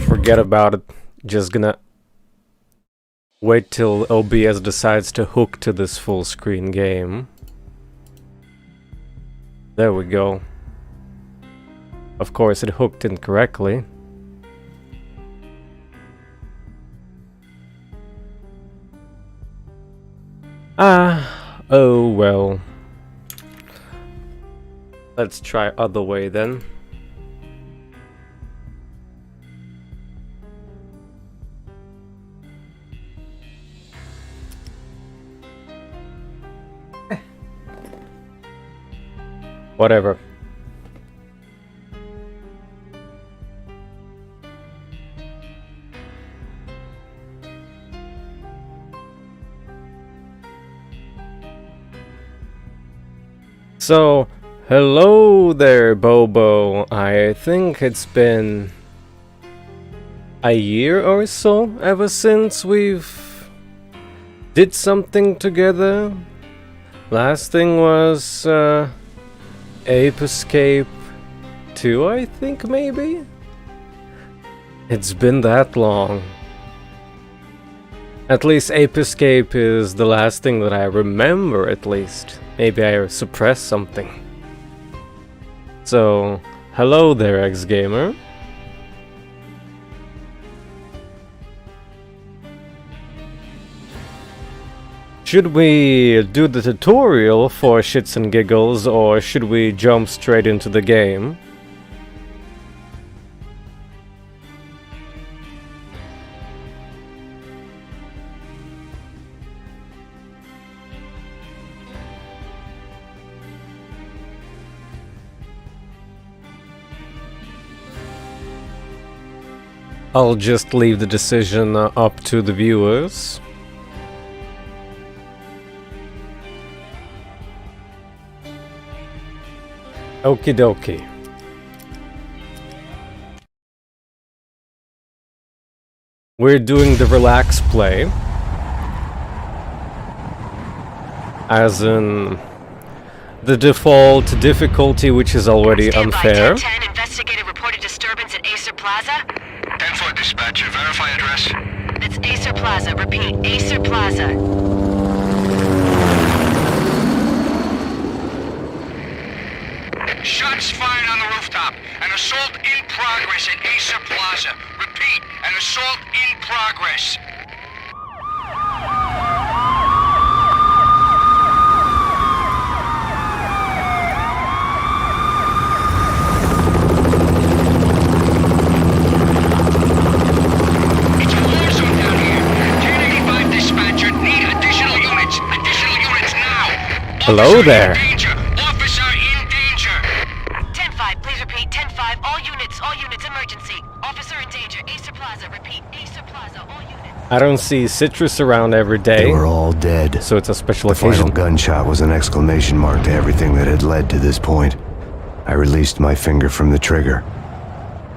Forget about it. Just gonna wait till OBS decides to hook to this full screen game. There we go. Of course, it hooked incorrectly. Oh well. Let's try other way then. Whatever. So, hello there, Bobo. I think it's been a year or so ever since we've did something together. Last thing was Ape Escape 2, I think, maybe? It's been that long. At least Ape Escape is the last thing that I remember, at least. Maybe I suppressed something. So, hello there, ex-gamer. Should we do the tutorial for shits and giggles, or should we jump straight into the game? I'll just leave the decision up to the viewers. Okie dokie. We're doing the relax play. As in the default difficulty, which is already unfair. 10-10, investigated reported disturbance at Acer Plaza. 10-4 dispatcher, verify address. It's Acer Plaza, repeat, Acer Plaza. Shots fired on the rooftop. An assault in progress at Acer Plaza. Repeat, an assault in progress. It's a war zone down here. 1085 dispatcher, need additional units. Additional units now. Hello Officer there. In danger. Officer in danger. 10-5, please repeat, 10-5, all units, emergency. Officer in danger, Acer Plaza, repeat, Acer Plaza, all units. I don't see Citrus around every day. They were all dead. So it's a special The final occasion. gunshot was an exclamation mark to everything that had led to this point. I released my finger from the trigger,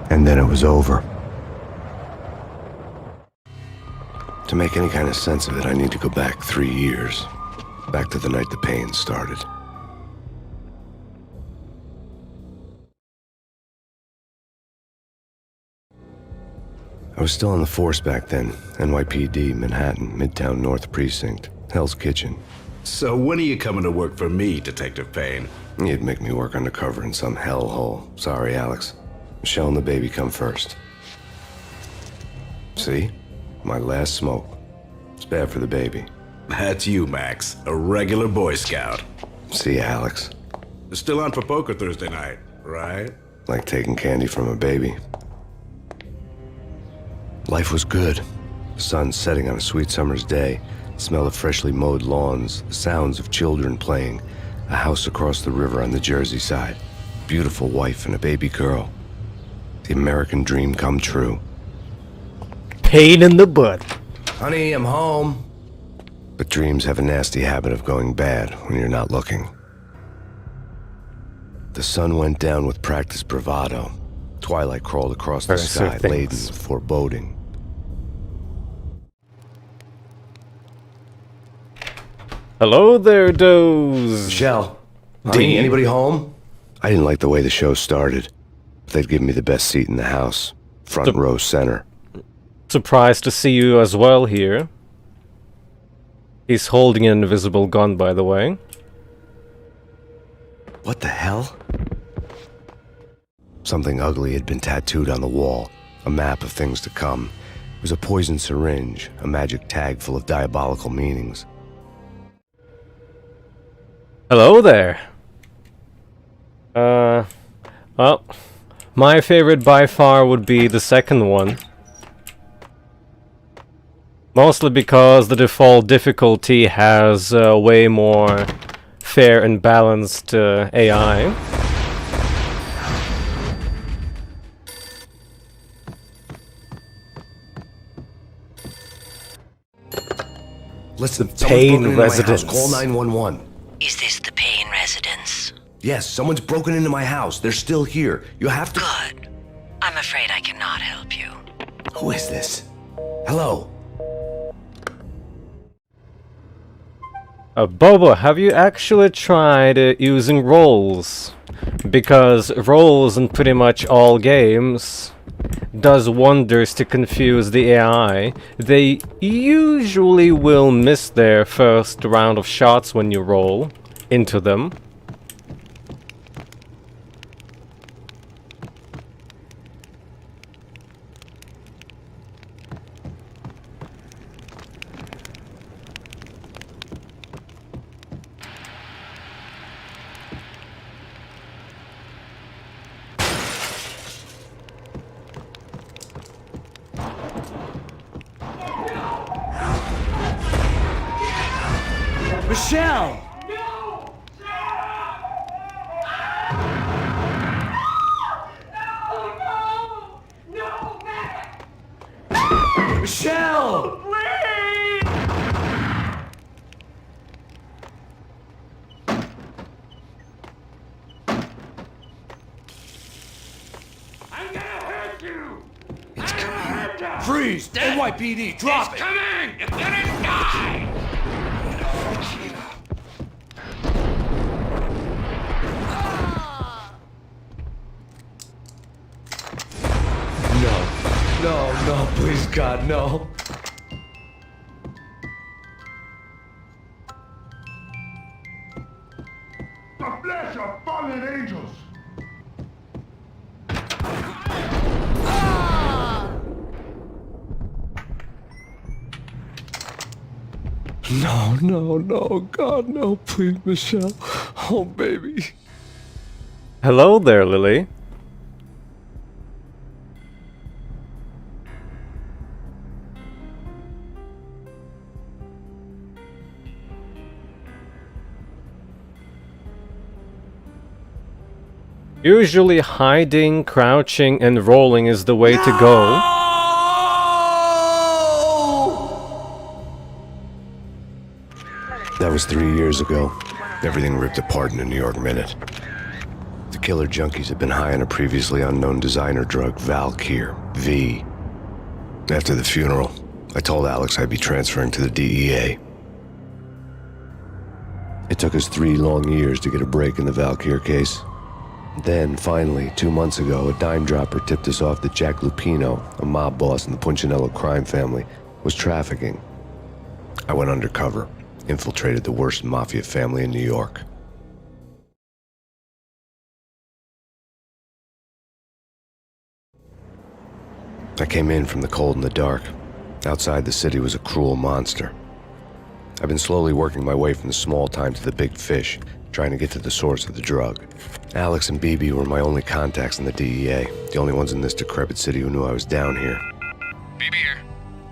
and then it was over. To make any kind of sense of it, I need to go back 3 years. Back to the night the pain started. I was still on the force back then. NYPD, Manhattan, Midtown North Precinct, Hell's Kitchen. So when are you coming to work for me, Detective Payne? You'd make me work undercover in some hellhole. Sorry, Alex. Michelle and the baby come first. See? My last smoke. It's bad for the baby. That's you, Max. A regular Boy Scout. See, Alex. Still on for poker Thursday night, right? Like taking candy from a baby. Life was good. The sun setting on a sweet summer's day. The smell of freshly mowed lawns. The sounds of children playing. A house across the river on the Jersey side. Beautiful wife and a baby girl. The American dream come true. Pain in the butt. Honey, I'm home. But dreams have a nasty habit of going bad when you're not looking. The sun went down with practiced bravado. Twilight crawled across the sky, laden with foreboding. Hello there, Doge. Michelle, honey, anybody home? I didn't like the way the show started. They'd given me the best seat in the house. front row center. Surprised to see you as well here. He's holding an invisible gun, by the way. What the hell? Something ugly had been tattooed on the wall, a map of things to come. It was a poison syringe, a magic tag full of diabolical meanings. Hello there. Well, my favorite by far would be the second one. Mostly because the default difficulty has way more fair and balanced AI. Listen, Payne residence. Call 911. Is this the Payne residence? Yes, someone's broken into my house. They're still here. You have to... Good. I'm afraid I cannot help you. Who is this? Hello? Bobo, have you actually tried using roles? Because roles in pretty much all games does wonders to confuse the AI. They usually will miss their first round of shots when you roll into them. Michelle! Michelle! I'm gonna hurt you! It's coming! Freeze! NYPD, drop it! Coming! You're gonna die! No, please God, no. The flesh of fallen angels! No, God, no, please, Michelle. Oh, baby. Hello there, Lily. Usually hiding, crouching, and rolling is the way to go. That was 3 years ago. Everything ripped apart in a New York minute. The killer junkies had been high on a previously unknown designer drug, Valkyr, V. After the funeral, I told Alex I'd be transferring to the DEA. It took us 3 long years to get a break in the Valkyr case. Then, finally, 2 months ago, a dime dropper tipped us off that Jack Lupino, a mob boss in the Punchinello crime family, was trafficking. I went undercover, infiltrated the worst Mafia family in New York. I came in from the cold and the dark. Outside the city was a cruel monster. I've been slowly working my way from the small time to the big fish, trying to get to the source of the drug. Alex and BB were my only contacts in the DEA, the only ones in this decrepit city who knew I was down here. BB here.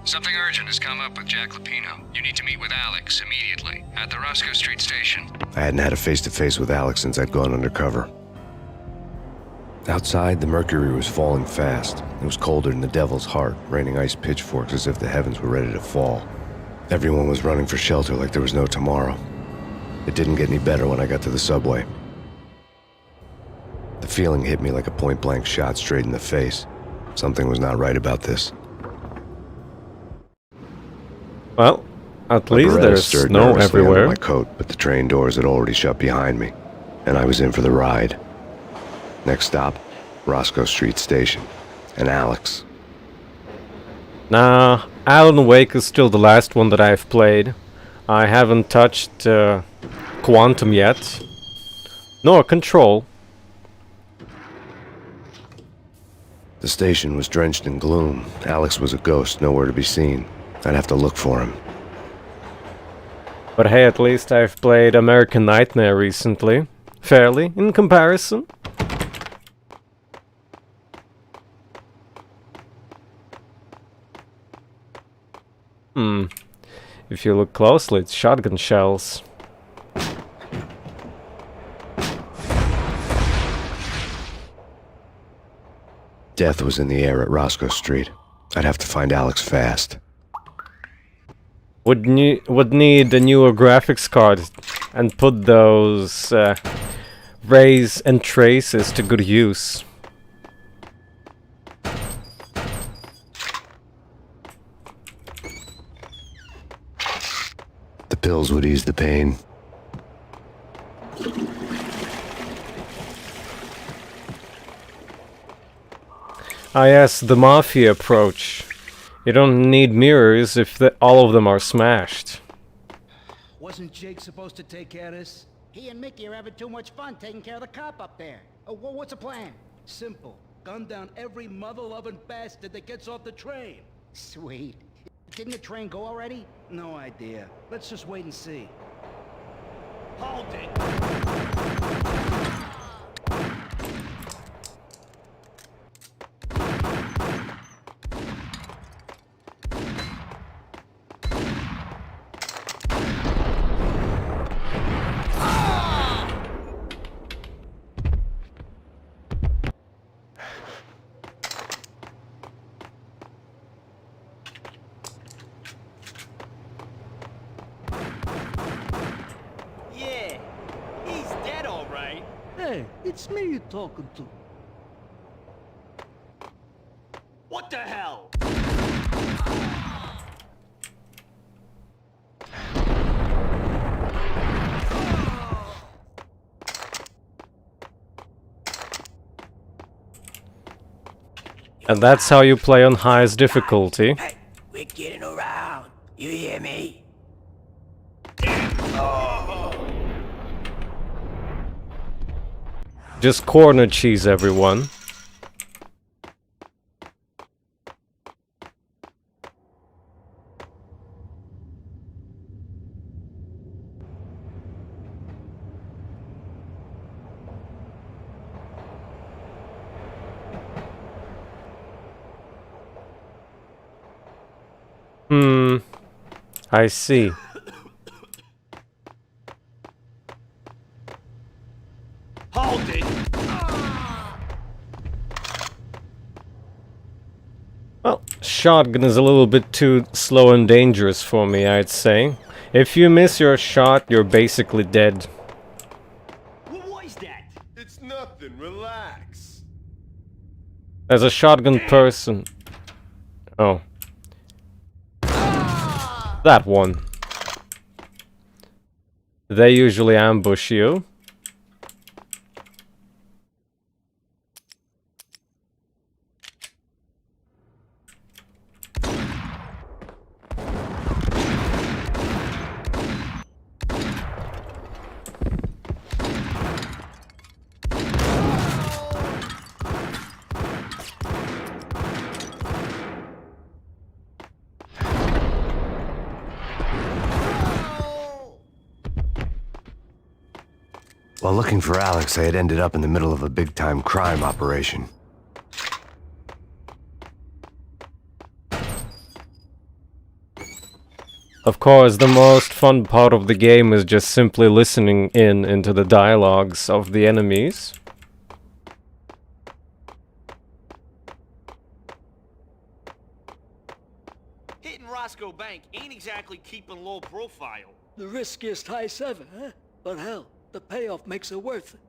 Something urgent has come up with Jack Lupino. You need to meet with Alex immediately at the Roscoe Street station. I hadn't had a face-to-face with Alex since I'd gone undercover. Outside, the mercury was falling fast. It was colder than the devil's heart, raining ice pitchforks as if the heavens were ready to fall. Everyone was running for shelter like there was no tomorrow. It didn't get any better when I got to the subway. The feeling hit me like a point-blank shot straight in the face. Something was not right about this. Well, at My least Beretta there's stirred snow nervously under everywhere. my coat, but the train doors had already shut behind me, and I was in for the ride. Next stop, Roscoe Street Station. and Alex. Nah, Alan Wake is still the last one that I've played. I haven't touched Quantum yet. Nor Control. The station was drenched in gloom. Alex was a ghost, nowhere to be seen. I'd have to look for him. But hey, at least I've played American Nightmare recently. Fairly, in comparison. If you look closely, it's shotgun shells. Death was in the air at Roscoe Street. I'd have to find Alex fast. Would need a newer graphics card and put those rays and traces to good use. The pills would ease the pain. Ah yes, the Mafia approach. You don't need mirrors if all of them are smashed. Wasn't Jake supposed to take care of this? He and Mickey are having too much fun taking care of the cop up there. What's the plan? Simple. Gun down every mother-loving bastard that gets off the train. Sweet. Didn't the train go already? No idea. Let's just wait and see. Hold it! Hey, it's me you're talking to. What the hell? And that's how you play on highest difficulty. Hey, we're getting around. You hear me? Just corner cheese, everyone. I see. Hold it! Well, shotgun is a little bit too slow and dangerous for me, I'd say. If you miss your shot, you're basically dead. What was that? It's nothing, relax. As a shotgun person... Oh. That one. They usually ambush you. While looking for Alex, I had ended up in the middle of a big-time crime operation. Of course, the most fun part of the game is just simply listening into the dialogues of the enemies. Hitting Roscoe Bank ain't exactly keeping low profile. The riskiest high seven, huh? But hell, the payoff makes it worth it.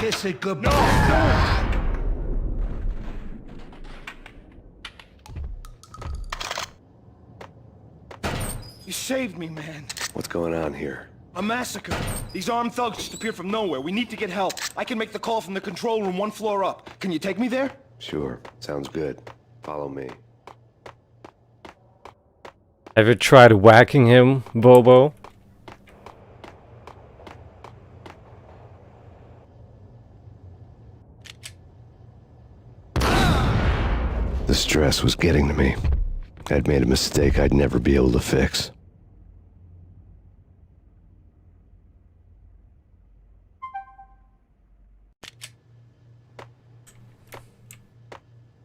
kiss it goodbye. You saved me, man. What's going on here? A massacre. These armed thugs just appeared from nowhere. We need to get help. I can make the call from the control room 1 floor up. Can you take me there? Sure, sounds good. Follow me. Have you tried whacking him, Bobo? The stress was getting to me. I'd made a mistake I'd never be able to fix.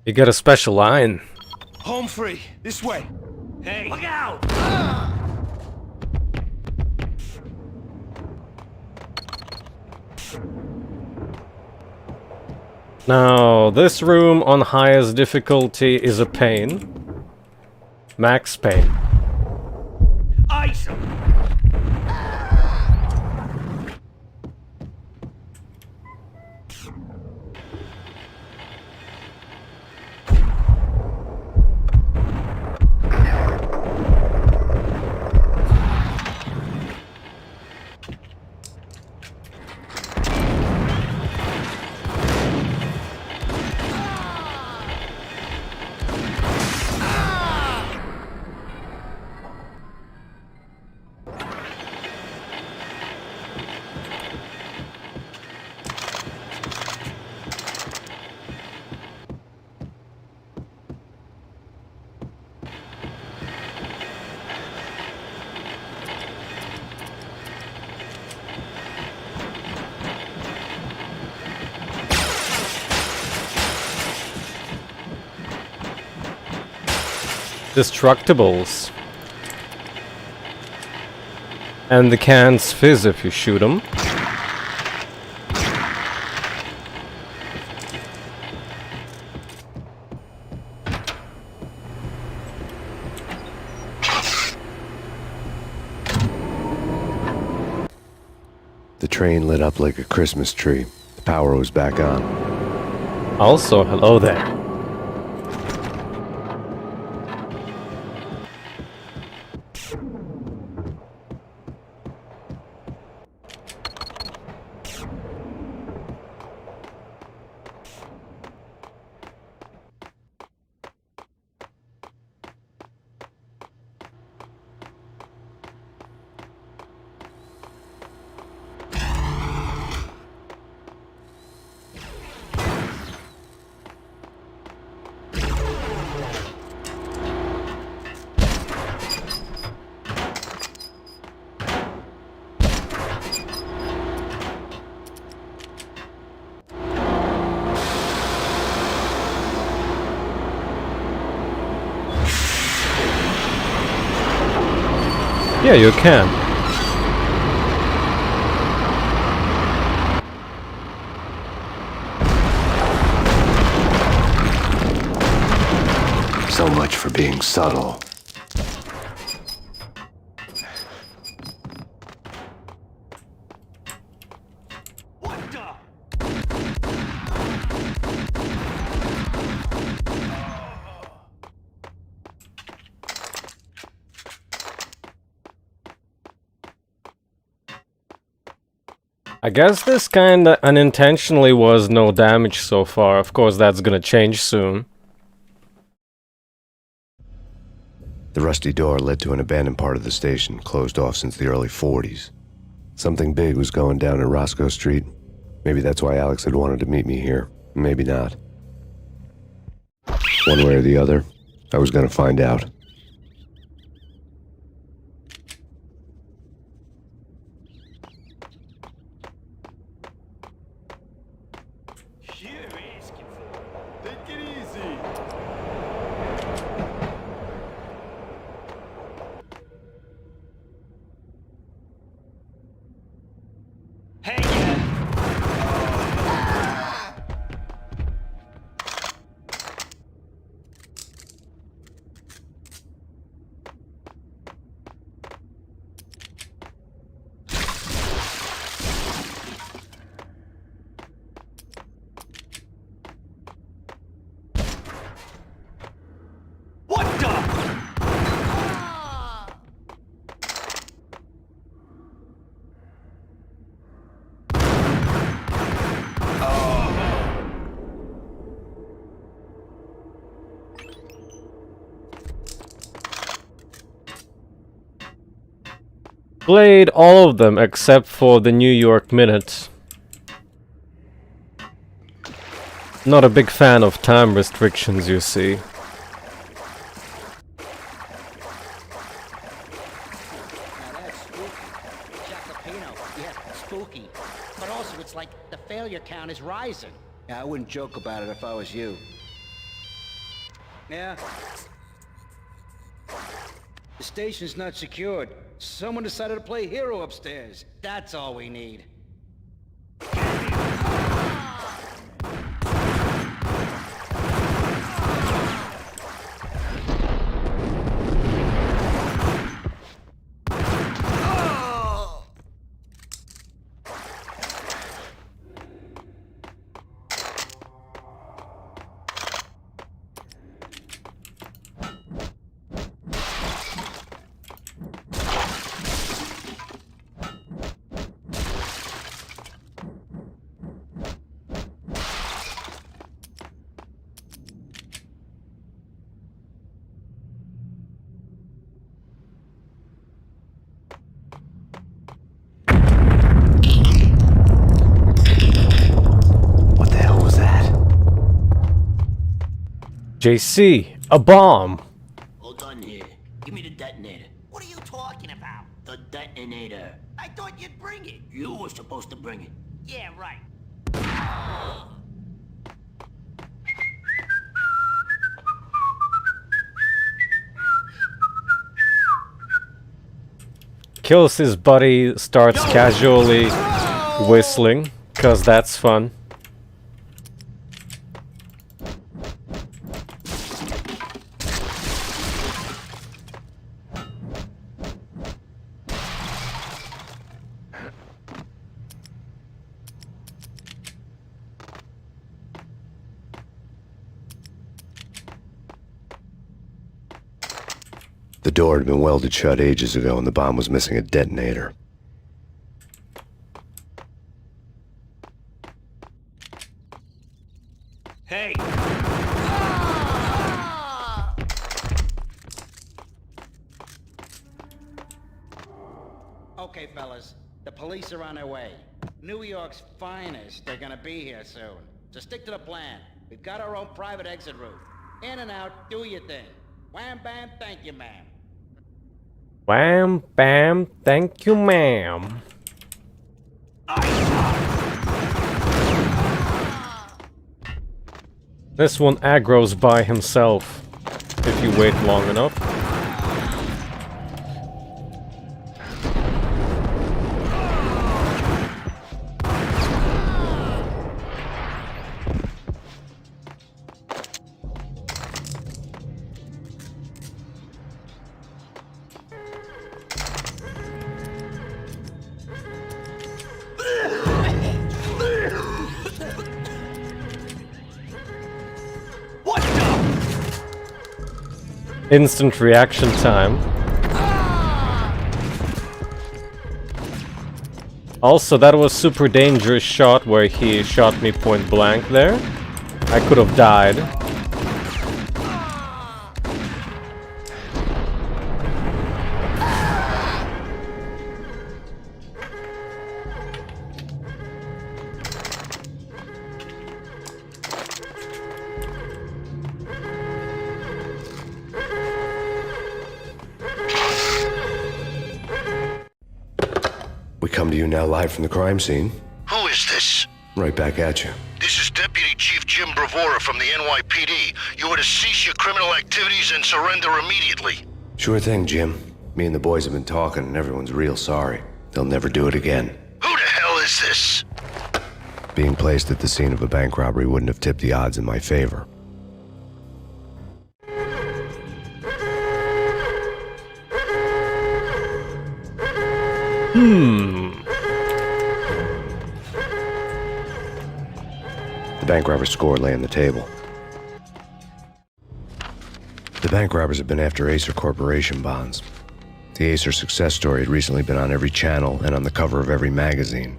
You got a special line. Home free. This way. Hey, look out! Now, this room on highest difficulty is a Payne. Max Payne. Ice 'em! Destructibles. And the cans fizz if you shoot them. The train lit up like a Christmas tree. The power was back on. Also, hello there. Yeah, you can. So much for being subtle. What the? I guess this kinda unintentionally was no damage so far. Of course, that's gonna change soon. The rusty door led to an abandoned part of the station, closed off since the early 40s. Something big was going down at Roscoe Street. Maybe that's why Alex had wanted to meet me here. Maybe not. One way or the other, I was gonna find out. Take it easy. Hey, yeah. Played all of them except for the New York Minute. Not a big fan of time restrictions, you see. Now that's spooky. Jack Lupino, yeah, spooky. But also, it's like the failure count is rising. Yeah, I wouldn't joke about it if I was you. Yeah. The station's not secured. Someone decided to play hero upstairs. That's all we need. JC, a bomb! Hold on here. Give me the detonator. What are you talking about? The detonator. I thought you'd bring it. You were supposed to bring it. Yeah, right. Kills his buddy, starts casually whistling, cause that's fun. The door had been welded shut ages ago and the bomb was missing a detonator. Hey! Okay, fellas. The police are on their way. New York's finest. They're gonna be here soon. So stick to the plan. We've got our own private exit route. In and out, do your thing. Wham bam, thank you, ma'am. Wham, bam, thank you, ma'am. This one aggroes by himself, if you wait long enough. Instant reaction time. Also, that was super dangerous shot where he shot me point blank there. I could have died. We come to you now live from the crime scene. Who is this? Right back at you. This is Deputy Chief Jim Bravura from the NYPD. You are to cease your criminal activities and surrender immediately. Sure thing, Jim. Me and the boys have been talking and everyone's real sorry. They'll never do it again. Who the hell is this? Being placed at the scene of a bank robbery wouldn't have tipped the odds in my favor. The bank robber's score lay on the table. The bank robbers have been after Acer Corporation bonds. The Acer success story had recently been on every channel and on the cover of every magazine.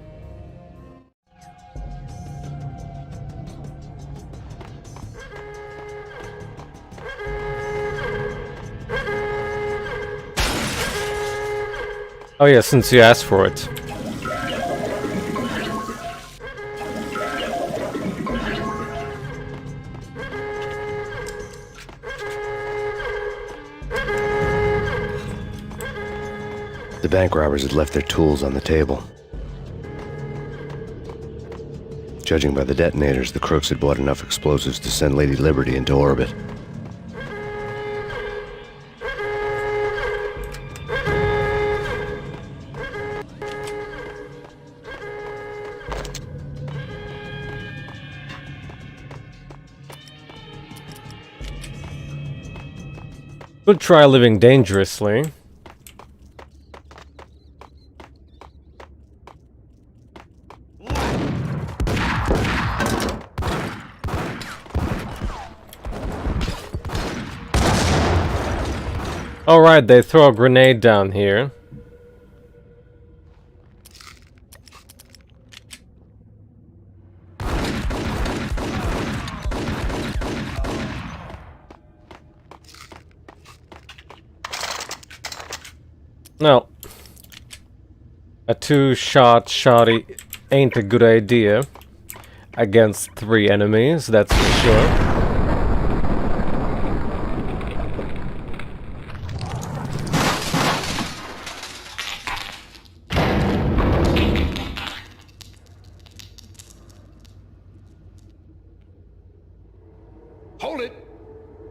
Oh yeah, since you asked for it. The bank robbers had left their tools on the table. Judging by the detonators, the crooks had bought enough explosives to send Lady Liberty into orbit. Could try living dangerously. Alright, they throw a grenade down here. No. A two-shot shotty ain't a good idea against 3 enemies, that's for sure. Hold it!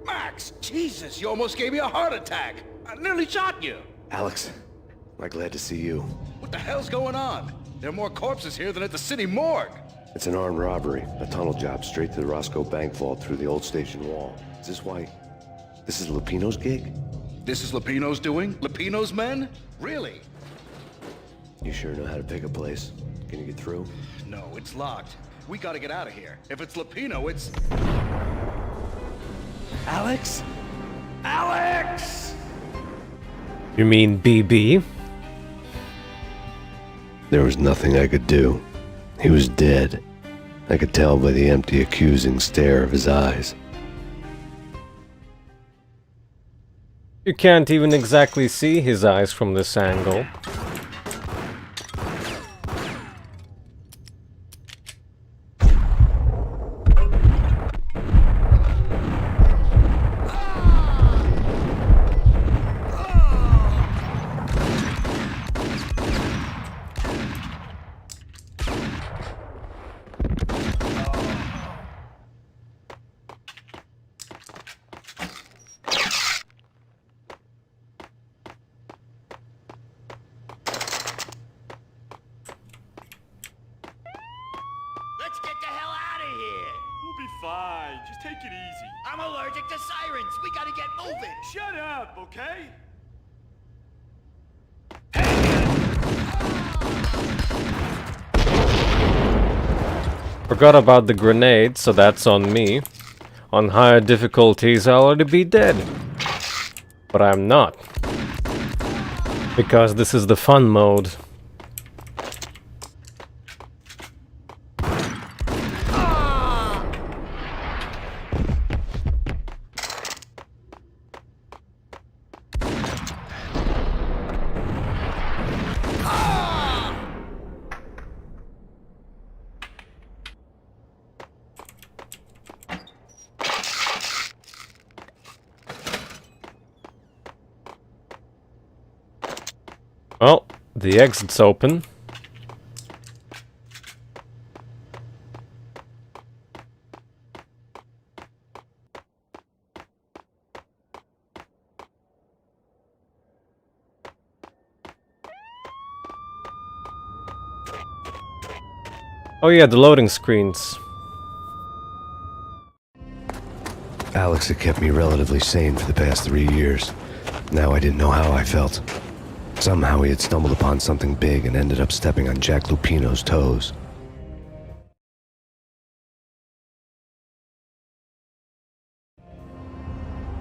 Max! Jesus, you almost gave me a heart attack! I nearly shot you! Alex, I'm glad to see you. What the hell's going on? There are more corpses here than at the city morgue! It's an armed robbery, a tunnel job straight to the Roscoe Bank vault through the old station wall. Is this why... this is Lupino's gig? This is Lupino's doing? Lupino's men? Really? You sure know how to pick a place? Can you get through? No, it's locked. We gotta get out of here. If it's Lupino, it's... Alex? Alex! You mean BB? There was nothing I could do. He was dead. I could tell by the empty, accusing stare of his eyes. You can't even exactly see his eyes from this angle. Let's get the hell out of here! We'll be fine. Just take it easy. I'm allergic to sirens. We gotta get moving. Shut up, okay? Forgot about the grenade, so that's on me. On higher difficulties, I'll already be dead. But I'm not. Because this is the fun mode. Well, the exit's open. Oh yeah, the loading screens. Alex had kept me relatively sane for the past 3 years. Now I didn't know how I felt. Somehow he had stumbled upon something big and ended up stepping on Jack Lupino's toes.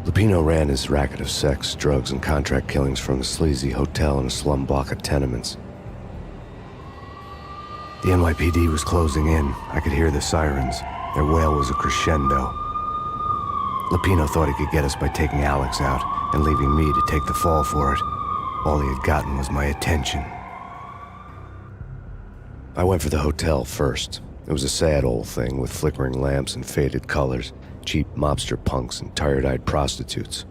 Lupino ran his racket of sex, drugs, and contract killings from a sleazy hotel in a slum block of tenements. The NYPD was closing in. I could hear the sirens. Their wail was a crescendo. Lupino thought he could get us by taking Alex out and leaving me to take the fall for it. All he had gotten was my attention. I went for the hotel first. It was a sad old thing with flickering lamps and faded colors, cheap mobster punks and tired-eyed prostitutes.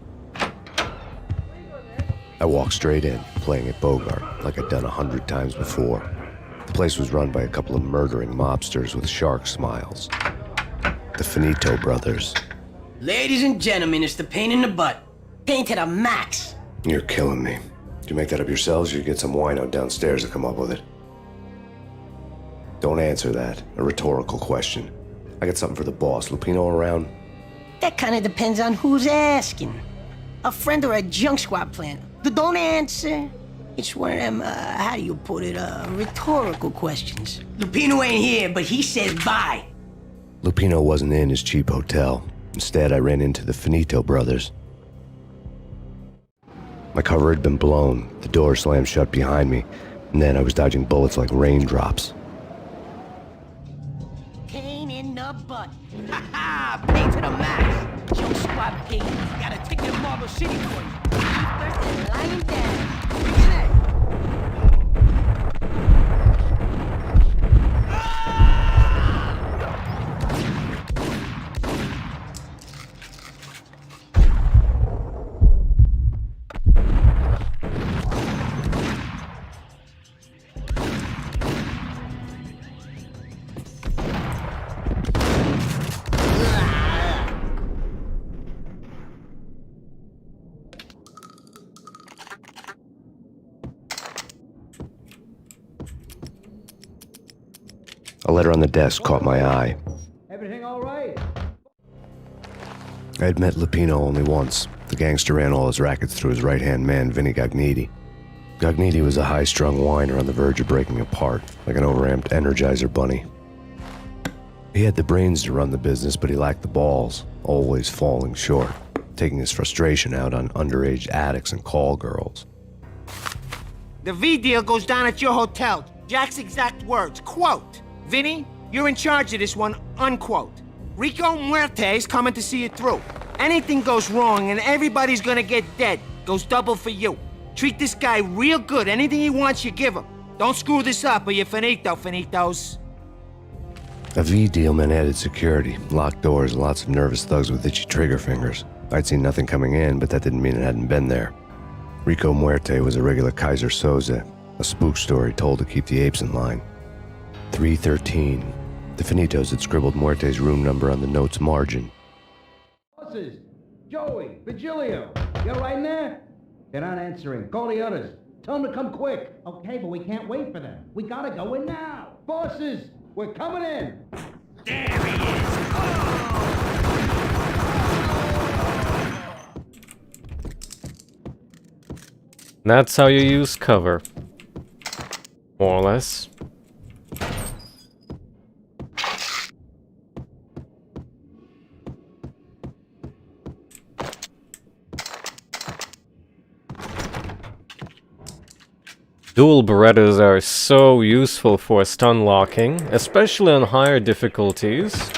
I walked straight in, playing at Bogart, like I'd done 100 times before. The place was run by a couple of murdering mobsters with shark smiles. The Finito brothers. Ladies and gentlemen, it's the pain in the butt. Pain to the max. You're killing me. Did you make that up yourselves, or you get some wino downstairs to come up with it? Don't answer that. A rhetorical question. I got something for the boss. Lupino around? That kind of depends on who's asking. A friend or a junk squad plan. Don't answer. It's one of them, how do you put it, rhetorical questions. Lupino ain't here, but he says bye. Lupino wasn't in his cheap hotel. Instead, I ran into the Finito brothers. My cover had been blown, the door slammed shut behind me, and then I was dodging bullets like raindrops. Pain in the butt. Ha ha! Pain to the max. Junk squad pain. Gotta take your Marble City boys. First and lying down. Look at that. A letter on the desk caught my eye. Everything all right? I had met Lupino only once. The gangster ran all his rackets through his right-hand man, Vinnie Gognitti. Gognitti was a high-strung whiner on the verge of breaking apart, like an overamped Energizer bunny. He had the brains to run the business, but he lacked the balls, always falling short, taking his frustration out on underage addicts and call girls. The V deal goes down at your hotel. Jack's exact words, quote, "Vinnie, you're in charge of this one," unquote. Rico Muerte's coming to see it through. Anything goes wrong and everybody's gonna get dead. Goes double for you. Treat this guy real good. Anything he wants, you give him. Don't screw this up or you're finito, finitos. A V deal meant added security, locked doors, and lots of nervous thugs with itchy trigger fingers. I'd seen nothing coming in, but that didn't mean it hadn't been there. Rico Muerte was a regular Kaiser Soze, a spook story told to keep the apes in line. 313. The Finitos had scribbled Muerte's room number on the note's margin. Bosses, Joey, Vigilio, you all right in there? They're not answering. Call the others. Tell them to come quick. Okay, but we can't wait for them. We gotta go in now. Bosses, we're coming in. There he is! That's how you use cover. More or less. Dual Berettas are so useful for stun locking, especially on higher difficulties.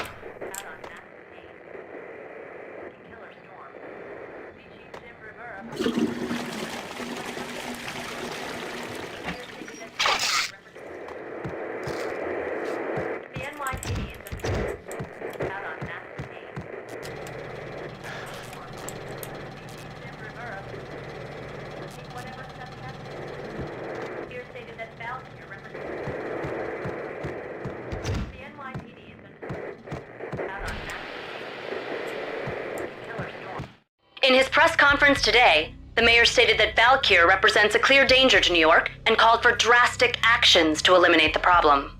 In his press conference today, the mayor stated that Valkyr represents a clear danger to New York and called for drastic actions to eliminate the problem.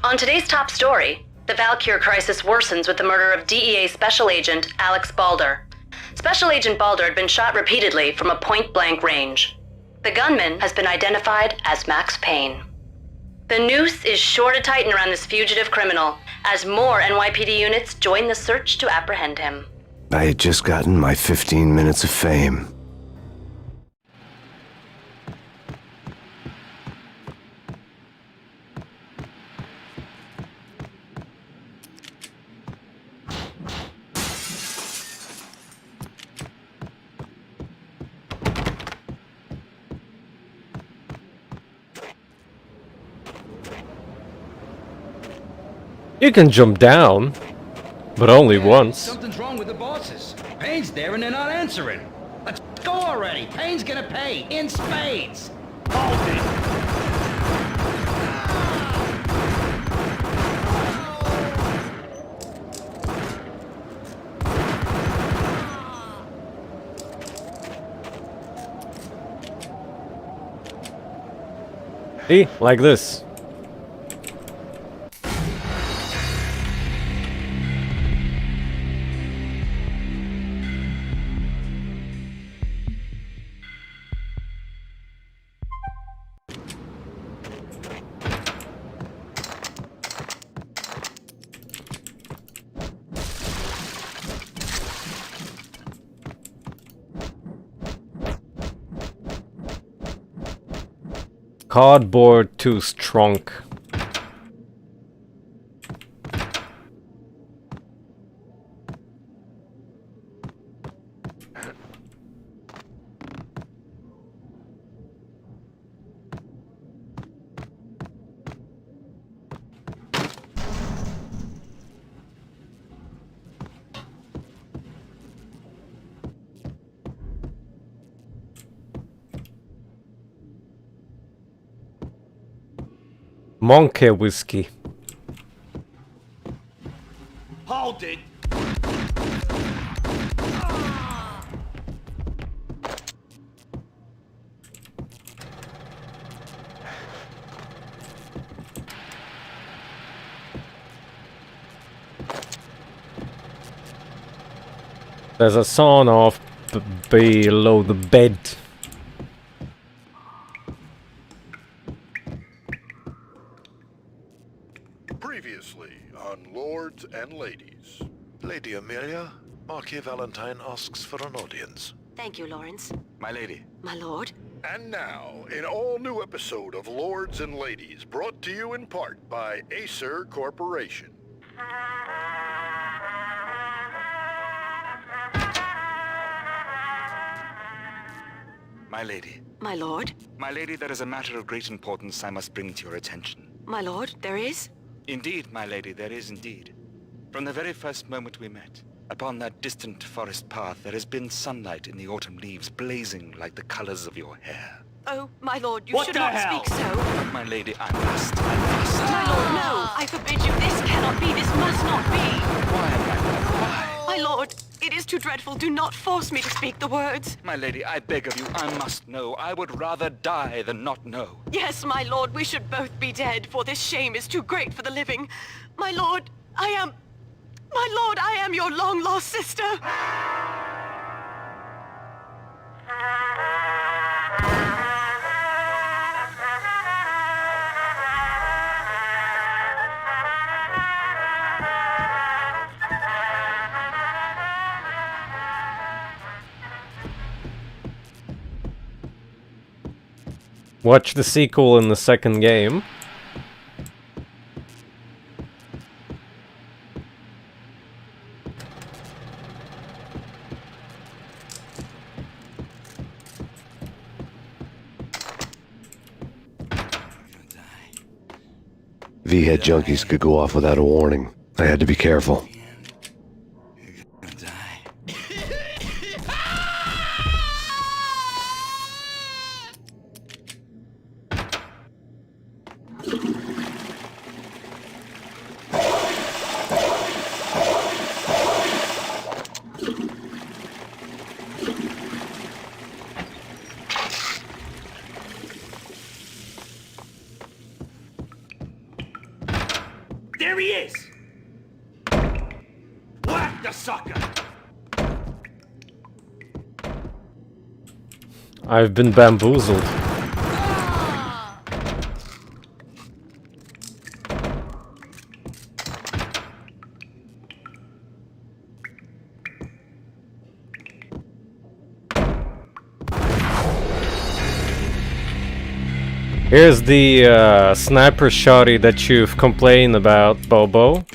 On today's top story, the Valkyr crisis worsens with the murder of DEA Special Agent Alex Balder. Special Agent Balder had been shot repeatedly from a point-blank range. The gunman has been identified as Max Payne. The noose is sure to tighten around this fugitive criminal as more NYPD units join the search to apprehend him. I had just gotten my 15 minutes of fame. You can jump down, but only once. Something's wrong with the bosses. Payne's there and they're not answering. Let's go already. Payne's gonna pay in spades. Hold it! See? Like this. Cardboard tooth trunk. Monkey whiskey. Hold it! There's a sawn off below the bed. Previously on Lords and Ladies. Lady Amelia, Marquis Valentine asks for an audience. Thank you, Lawrence. My lady. My lord. And now, an all-new episode of Lords and Ladies, brought to you in part by Acer Corporation. My lady. My lord. My lady, there is a matter of great importance I must bring to your attention. My lord, there is? Indeed, my lady, there is indeed. From the very first moment we met, upon that distant forest path, there has been sunlight in the autumn leaves blazing like the colors of your hair. Oh, my lord, you should not speak so. But my lady, I must. My lord, no! I forbid you. This cannot be. This must not be. Why, my lord, why? My lord, it is too dreadful. Do not force me to speak the words. My lady, I beg of you, I must know. I would rather die than not know. Yes, my lord, we should both be dead, for this shame is too great for the living. My lord, I am your long-lost sister. Watch the sequel in the second game. V-head junkies could go off without a warning. I had to be careful. There he is! Whack the sucker! I've been bamboozled. Here's the sniper shotty that you've complained about, Bobo.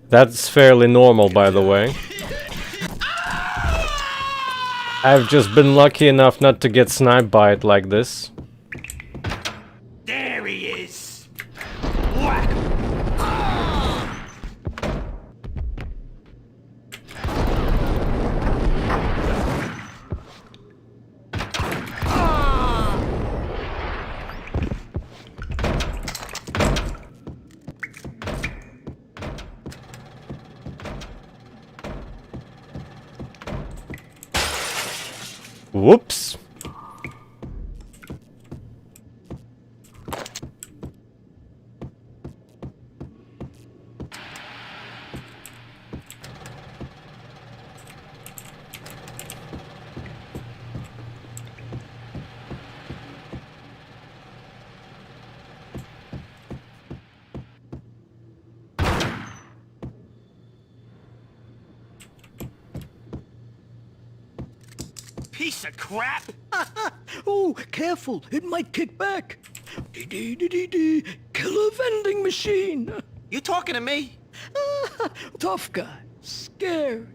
That's fairly normal, by the way. I've just been lucky enough not to get sniped by it like this. There he is! Whack! Whoops. Piece of crap! Oh, careful, it might kick back. Dee-dee-dee-dee-dee, killer vending machine. You talking to me? Tough guy, scared.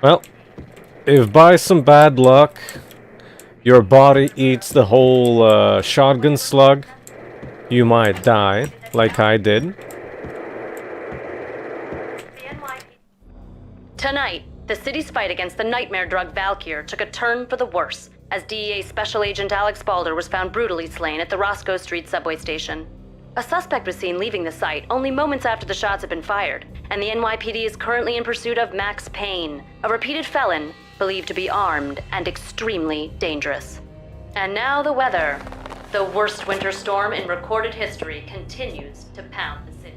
Well, if by some bad luck your body eats the whole shotgun slug, you might die, like I did. Tonight, the city's fight against the nightmare drug Valkyr took a turn for the worse, as DEA Special Agent Alex Balder was found brutally slain at the Roscoe Street subway station. A suspect was seen leaving the site only moments after the shots had been fired, and the NYPD is currently in pursuit of Max Payne, a repeated felon believed to be armed and extremely dangerous. And now the weather. The worst winter storm in recorded history continues to pound the city.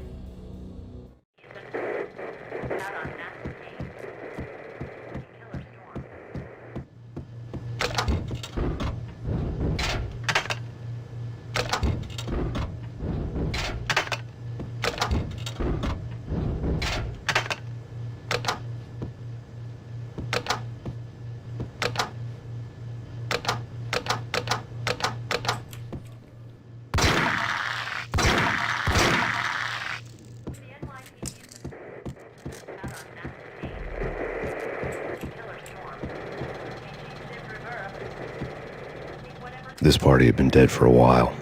This party had been dead for a while.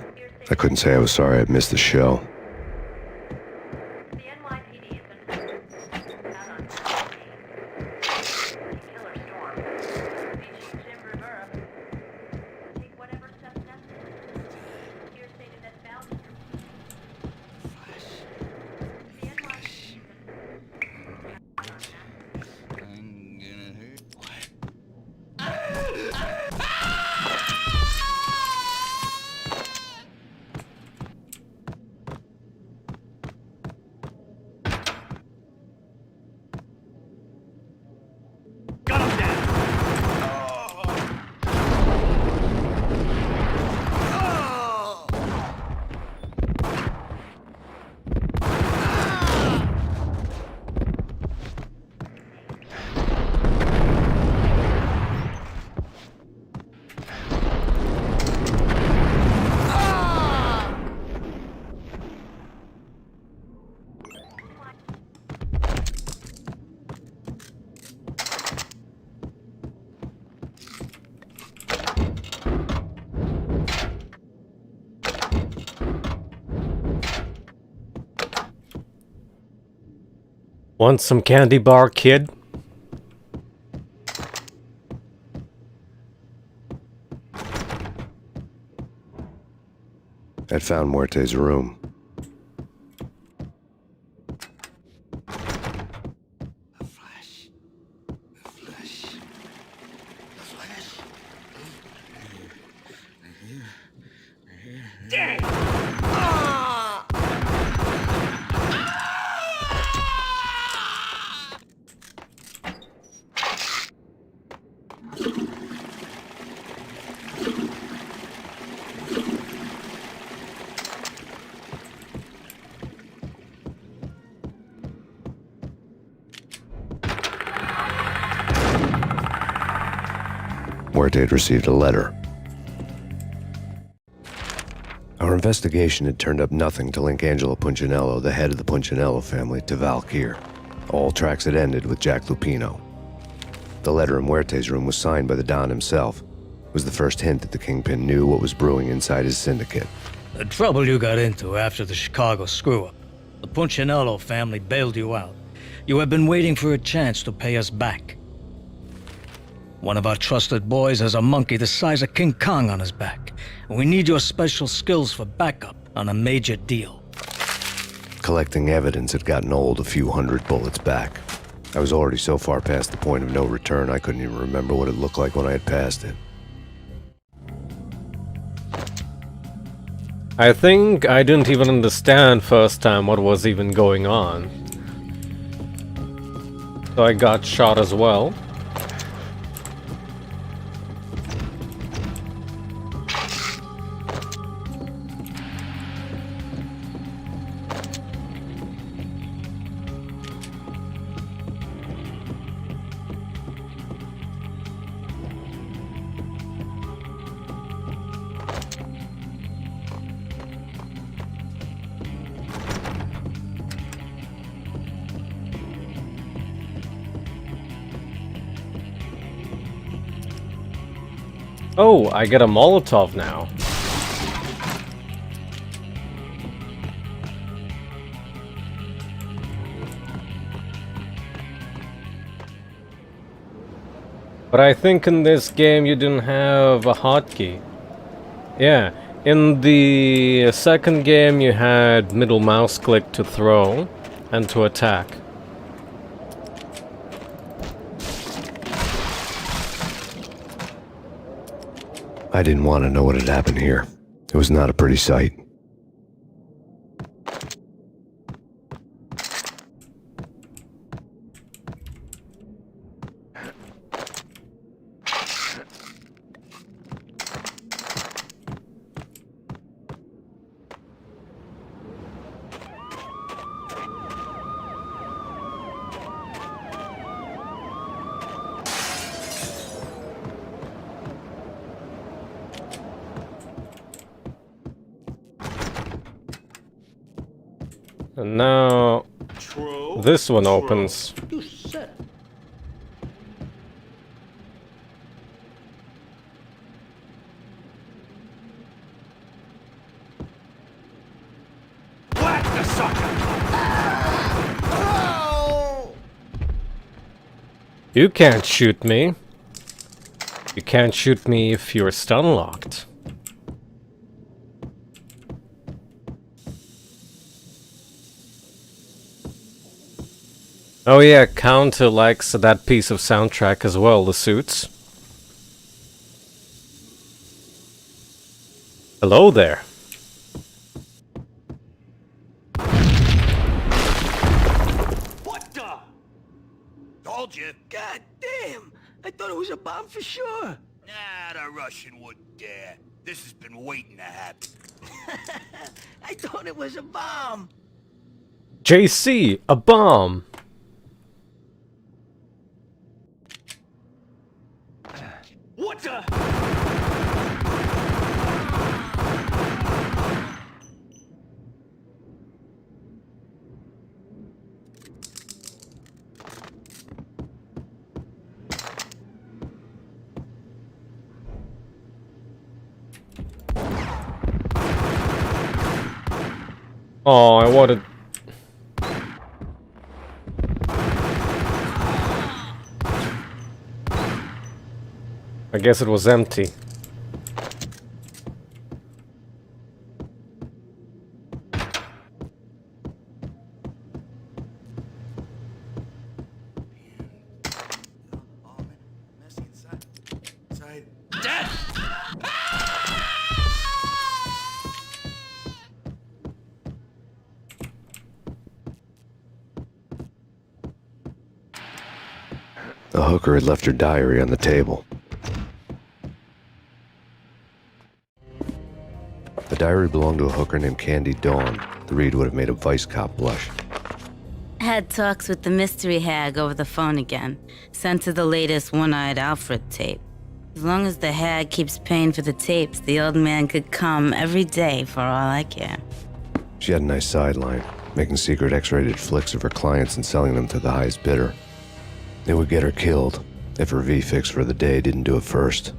I couldn't say I was sorry I'd missed the show. Want some candy bar, kid? I'd found Muerte's room. Muerte had received a letter. Our investigation had turned up nothing to link Angelo Punchinello, the head of the Punchinello family, to Valkyr. All tracks had ended with Jack Lupino. The letter in Muerte's room was signed by the Don himself. It was the first hint that the Kingpin knew what was brewing inside his syndicate. The trouble you got into after the Chicago screw-up. The Punchinello family bailed you out. You have been waiting for a chance to pay us back. One of our trusted boys has a monkey the size of King Kong on his back. We need your special skills for backup on a major deal. Collecting evidence had gotten old a few hundred bullets back. I was already so far past the point of no return I couldn't even remember what it looked like when I had passed it. I think I didn't even understand first time what was even going on. So I got shot as well. Oh, I get a Molotov now. But I think in this game you didn't have a hotkey. Yeah, in the second game you had middle mouse click to throw and to attack. I didn't want to know what had happened here. It was not a pretty sight. And now this one opens. You said. Whack the sucker! You can't shoot me. You can't shoot me if you're stun locked. Oh yeah, Counter likes that piece of soundtrack as well, the suits. Hello there. What the? Told you. God damn! I thought it was a bomb for sure. Nah, the Russian wouldn't dare. This has been waiting to happen. I thought it was a bomb. JC, a bomb. What the? Oh, I wanted... I guess it was empty. The hooker had left her diary on the table. The diary belonged to a hooker named Candy Dawn. The read would have made a vice cop blush. Had talks with the mystery hag over the phone again. Sent to the latest One-Eyed Alfred tape. As long as the hag keeps paying for the tapes, the old man could come every day for all I care. She had a nice sideline, making secret X-rated flicks of her clients and selling them to the highest bidder. It would get her killed if her V-fix for the day didn't do it first.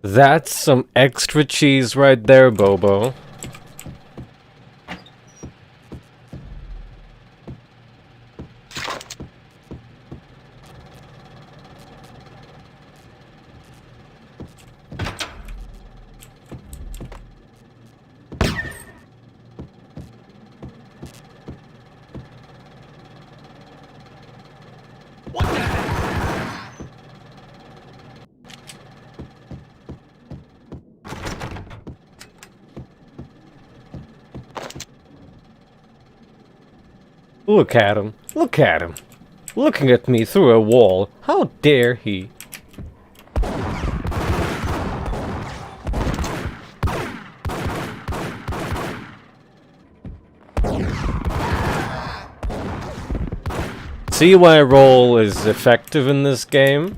That's some extra cheese right there, Bobo. Look at him. Look at him. Looking at me through a wall. How dare he? See why roll is effective in this game?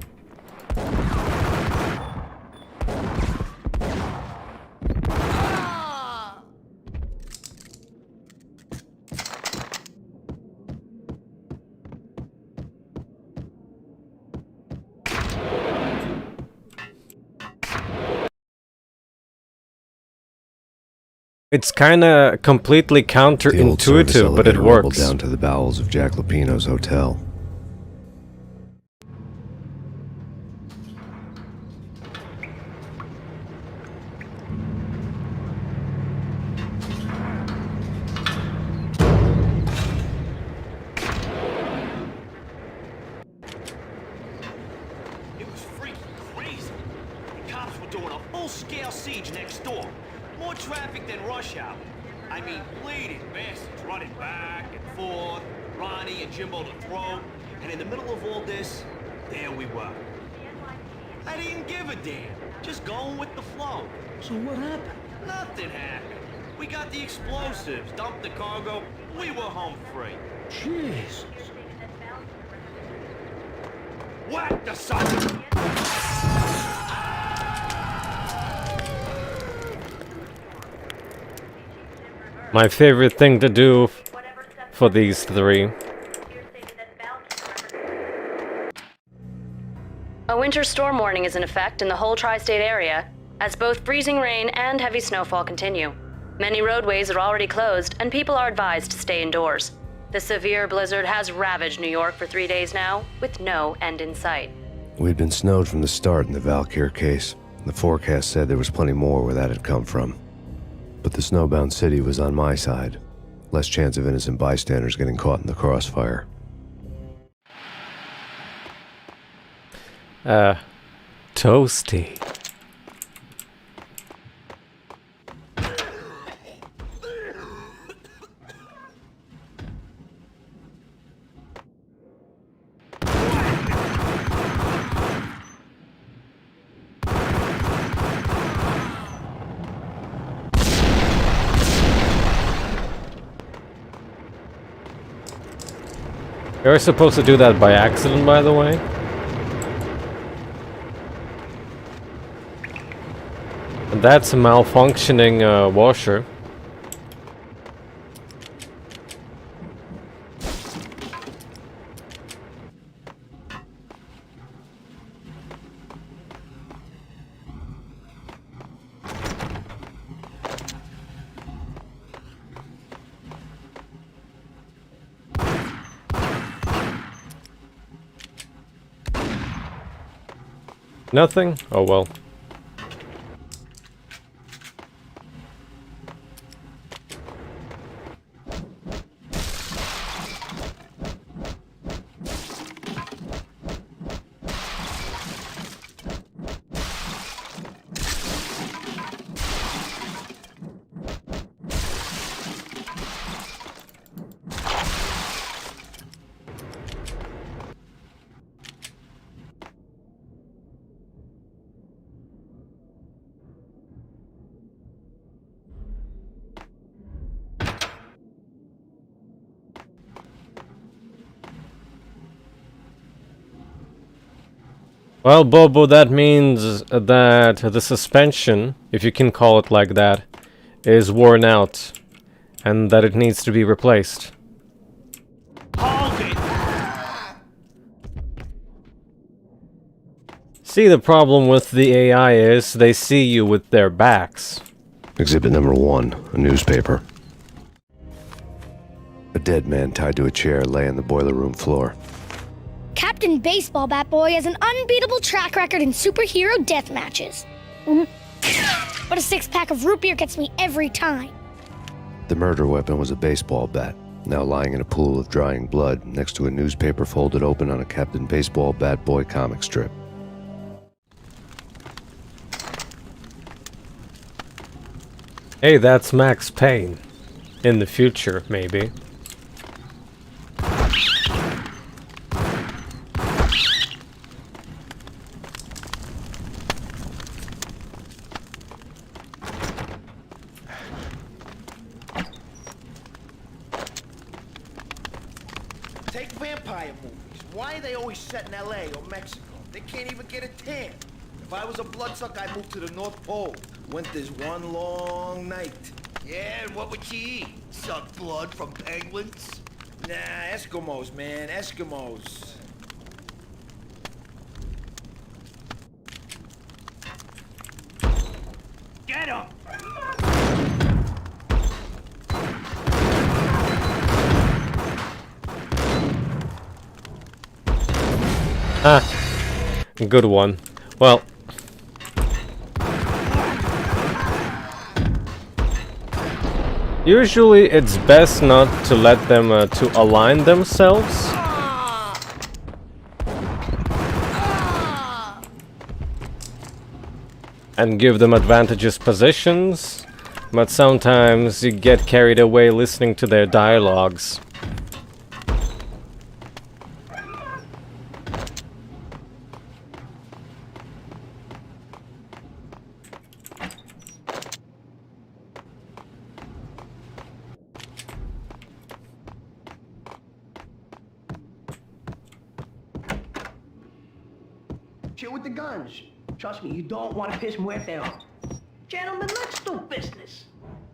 It's kinda completely counterintuitive, but it works. Down to the bowels of Jack Lupino's hotel. It was freaking crazy. The cops were doing a full-scale siege next door. More traffic than rush hour. I mean, bleeding bastards running back and forth, Ronnie and Jimbo to throw, and in the middle of all this, there we were. I didn't give a damn, just going with the flow. So what happened? Nothing happened. We got the explosives, dumped the cargo, we were home free. Jesus. Whack the sucker! My favorite thing to do for these three. A winter storm warning is in effect in the whole tri-state area, as both freezing rain and heavy snowfall continue. Many roadways are already closed, and people are advised to stay indoors. The severe blizzard has ravaged New York for 3 days now, with no end in sight. We'd been snowed from the start in the Valkyr case. The forecast said there was plenty more where that had come from. But the snowbound city was on my side. Less chance of innocent bystanders getting caught in the crossfire. Toasty. You're supposed to do that by accident, by the way. And that's a malfunctioning washer. Nothing? Oh well. Well, Bobo, that means that the suspension, if you can call it like that, is worn out, and that it needs to be replaced. Hold it! See, the problem with the AI is they see you with their backs. Exhibit number 1, a newspaper. A dead man tied to a chair lay on the boiler room floor. Captain Baseball Bat Boy has an unbeatable track record in superhero death matches. But a 6-pack of root beer gets me every time. The murder weapon was a baseball bat, now lying in a pool of drying blood next to a newspaper folded open on a Captain Baseball Bat Boy comic strip. Hey, that's Max Payne. In the future, maybe. Take vampire movies. Why are they always set in LA or Mexico? They can't even get a tan. If I was a bloodsucker, I'd move to the North Pole. Winter's one long night. Yeah, and what would you eat? Suck blood from penguins? Nah, Eskimos, man, Eskimos. Get him! Ah, good one. Well, usually it's best not to let them to align themselves. And give them advantageous positions, but sometimes you get carried away listening to their dialogues. Chill with the guns. Trust me, you don't want to piss Muerte off. Gentlemen, let's do business.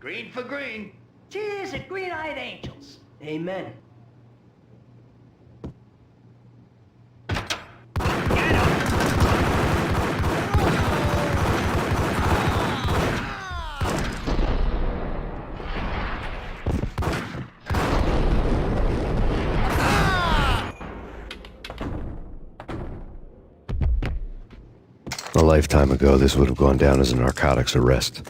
Green for green. Cheers at green-eyed angels. Amen. A lifetime ago, this would have gone down as a narcotics arrest.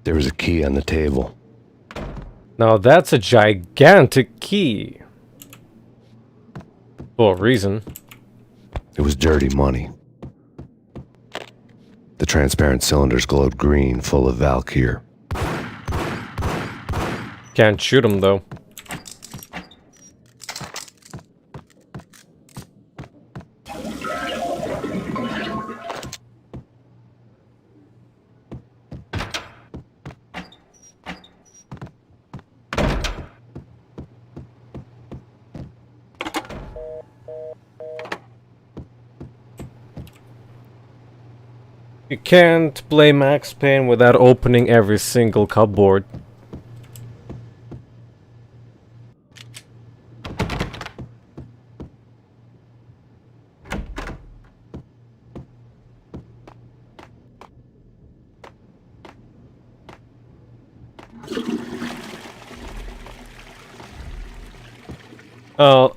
There was a key on the table. Now that's a gigantic key. For a reason. It was dirty money. The transparent cylinders glowed green, full of Valkyr. Can't shoot him though. You can't play Max Payne without opening every single cupboard.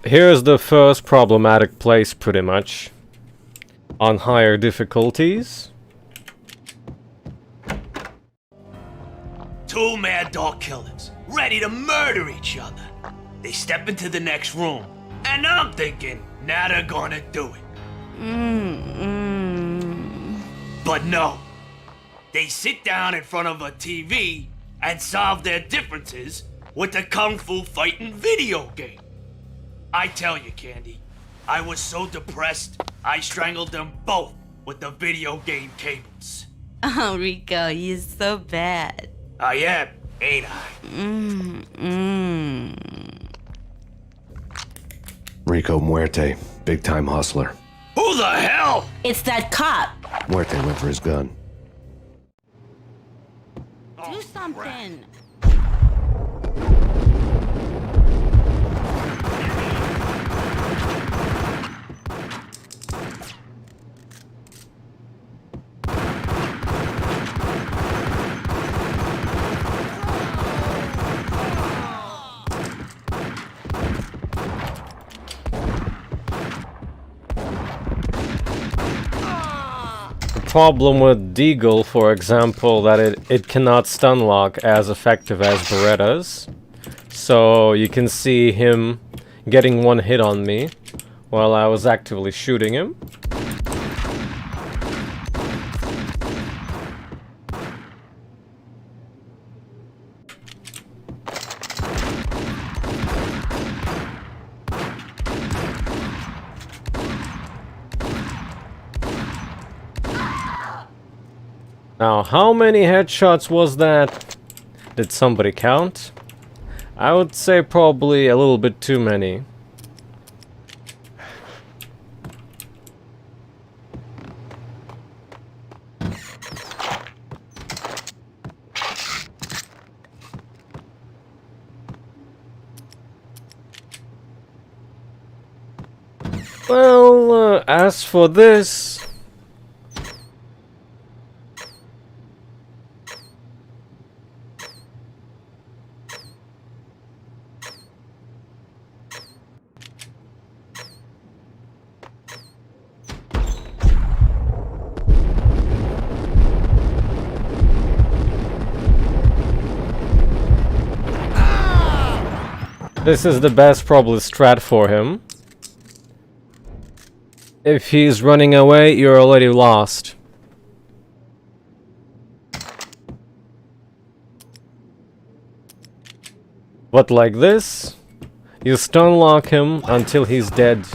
Here's the first problematic place, pretty much. On higher difficulties. Two mad dog killers, ready to murder each other. They step into the next room, and I'm thinking, now they're gonna do it. But no. They sit down in front of a TV and solve their differences with a kung fu fighting video game. I tell you, Candy, I was so depressed, I strangled them both with the video game cables. Oh, Rico, you're so bad. I am, ain't I? Rico Muerte, big-time hustler. Who the hell? It's that cop. Muerte went for his gun. Do something. Problem with Deagle, for example, that it cannot stun lock as effective as Beretta's. So you can see him getting one hit on me while I was actively shooting him. Now, how many headshots was that? Did somebody count? I would say probably a little bit too many. Well, as for this... This is the best probably strat for him. If he's running away, you're already lost. But like this, you stun lock him until he's dead.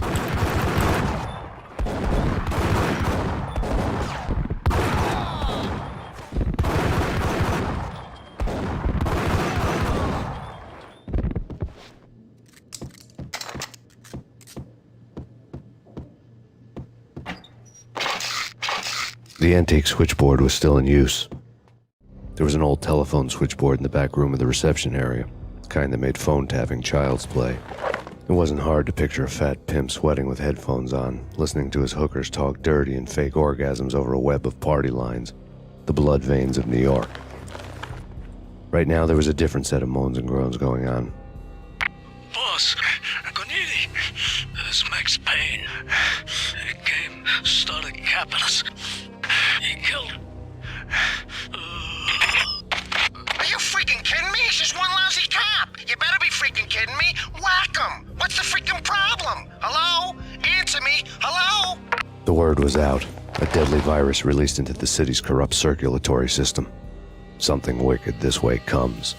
The antique switchboard was still in use. There was an old telephone switchboard in the back room of the reception area, the kind that made phone tapping child's play. It wasn't hard to picture a fat pimp sweating with headphones on, listening to his hookers talk dirty and fake orgasms over a web of party lines, the blood veins of New York. Right now there was a different set of moans and groans going on. Boss, Gognitti, this is Max Payne. He came, started capping us. He killed him. Are you freaking kidding me? He's just one lousy cop. You better be freaking kidding me. Whack him. What's the freaking problem? Hello? Answer me. Hello? The word was out. A deadly virus released into the city's corrupt circulatory system. Something wicked this way comes.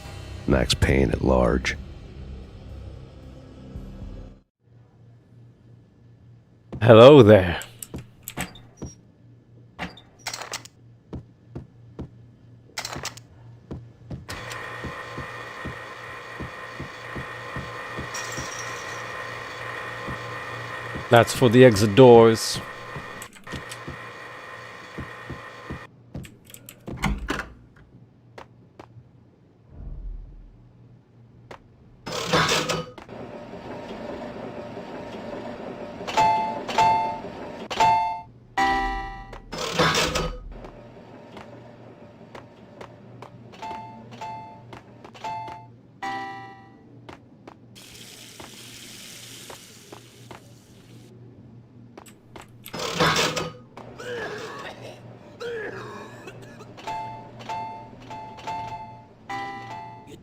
Max Payne at large. Hello there. That's for the exit doors.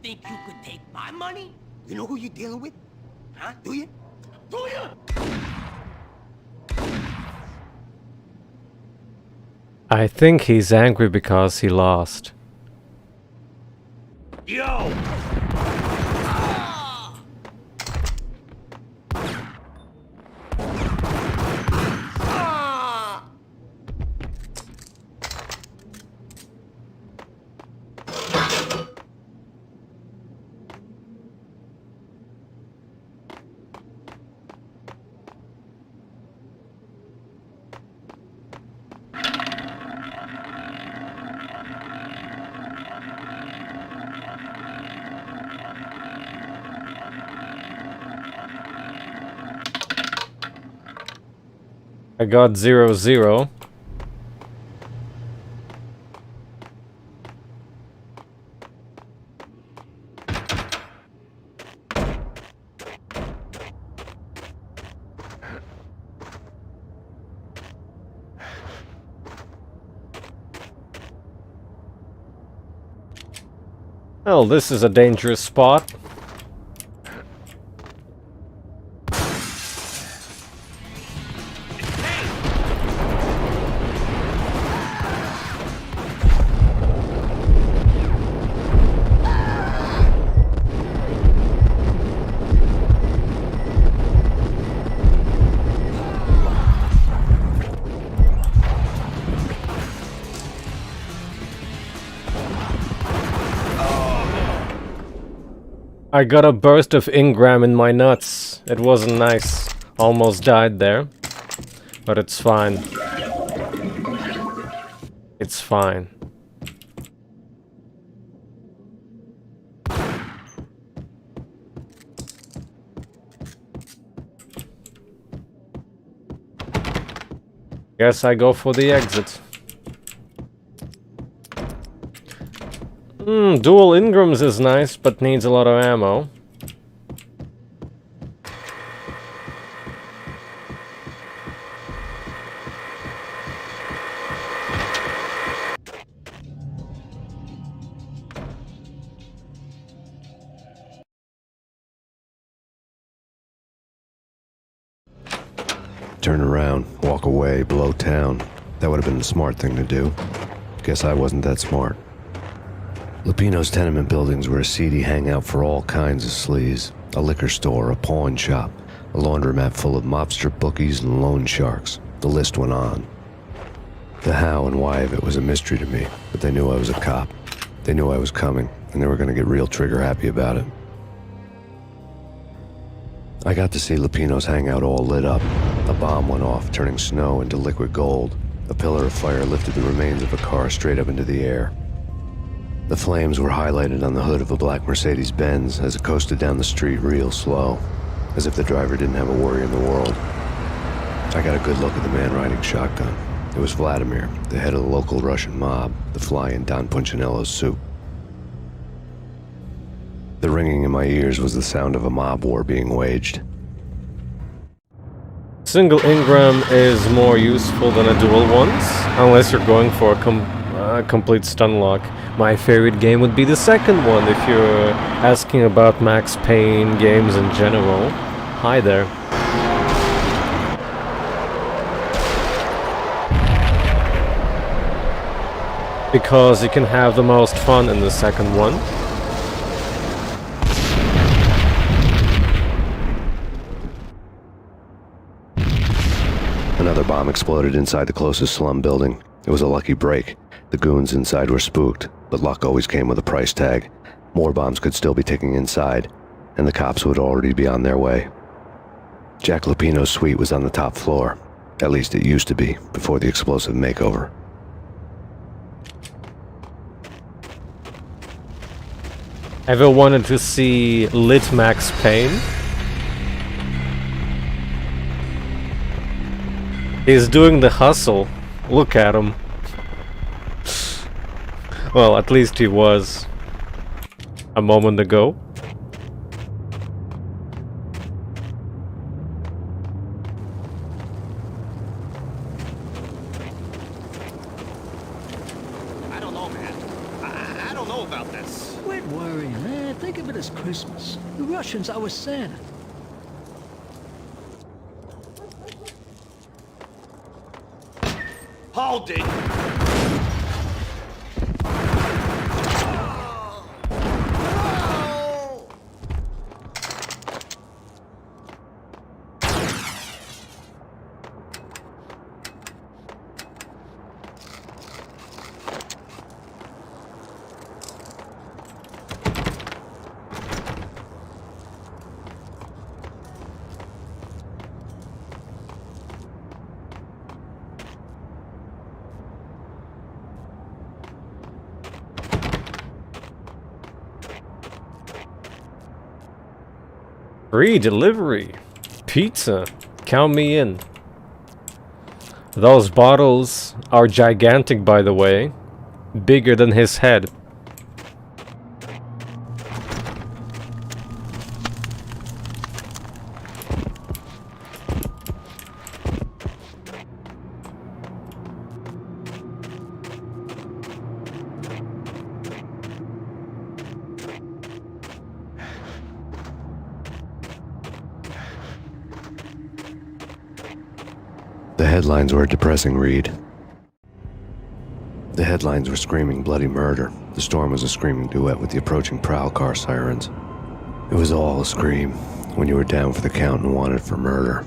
Think you could take my money? You know who you're dealing with? Huh? Do you? Do you? I think he's angry because he lost. Yo! I got 0-0. Oh, this is a dangerous spot. I got a burst of Ingram in my nuts. It wasn't nice. Almost died there. But it's fine. It's fine. Guess I go for the exit. Dual Ingrams is nice, but needs a lot of ammo. Turn around, walk away, blow town. That would have been the smart thing to do. Guess I wasn't that smart. Lupino's tenement buildings were a seedy hangout for all kinds of sleaze. A liquor store, a pawn shop, a laundromat full of mobster bookies and loan sharks. The list went on. The how and why of it was a mystery to me, but they knew I was a cop. They knew I was coming, and they were going to get real trigger happy about it. I got to see Lupino's hangout all lit up. A bomb went off, turning snow into liquid gold. A pillar of fire lifted the remains of a car straight up into the air. The flames were highlighted on the hood of a black Mercedes-Benz as it coasted down the street real slow, as if the driver didn't have a worry in the world. I got a good look at the man riding shotgun. It was Vladimir, the head of the local Russian mob, the fly in Don Punchinello's soup. The ringing in my ears was the sound of a mob war being waged. Single Ingram is more useful than a dual ones, unless you're going for a complete stun lock. My favorite game would be the second one if you're asking about Max Payne games in general. Hi there. Because you can have the most fun in the second one. Another bomb exploded inside the closest slum building. It was a lucky break. The goons inside were spooked, but luck always came with a price tag. More bombs could still be ticking inside, and the cops would already be on their way. Jack Lupino's suite was on the top floor. At least it used to be, before the explosive makeover. Ever wanted to see lit Max Payne? He's doing the hustle. Look at him. Well, at least he was a moment ago. I don't know, man. I don't know about this. Quit worrying, man. Think of it as Christmas. The Russians are with Santa. Hold it! Free delivery. Pizza. Count me in. Those bottles are gigantic, by the way. Bigger than his head. The headlines were a depressing read. The headlines were screaming bloody murder. The storm was a screaming duet with the approaching prowl car sirens. It was all a scream when you were down for the count and wanted for murder.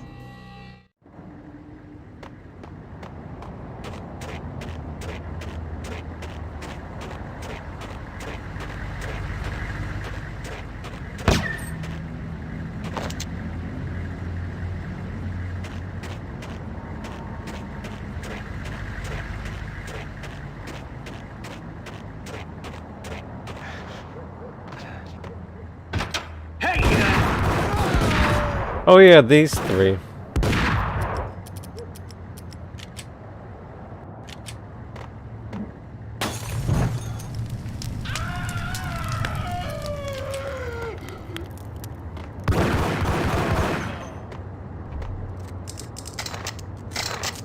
Oh yeah, these three.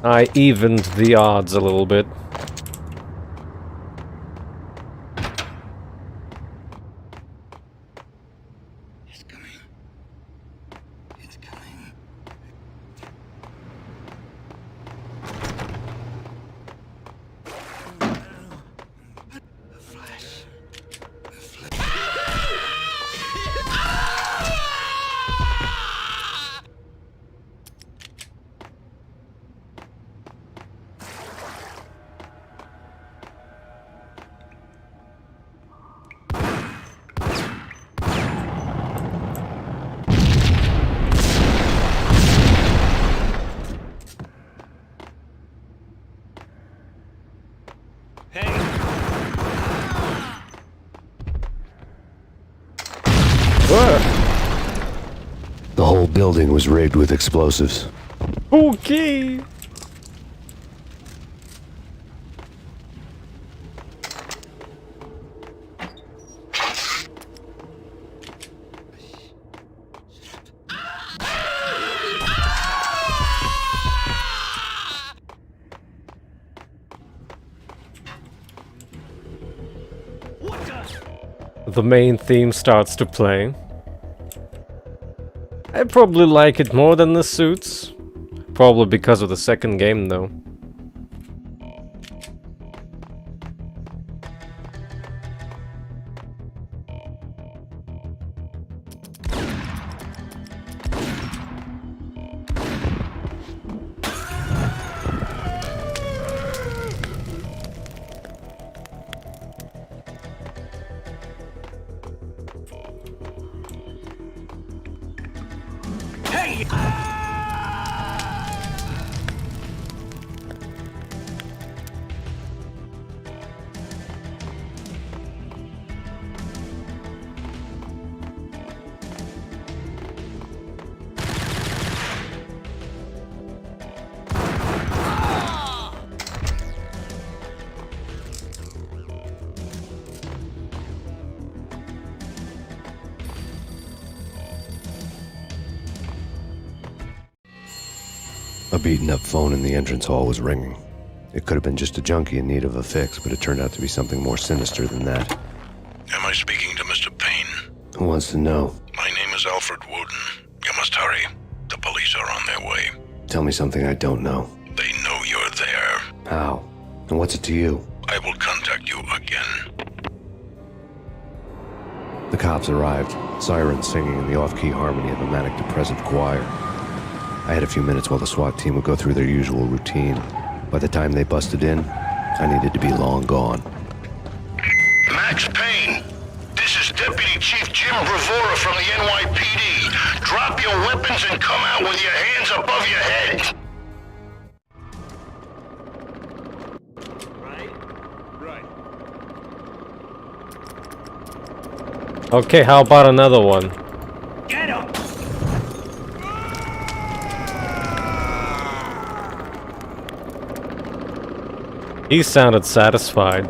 I evened the odds a little bit. The whole building was rigged with explosives. Okay. The main theme starts to play. I probably like it more than the suits. Probably because of the second game, though. A beaten-up phone in the entrance hall was ringing. It could have been just a junkie in need of a fix, but it turned out to be something more sinister than that. Am I speaking to Mr. Payne? Who wants to know? My name is Alfred Woden. You must hurry. The police are on their way. Tell me something I don't know. They know you're there. How? And what's it to you? I will contact you again. The cops arrived, sirens singing in the off-key harmony of a manic-depressive choir. I had a few minutes while the SWAT team would go through their usual routine. By the time they busted in, I needed to be long gone. Max Payne, this is Deputy Chief Jim Bravura from the NYPD. Drop your weapons and come out with your hands above your head. Okay, how about another one? Get him! He sounded satisfied.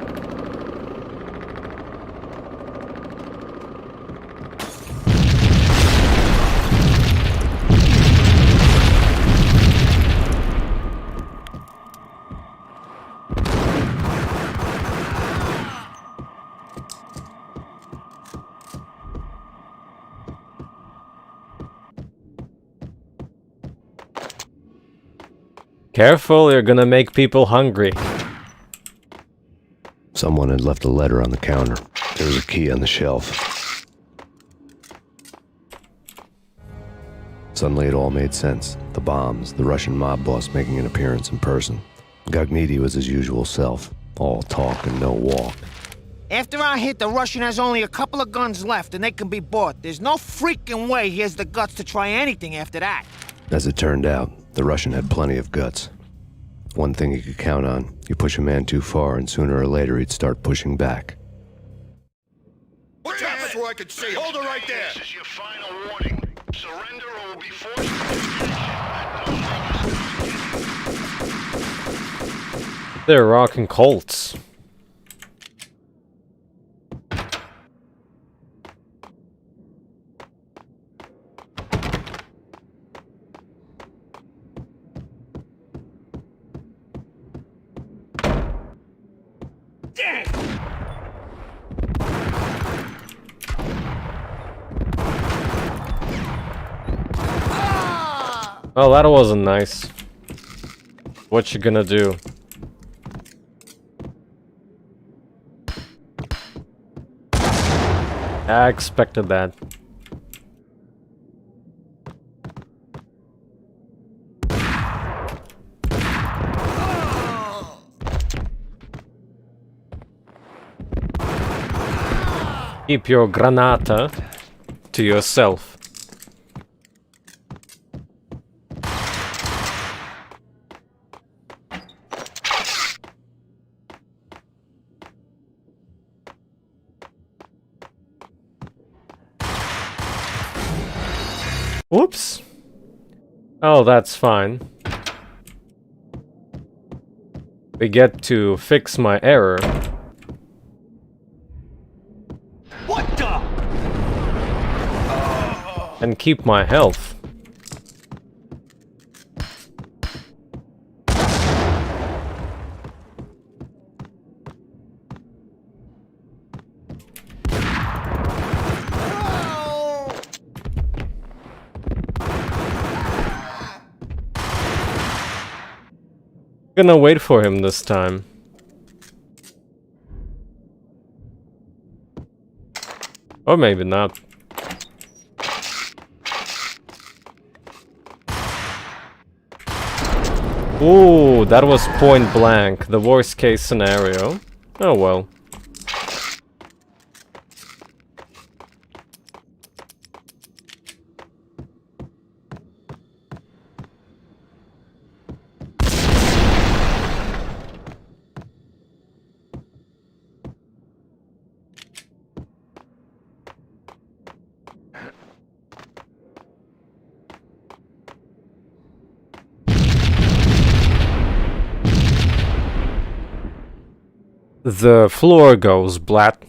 Careful, you're gonna make people hungry. Someone had left a letter on the counter. There was a key on the shelf. Suddenly it all made sense. The bombs, the Russian mob boss making an appearance in person. Gognitti was his usual self. All talk and no walk. After our hit, the Russian has only a couple of guns left and they can be bought. There's no freaking way he has the guts to try anything after that. As it turned out, the Russian had plenty of guts. One thing he could count on, you push a man too far and sooner or later he'd start pushing back. What's happened so I can see? Hold it right there. This is your final warning. Surrender or will be forced to They're rocking Colts. Well, that wasn't nice. What you gonna do? I expected that. Keep your granata to yourself. Whoops. Oh, that's fine. We get to fix my error. What the? And keep my health. Gonna wait for him this time. Or maybe not. Ooh, that was point blank. The worst case scenario. Oh well. The floor goes black.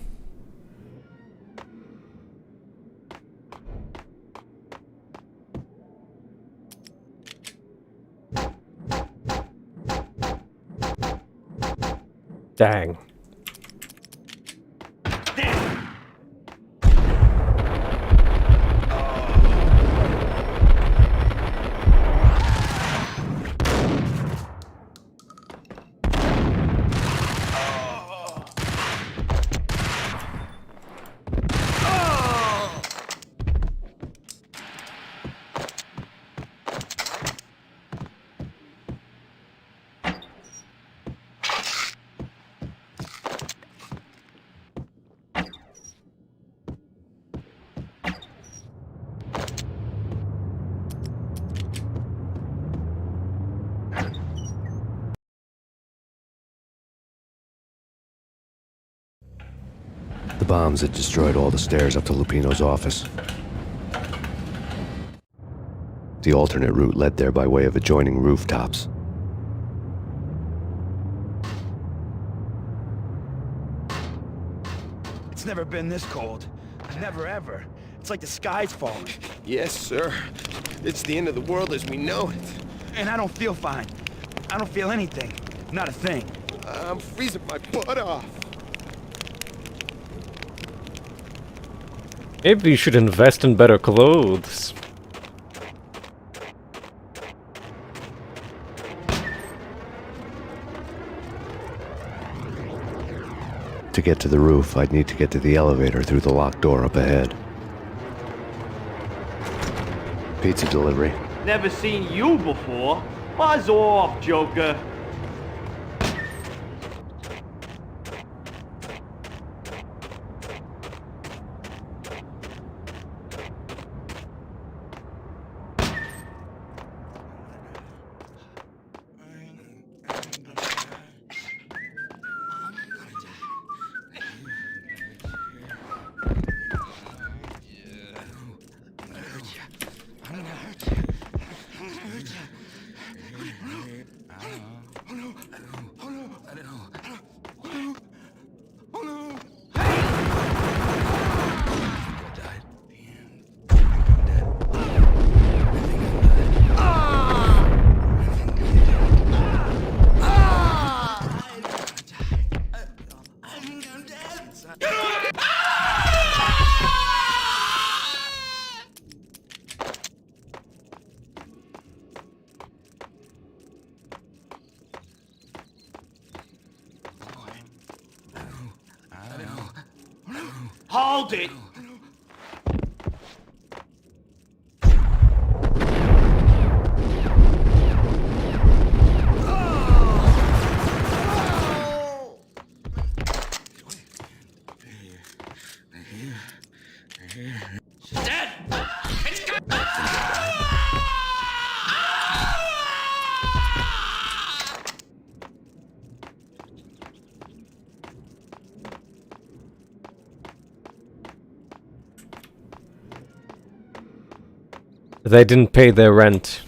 Dang. The bombs had destroyed all the stairs up to Lupino's office. The alternate route led there by way of adjoining rooftops. It's never been this cold. Never ever. It's like the sky's falling. Yes, sir. It's the end of the world as we know it. And I don't feel fine. I don't feel anything. Not a thing. I'm freezing my butt off. Maybe you should invest in better clothes. To get to the roof, I'd need to get to the elevator through the locked door up ahead. Pizza delivery. Never seen you before. Buzz off, Joker. Hold it! They didn't pay their rent.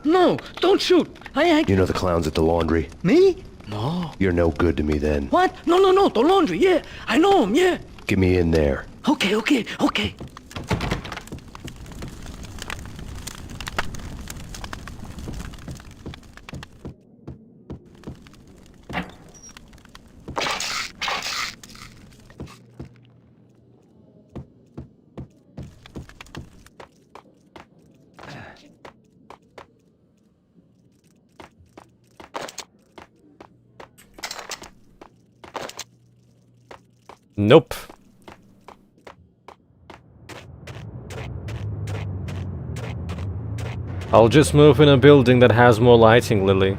No, don't shoot. You know the clowns at the laundry? Me? No. You're no good to me then. What? No, the laundry, yeah. I know him, yeah. Get me in there. Okay. Nope. I'll just move in a building that has more lighting, Lily.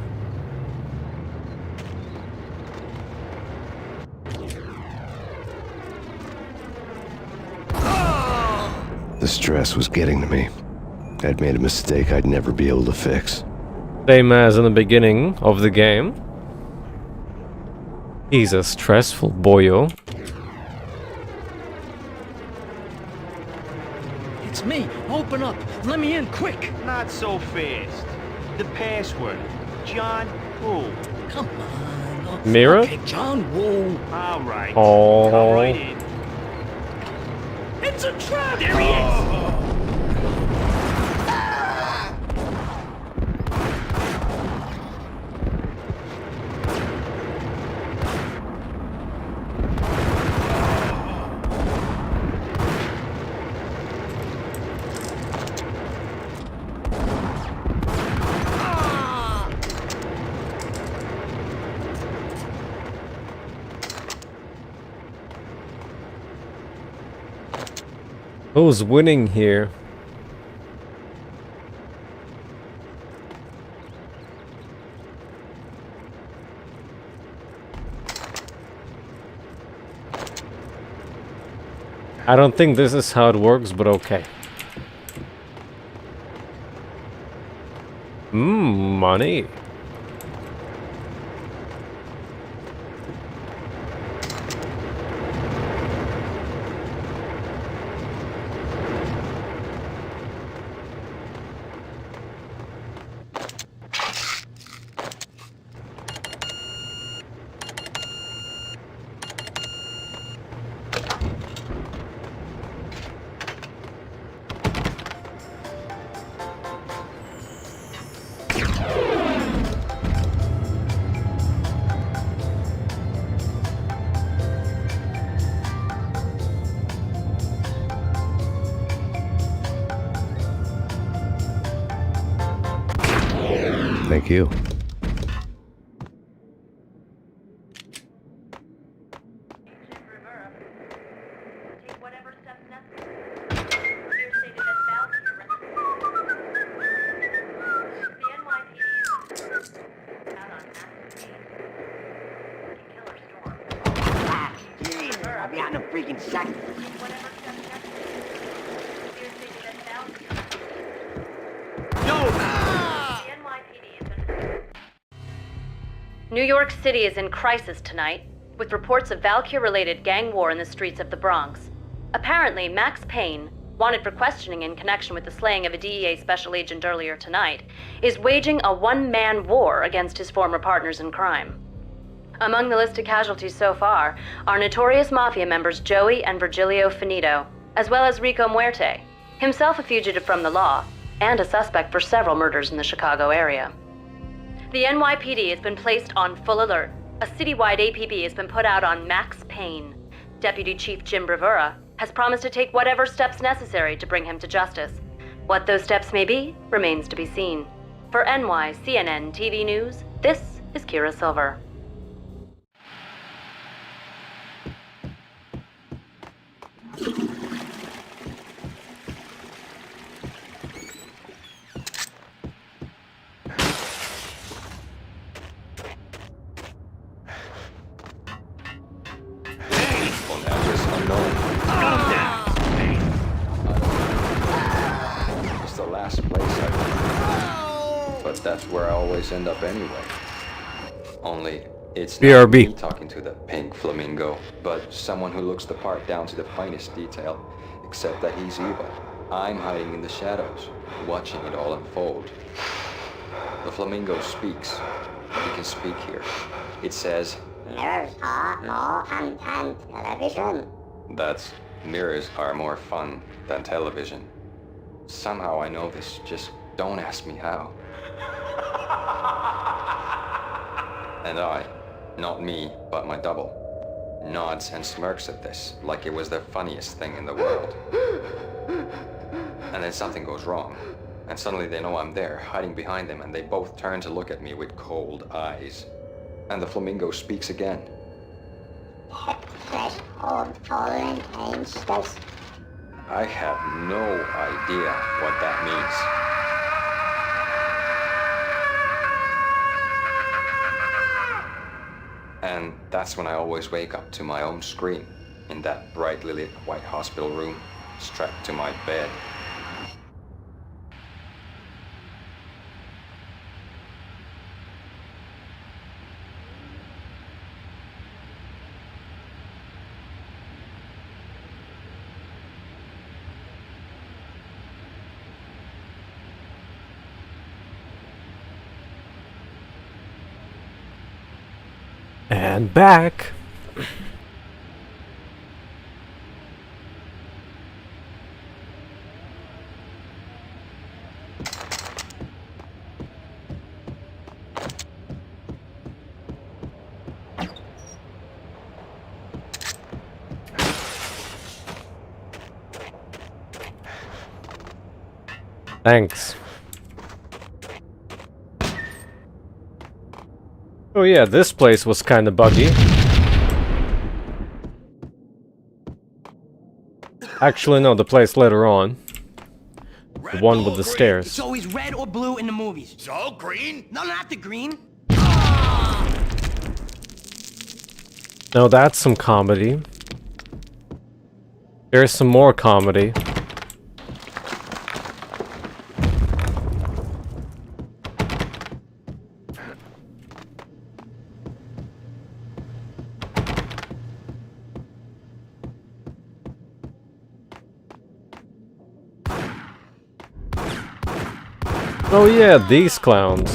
The stress was getting to me. I'd made a mistake I'd never be able to fix. Same as in the beginning of the game. He's a stressful boyo. It's me. Open up. Let me in, quick. Not so fast. The password. John Woo. Come on. Mira? Okay, John Woo. All right. Oh. Come right in. It's a trap. There he is. Who's winning here? I don't think this is how it works, but okay. Money. Thank you. I'll be out in a freaking second. New York City is in crisis tonight, with reports of Valkyr-related gang war in the streets of the Bronx. Apparently, Max Payne, wanted for questioning in connection with the slaying of a DEA special agent earlier tonight, is waging a one-man war against his former partners in crime. Among the listed casualties so far are notorious Mafia members Joey and Virgilio Finito, as well as Rico Muerte, himself a fugitive from the law, and a suspect for several murders in the Chicago area. The NYPD has been placed on full alert. A citywide APB has been put out on Max Payne. Deputy Chief Jim Bravura has promised to take whatever steps necessary to bring him to justice. What those steps may be remains to be seen. For NYCNN TV News, this is Kira Silver. It's the last place I went. But that's where I always end up anyway. Only it's not BRB. me talking to the pink flamingo, but someone who looks the part down to the finest detail, except that he's evil. I'm hiding in the shadows, watching it all unfold. The flamingo speaks. He can speak here. It says, Mirrors are more fun than television. that's mirrors are more fun than television. Somehow I know this, just don't ask me how. And I, not me, but my double, nods and smirks at this like it was the funniest thing in the world. And then something goes wrong, and suddenly they know I'm there, hiding behind them, and they both turn to look at me with cold eyes. And the flamingo speaks again. Threshold tolerant angels. I have no idea what that means. And that's when I always wake up to my own scream, in that brightly lit white hospital room, strapped to my bed. And back. Thanks. Oh yeah, this place was kinda buggy. Actually, no, the place later on. The one with the stairs. It's always red or blue in the movies. So, green? No, not the green. Now that's some comedy. There's some more comedy. Oh yeah, these clowns.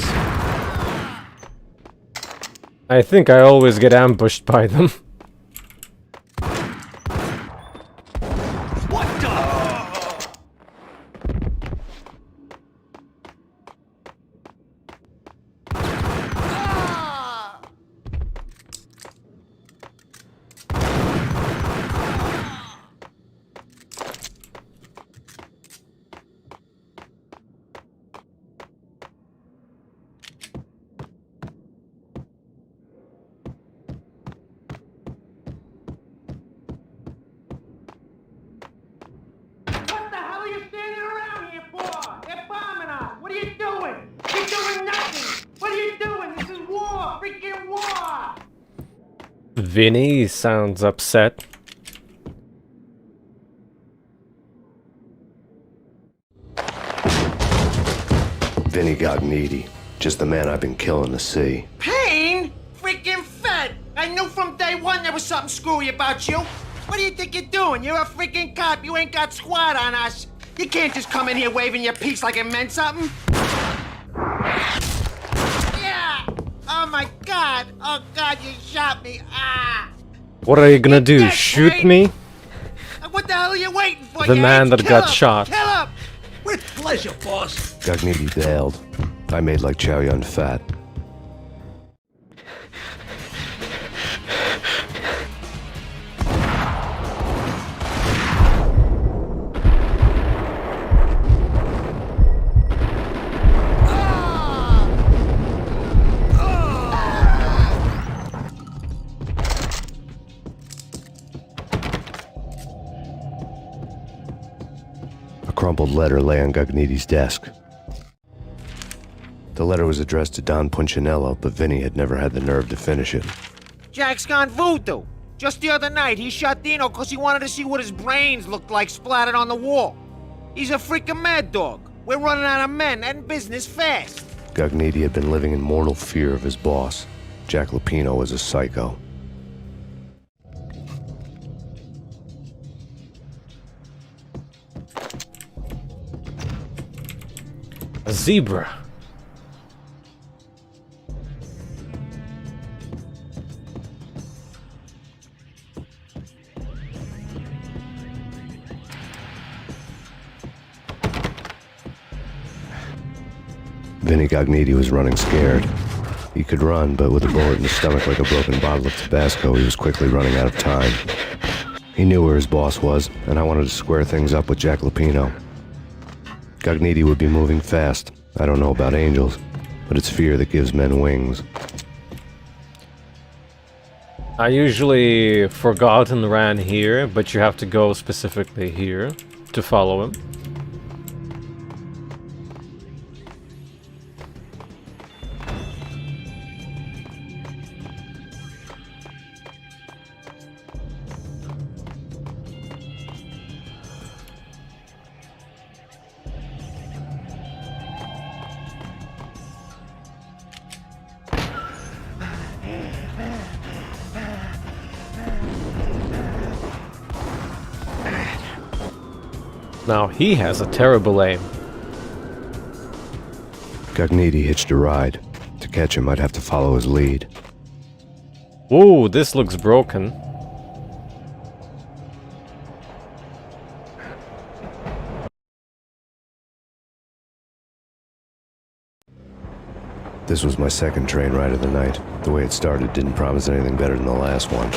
I think I always get ambushed by them. Vinnie sounds upset. Vinnie Gognitti. Just the man I've been killing to see. Payne? Freaking fed! I knew from day one there was something screwy about you. What do you think you're doing? You're a freaking cop. You ain't got squad on us. You can't just come in here waving your piece like it meant something. Yeah! Oh my god! Oh god, you shot me! Ah! What are you gonna do? Shoot me? What the hell are you waiting for? The you man that Kill got him. shot. Kill him! With pleasure, boss. Gognitti bailed. I made like Chow Yun Fat. A crumpled letter lay on Gognitti's desk. The letter was addressed to Don Punchinello, but Vinnie had never had the nerve to finish it. Jack's gone voodoo. Just the other night, he shot Dino because he wanted to see what his brains looked like splattered on the wall. He's a freaking mad dog. We're running out of men and business fast. Gognitti had been living in mortal fear of his boss. Jack Lupino was a psycho. A zebra. Vinnie Gognitti was running scared. He could run, but with a bullet in his stomach like a broken bottle of Tabasco, he was quickly running out of time. He knew where his boss was, and I wanted to square things up with Jack Lupino. Gognitti would be moving fast. I don't know about angels, but it's fear that gives men wings. I usually forgot and ran here, but you have to go specifically here to follow him. Now he has a terrible aim. Gognitti hitched a ride. To catch him, I'd have to follow his lead. Whoa, this looks broken. This was my second train ride of the night. The way it started didn't promise anything better than the last one.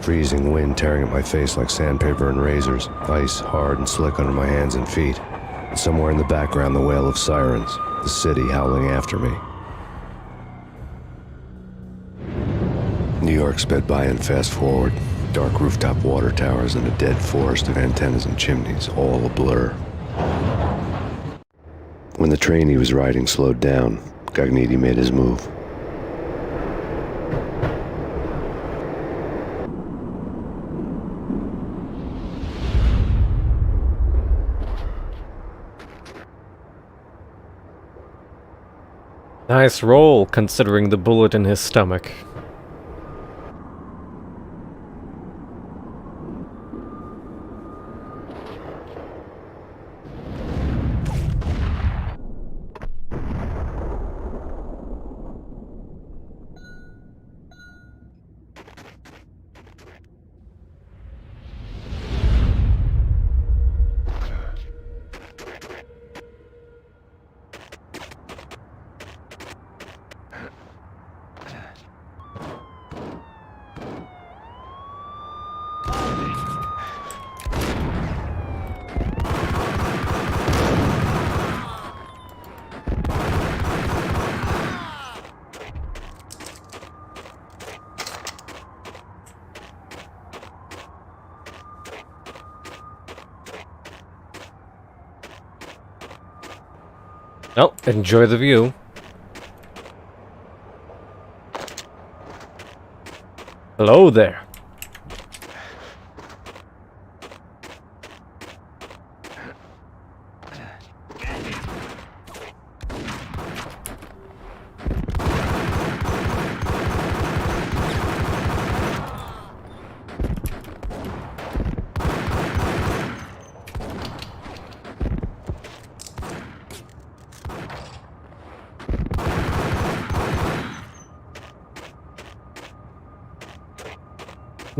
Freezing wind tearing at my face like sandpaper and razors, ice hard and slick under my hands and feet, and somewhere in the background the wail of sirens, the city howling after me. New York sped by in fast forward, dark rooftop water towers and a dead forest of antennas and chimneys, all a blur. When the train he was riding slowed down, Gognitti made his move. Nice roll, considering the bullet in his stomach. Oh, enjoy the view. Hello there.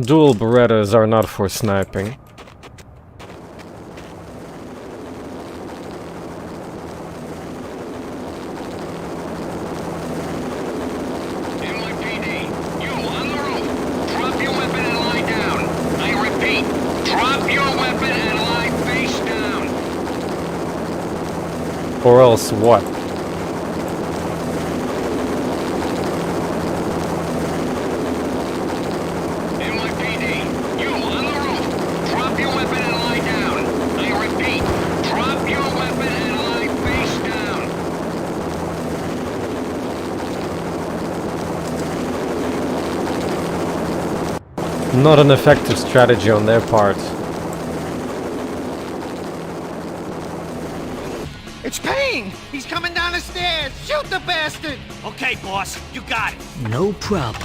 Dual Berettas are not for sniping. NYPD, you on the roof. Drop your weapon and lie down. I repeat, drop your weapon and lie face down. Or else what? Not an effective strategy on their part. It's Payne! He's coming down the stairs! Shoot the bastard! Okay, boss, you got it. No problem.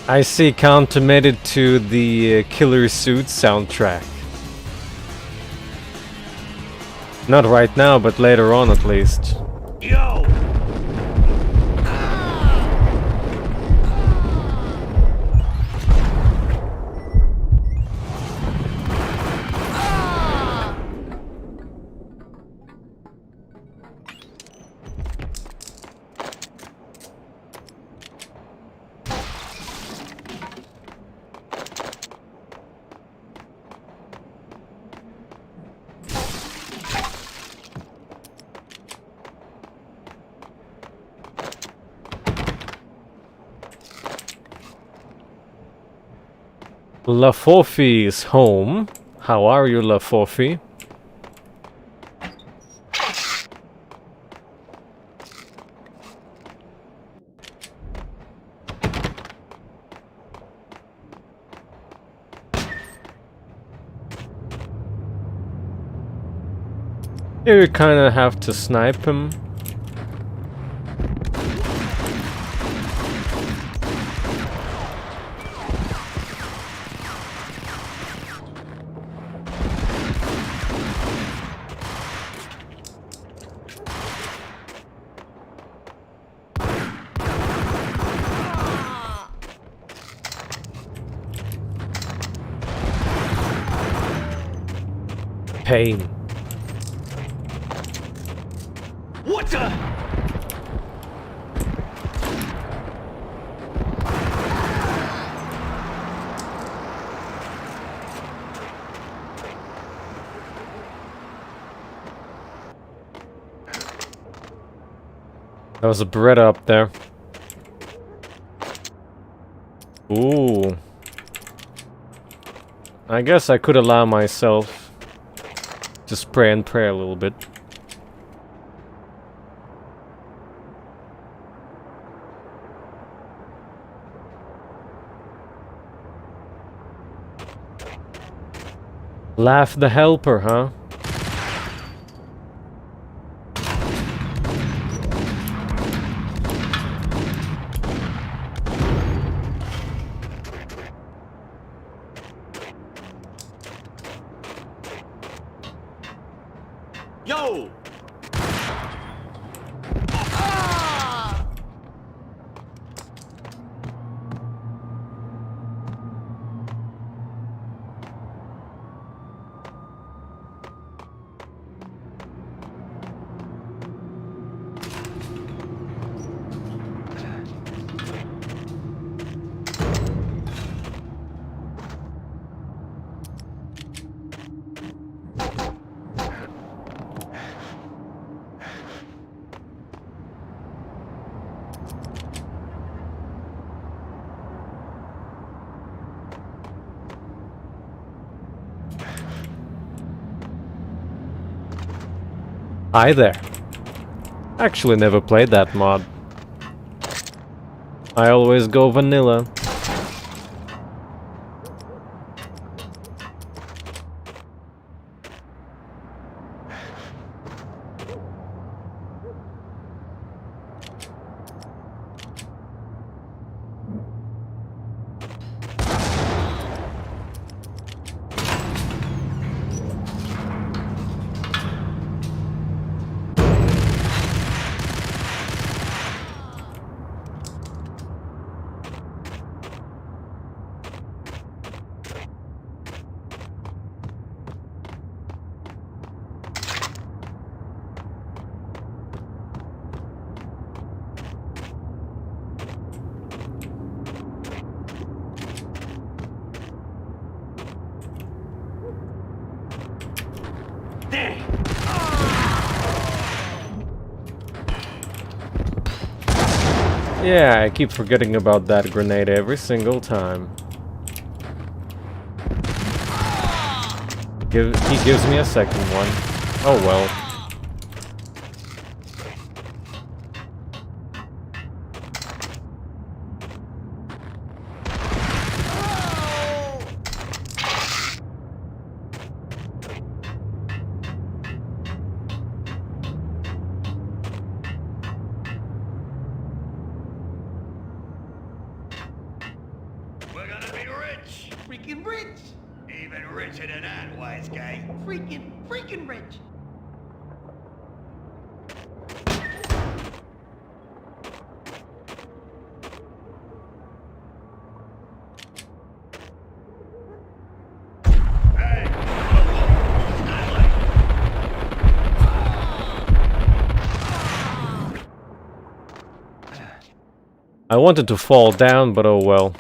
I see Count committed to the Killer Suit soundtrack. Not right now, but later on at least. Yo! Laffetie's home. How are you, Laffetie? Here you kinda have to snipe him. Payne. What the? There was a Beretta up there. Ooh. I guess I could allow myself to spray and pray a little bit. Laugh the helper, huh? Yo! Hi there. Actually never played that mod. I always go vanilla. Dang! Yeah, I keep forgetting about that grenade every single time. He gives me a second one. Oh well. Freaking rich! Even richer than that, wise guy. Freaking rich! I wanted to fall down, but oh well.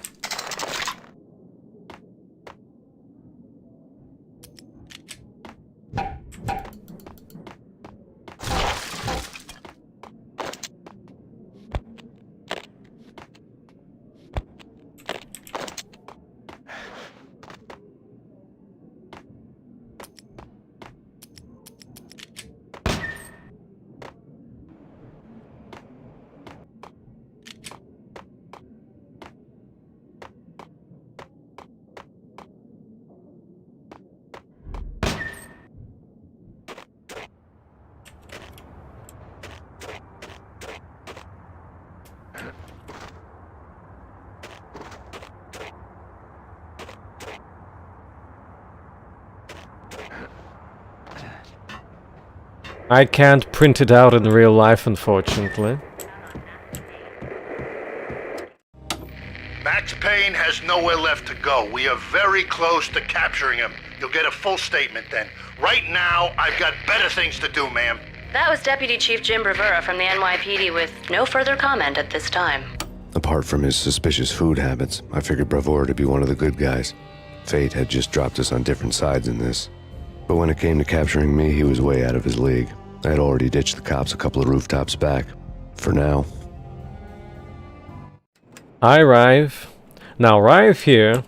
I can't print it out in real life, unfortunately. Max Payne has nowhere left to go. We are very close to capturing him. You'll get a full statement then. Right now, I've got better things to do, ma'am. That was Deputy Chief Jim Rivera from the NYPD with no further comment at this time. Apart from his suspicious food habits, I figured Bravura to be one of the good guys. Fate had just dropped us on different sides in this. But when it came to capturing me, he was way out of his league. I had already ditched the cops a couple of rooftops back. For now. I arrive. Now, Rive here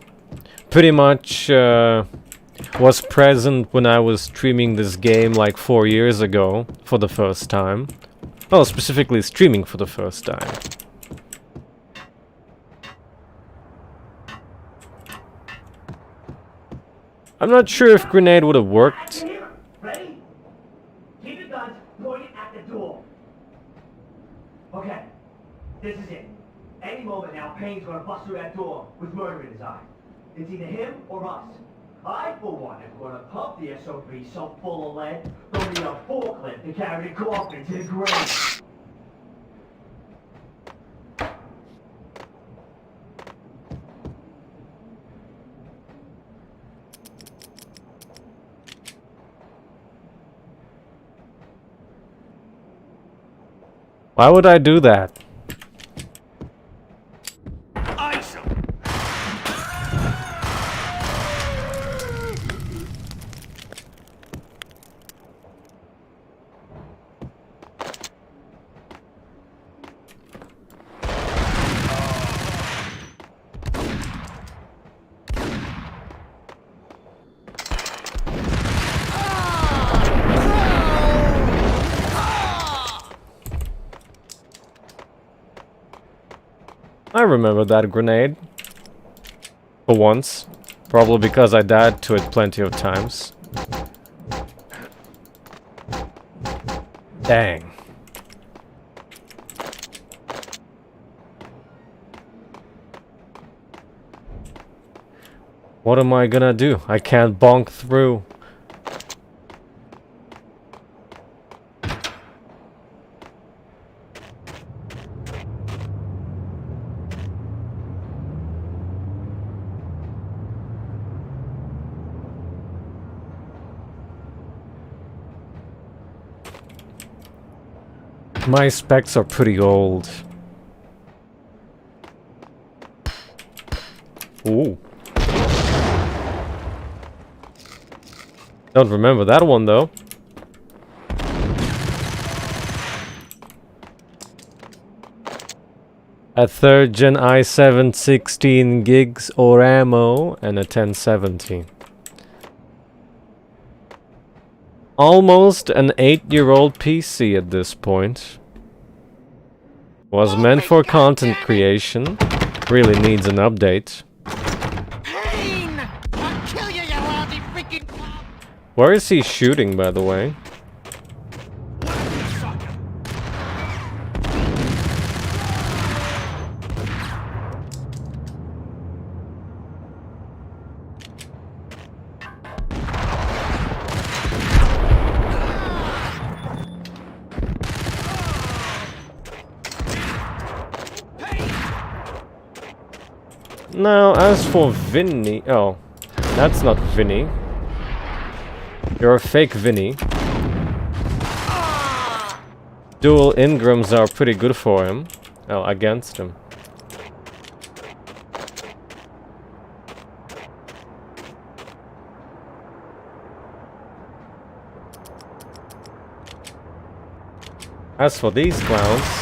pretty much was present when I was streaming this game like 4 years ago for the first time. Well, specifically streaming for the first time. I'm not sure if grenade would have worked. Ready? Keep your guns pointed at the door. Okay, this is it. Any moment now, Payne's gonna bust through that door with murder in his eye. It's either him or us. I, for one, am gonna pump the SOB so full of lead, they'll need a forklift to carry the coffin to the grave. Why would I do that? I remember that grenade. For once. Probably because I died to it plenty of times. Dang. What am I gonna do? I can't bonk through. My specs are pretty old. Ooh. Don't remember that one though. a 3rd gen i7 16 gigs or ammo, and a 1070. Almost an 8-year-old PC at this point. Was meant for content creation. Really needs an update. Payne! I'll kill you, you lousy freaking cop! Where is he shooting, by the way? Now, as for Vinnie... Oh, that's not Vinnie. You're a fake Vinnie. Dual Ingrams are pretty good for him. Oh, against him. As for these clowns...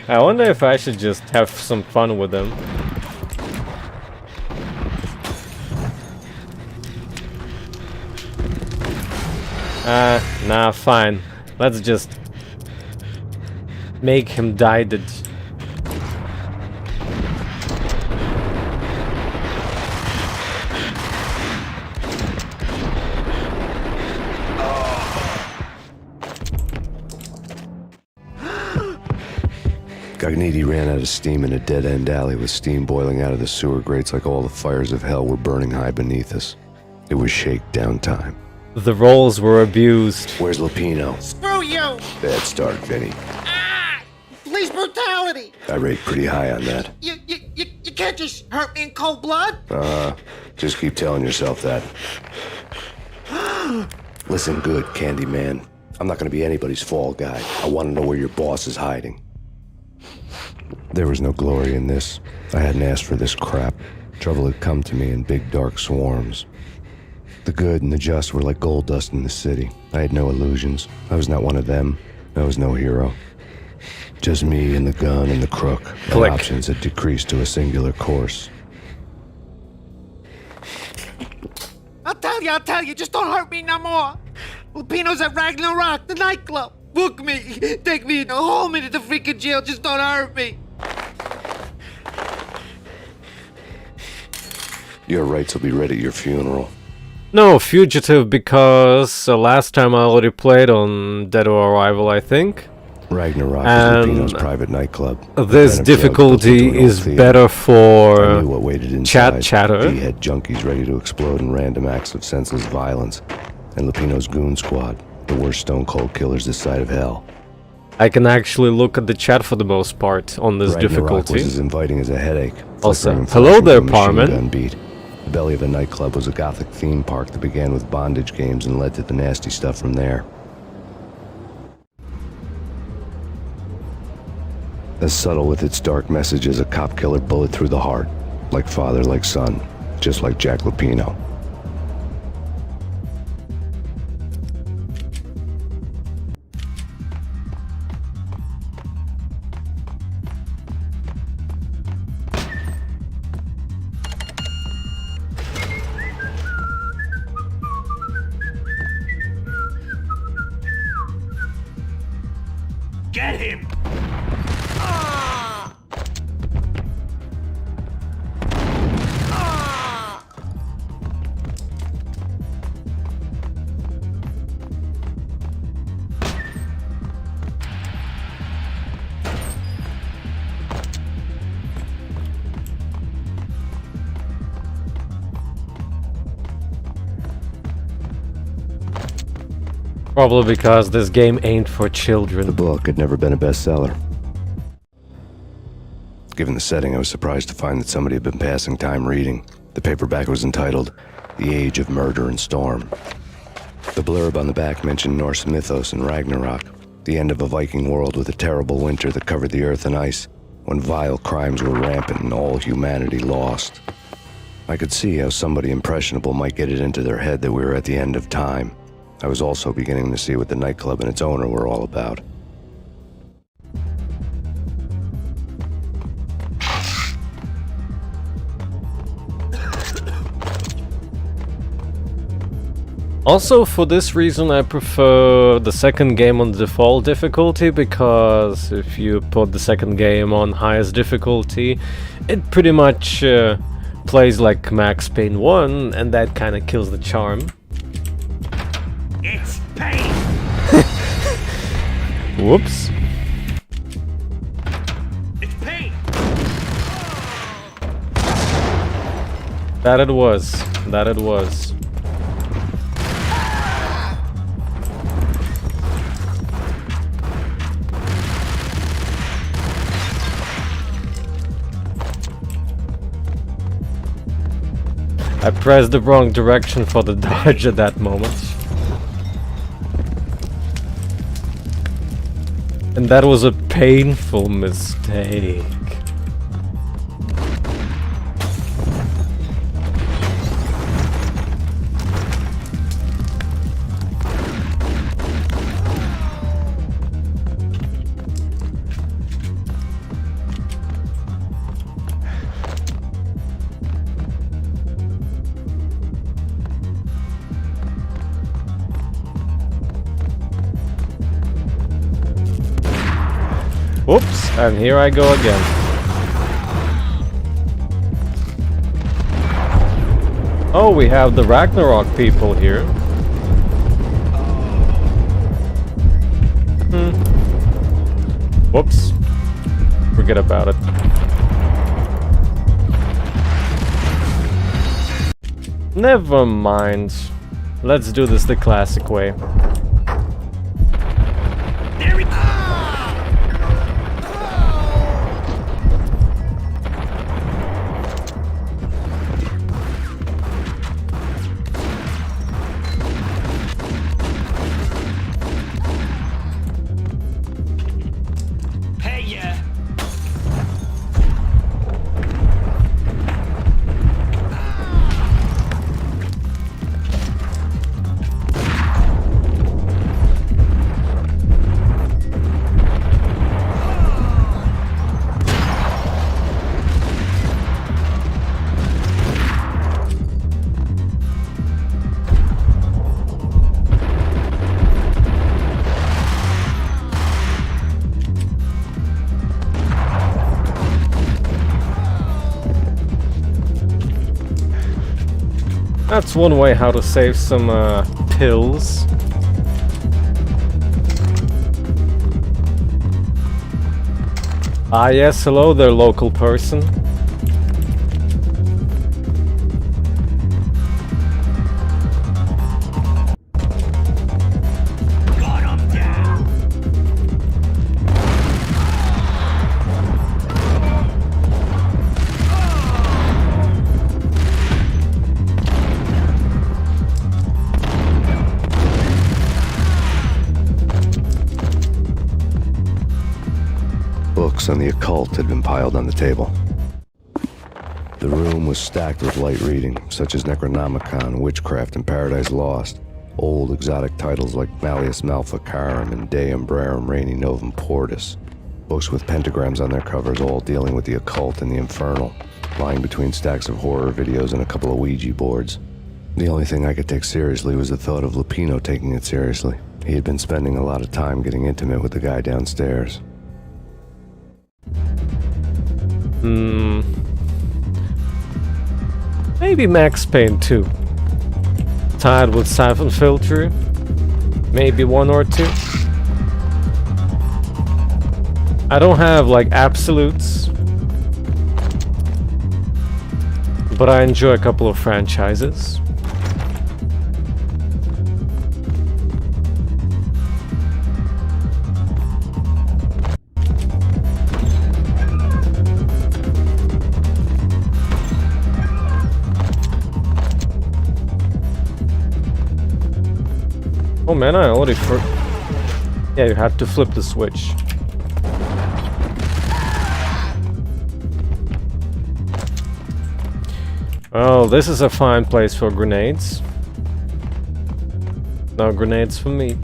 I wonder if I should just have some fun with them. Nah, fine. Let's just make him die. Gognitti ran out of steam in a dead-end alley with steam boiling out of the sewer grates like all the fires of hell were burning high beneath us. It was shakedown time. The roles were abused. Where's Lupino? Screw you! Bad start, Vinnie. Ah! Police brutality! I rate pretty high on that. You can't just hurt me in cold blood! Just keep telling yourself that. Listen good, Candyman. I'm not gonna be anybody's fall guy. I wanna know where your boss is hiding. There was no glory in this. I hadn't asked for this crap. Trouble had come to me in big dark swarms. The good and the just were like gold dust in the city. I had no illusions. I was not one of them. I was no hero. Just me and the gun and the crook. My options had decreased to a singular course. I'll tell you, just don't hurt me no more. Lupino's at Ragnarok, the nightclub. Book me, take me in, hold me to the freaking jail, just don't hurt me. Your rights will be read at your funeral. No, Fugitive, because last time I already played on Dead or Arrival, I think. Ragnarok is Lupino's private nightclub. This difficulty is better for chat chatter. He had junkies ready to explode in random acts of senseless violence. And Lupino's goon squad, the worst stone cold killers this side of hell. I can actually look at the chat for the most part on this difficulty. Was as inviting as a headache. Also, hello there, Parman. The belly of the nightclub was a gothic theme park that began with bondage games and led to the nasty stuff from there. As subtle with its dark message as a cop killer bullet through the heart. Like father, like son. Just like Jack Lupino. Get him! Probably because this game ain't for children. The book had never been a bestseller. Given the setting, I was surprised to find that somebody had been passing time reading. The paperback was entitled, The Age of Murder and Storm. The blurb on the back mentioned Norse mythos and Ragnarok, the end of a Viking world with a terrible winter that covered the earth in ice, when vile crimes were rampant and all humanity lost. I could see how somebody impressionable might get it into their head that we were at the end of time. I was also beginning to see what the nightclub and its owner were all about. Also, for this reason, I prefer the second game on default difficulty, because if you put the second game on highest difficulty, it pretty much plays like Max Payne 1, and that kind of kills the charm. It's Payne! Whoops. It's Payne! That it was. That it was. I pressed the wrong direction for the dodge at that moment. And that was a painful mistake. Oops, and here I go again. Oh, we have the Ragnarok people here. Whoops. Forget about it. Never mind. Let's do this the classic way. That's one way how to save some pills. Ah yes, hello there, local person. Books on the occult had been piled on the table. The room was stacked with light reading, such as Necronomicon, Witchcraft, and Paradise Lost. Old exotic titles like Malleus Maleficarum and De Umbrarum Reini Novum Portus. Books with pentagrams on their covers, all dealing with the occult and the infernal, lying between stacks of horror videos and a couple of Ouija boards. The only thing I could take seriously was the thought of Lupino taking it seriously. He had been spending a lot of time getting intimate with the guy downstairs. Maybe Max Payne 2. Tied with Siphon Filter. Maybe 1 or 2. I don't have like absolutes, but I enjoy a couple of franchises. man, I already yeah, you had to flip the switch. Well, this is a fine place for grenades. No grenades for me.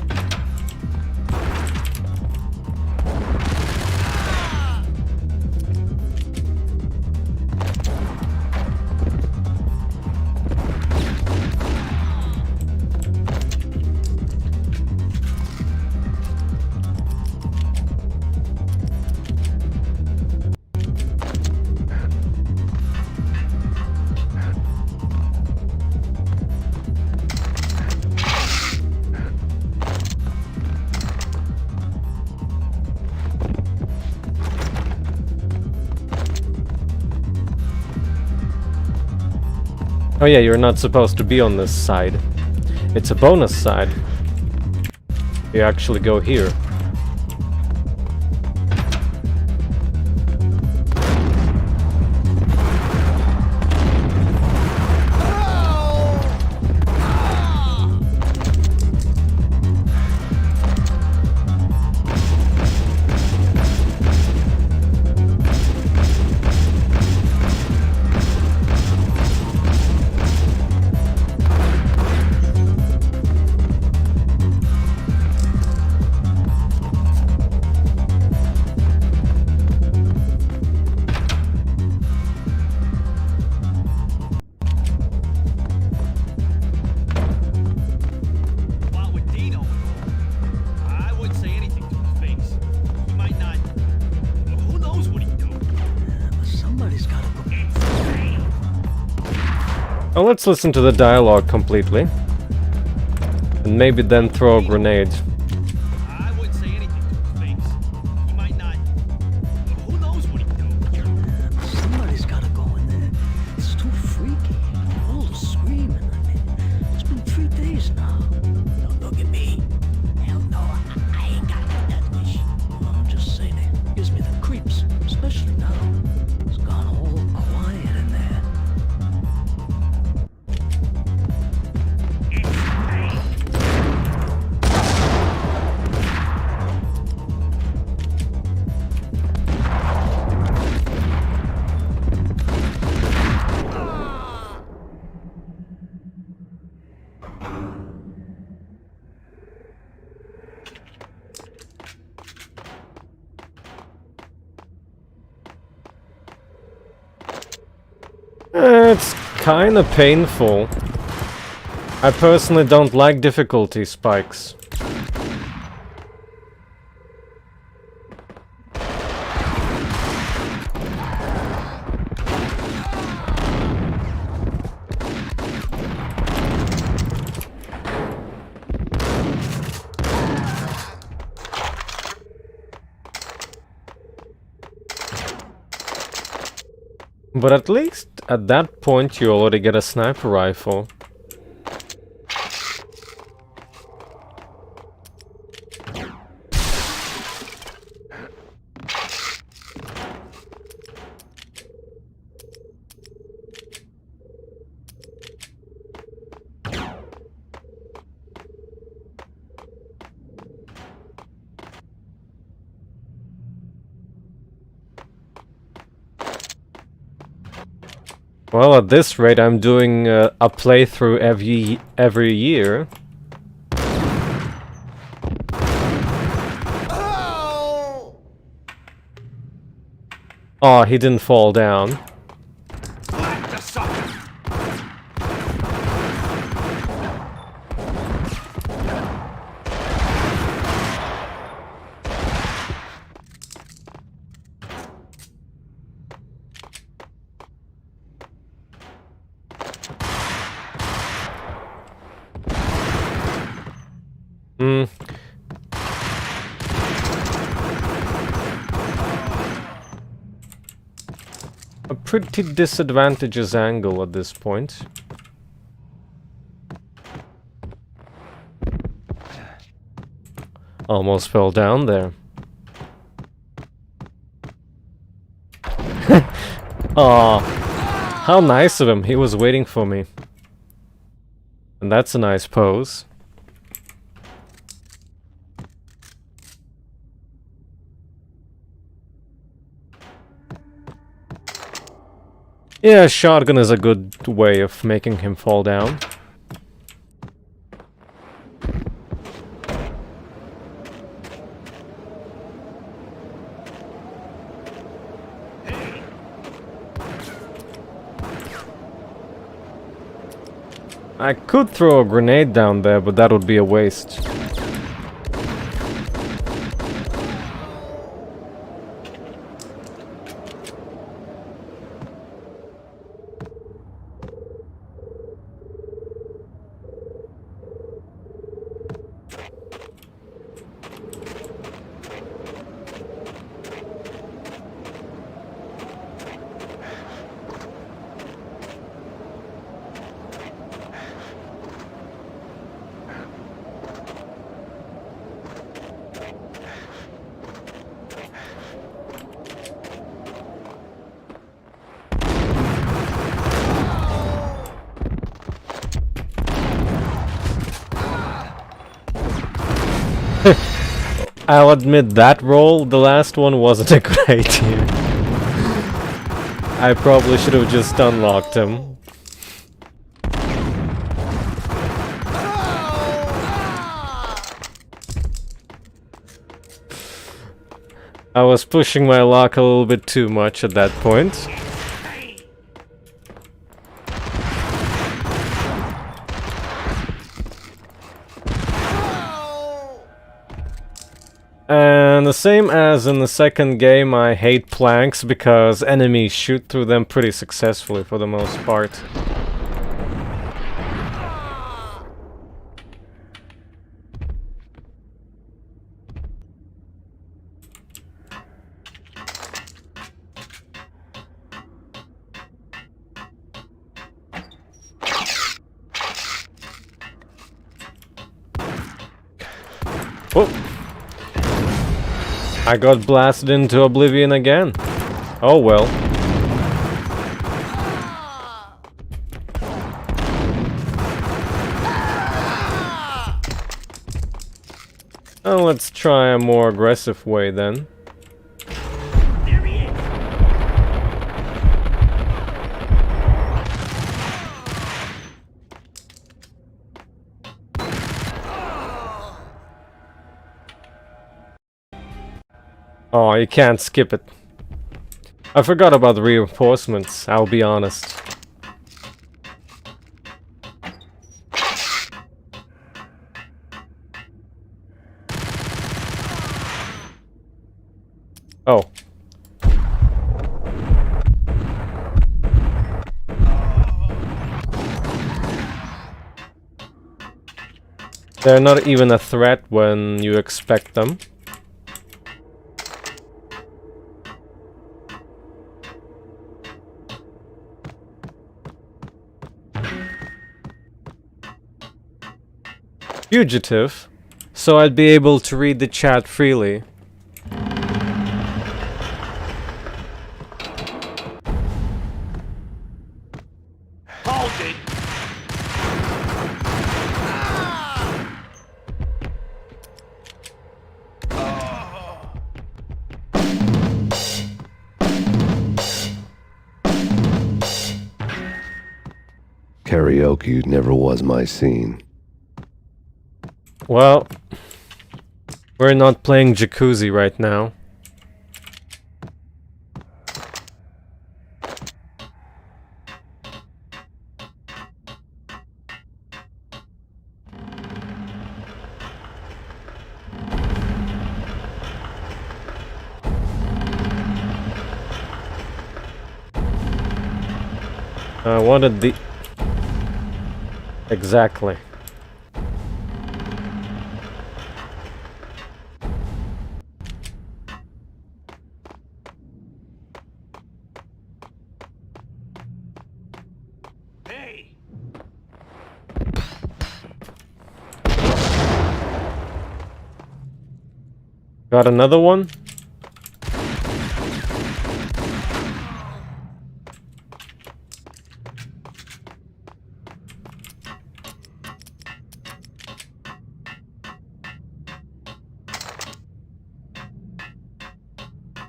Oh yeah, you're not supposed to be on this side. It's a bonus side. You actually go here. Well, let's listen to the dialogue completely. And maybe then throw a grenade. I wouldn't say anything to his face. He might not. Who knows what he'd do? Somebody's gotta go in there. It's too freaky. All the screaming. I mean, it's been 3 days now. Don't look at me. Hell no, I ain't got that wish. Well, I'm just saying it gives me the creeps, especially now. It's gone all quiet in there. It's kinda painful. I personally don't like difficulty spikes. But at least at that point you already get a sniper rifle. Well, at this rate, I'm doing a playthrough every year. Oh, he didn't fall down. A pretty disadvantageous angle at this point. Almost fell down there. Aw, how nice of him. He was waiting for me. And that's a nice pose. Yeah, shotgun is a good way of making him fall down. I could throw a grenade down there, but that would be a waste. I'll admit that roll, the last one, wasn't a good idea. I probably should have just unlocked him. I was pushing my luck a little bit too much at that point. And the same as in the second game, I hate planks because enemies shoot through them pretty successfully for the most part. Oh! I got blasted into oblivion again. Oh well. Oh, let's try a more aggressive way then. Oh, you can't skip it. I forgot about the reinforcements, I'll be honest. Oh. They're not even a threat when you expect them. Fugitive, so I'd be able to read the chat freely. Hold it! Karaoke never was my scene. Well, we're not playing Jacuzzi right now. I wanted the... Exactly. Got another one?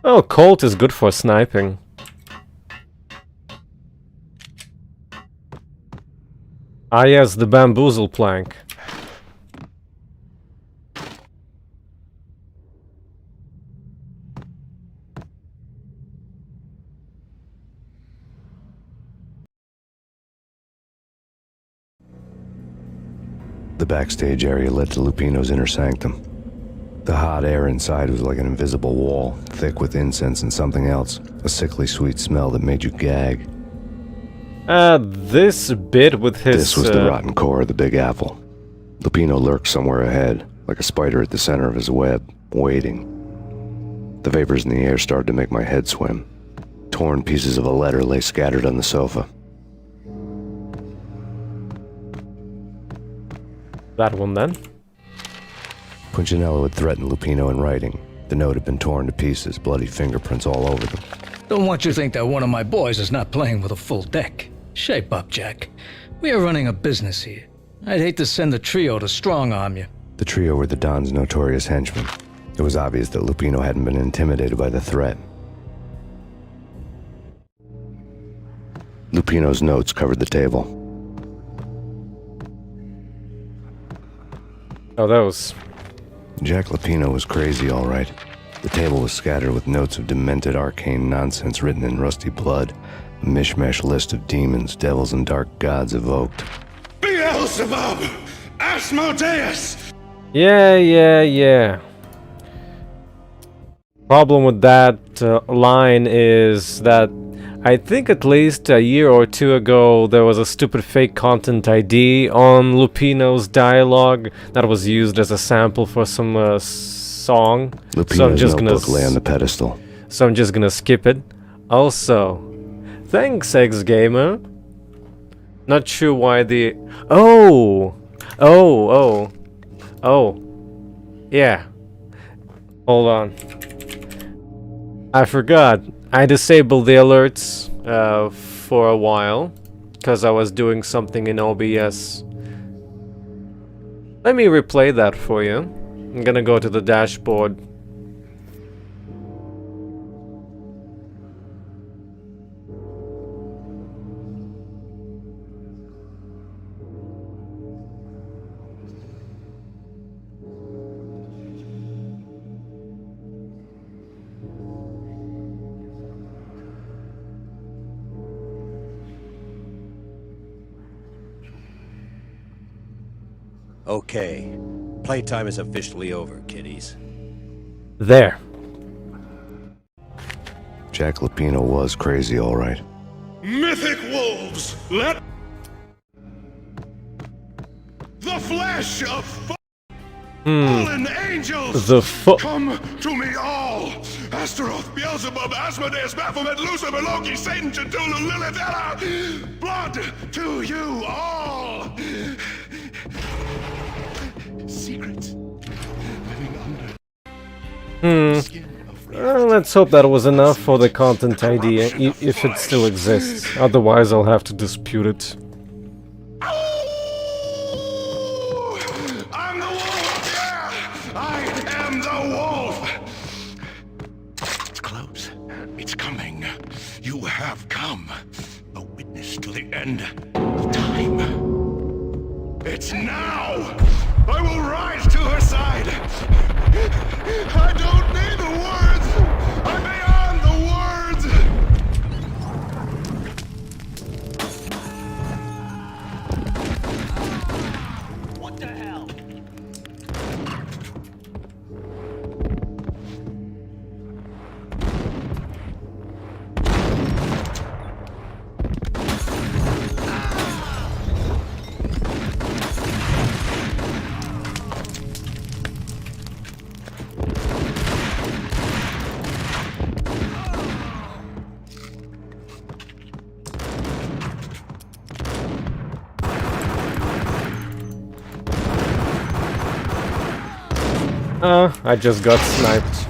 Oh, Colt is good for sniping. Ah yes, the bamboozle plank. The backstage area led to Lupino's inner sanctum. The hot air inside was like an invisible wall, thick with incense and something else, a sickly sweet smell that made you gag. This bit with his... This was the rotten core of the Big Apple. Lupino lurked somewhere ahead, like a spider at the center of his web, waiting. The vapors in the air started to make my head swim. Torn pieces of a letter lay scattered on the sofa. That one then? Punchinello had threatened Lupino in writing. The note had been torn to pieces, bloody fingerprints all over them. Don't want you to think that one of my boys is not playing with a full deck. Shape up, Jack. We are running a business here. I'd hate to send the trio to strong-arm you. The trio were the Don's notorious henchmen. It was obvious that Lupino hadn't been intimidated by the threat. Lupino's notes covered the table. Oh, those. Jack Lupino was crazy, all right. The table was scattered with notes of demented arcane nonsense written in rusty blood, a mishmash list of demons, devils, and dark gods evoked. Beelzebub! Asmodeus! Yeah. Problem with that line is that I think at least a year or two ago there was a stupid fake content ID on Lupino's dialogue that was used as a sample for some song. Lupino's notebook lay on the pedestal. So I'm just gonna skip it. Also, thanks, X-Gamer. Not sure why the... Oh! Yeah. Hold on. I forgot. I disabled the alerts for a while because I was doing something in OBS. Let me replay that for you. I'm gonna go to the dashboard. Okay. Playtime is officially over, kiddies. There. Jack Lupino was crazy, all right. Mythic wolves, let the flesh of fallen angels come to me all. Astaroth, Beelzebub, Asmodeus, Baphomet, Lucifer, Loki, Satan, Cthulhu, Lilith, Ella. Blood to you all. Secrets living under. Let's hope that was enough for the content ID, if it still exists. Otherwise, I'll have to dispute it. I'm the wolf! Yeah! I am the wolf! It's close. It's coming. You have come. A witness to the end of time. It's now! I will rise to her side! I don't need the words! I'm beyond the words! What the hell? I just got sniped.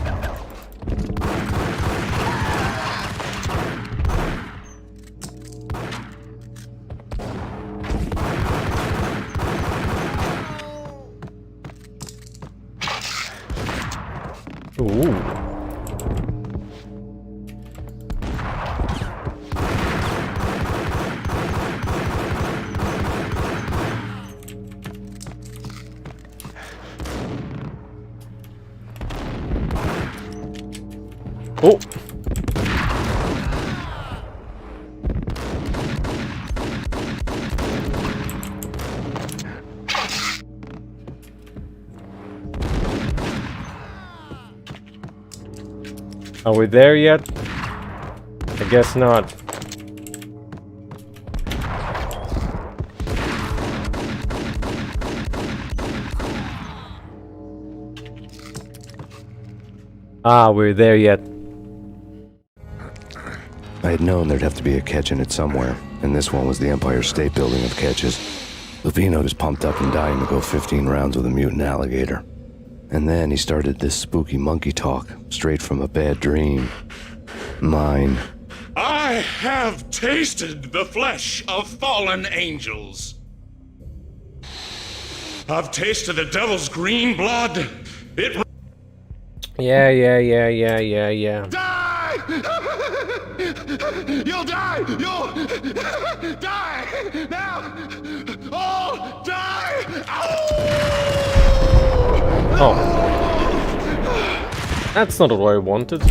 Ooh. Oh! Are we there yet? I guess not. Ah, we're there yet. I had known there'd have to be a catch in it somewhere, and this one was the Empire State Building of catches. Lupino was pumped up and dying to go 15 rounds with a mutant alligator. And then he started this spooky monkey talk, straight from a bad dream. Mine. I have tasted the flesh of fallen angels. I've tasted the devil's green blood. It... Yeah. Die! You'll die! You'll die! Now! All die! Oh. That's not what I wanted.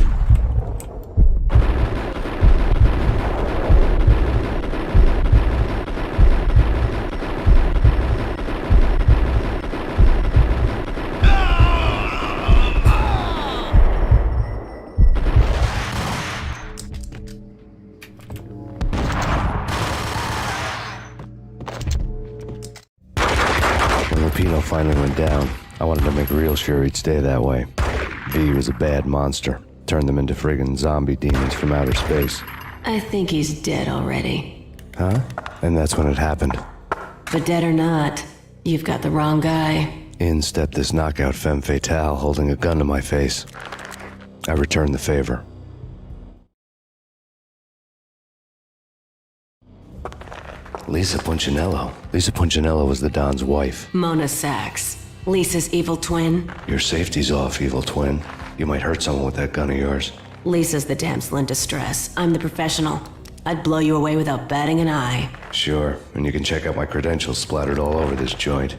Lupino finally went down. I wanted to make real sure he'd stay that way. V was a bad monster. Turned them into friggin' zombie demons from outer space. I think he's dead already. Huh? And that's when it happened. But dead or not, you've got the wrong guy. In stepped this knockout femme fatale holding a gun to my face. I returned the favor. Lisa Punchinello. Lisa Punchinello was the Don's wife. Mona Sachs. Lisa's evil twin. Your safety's off, evil twin. You might hurt someone with that gun of yours. Lisa's the damsel in distress. I'm the professional. I'd blow you away without batting an eye. Sure, and you can check out my credentials splattered all over this joint.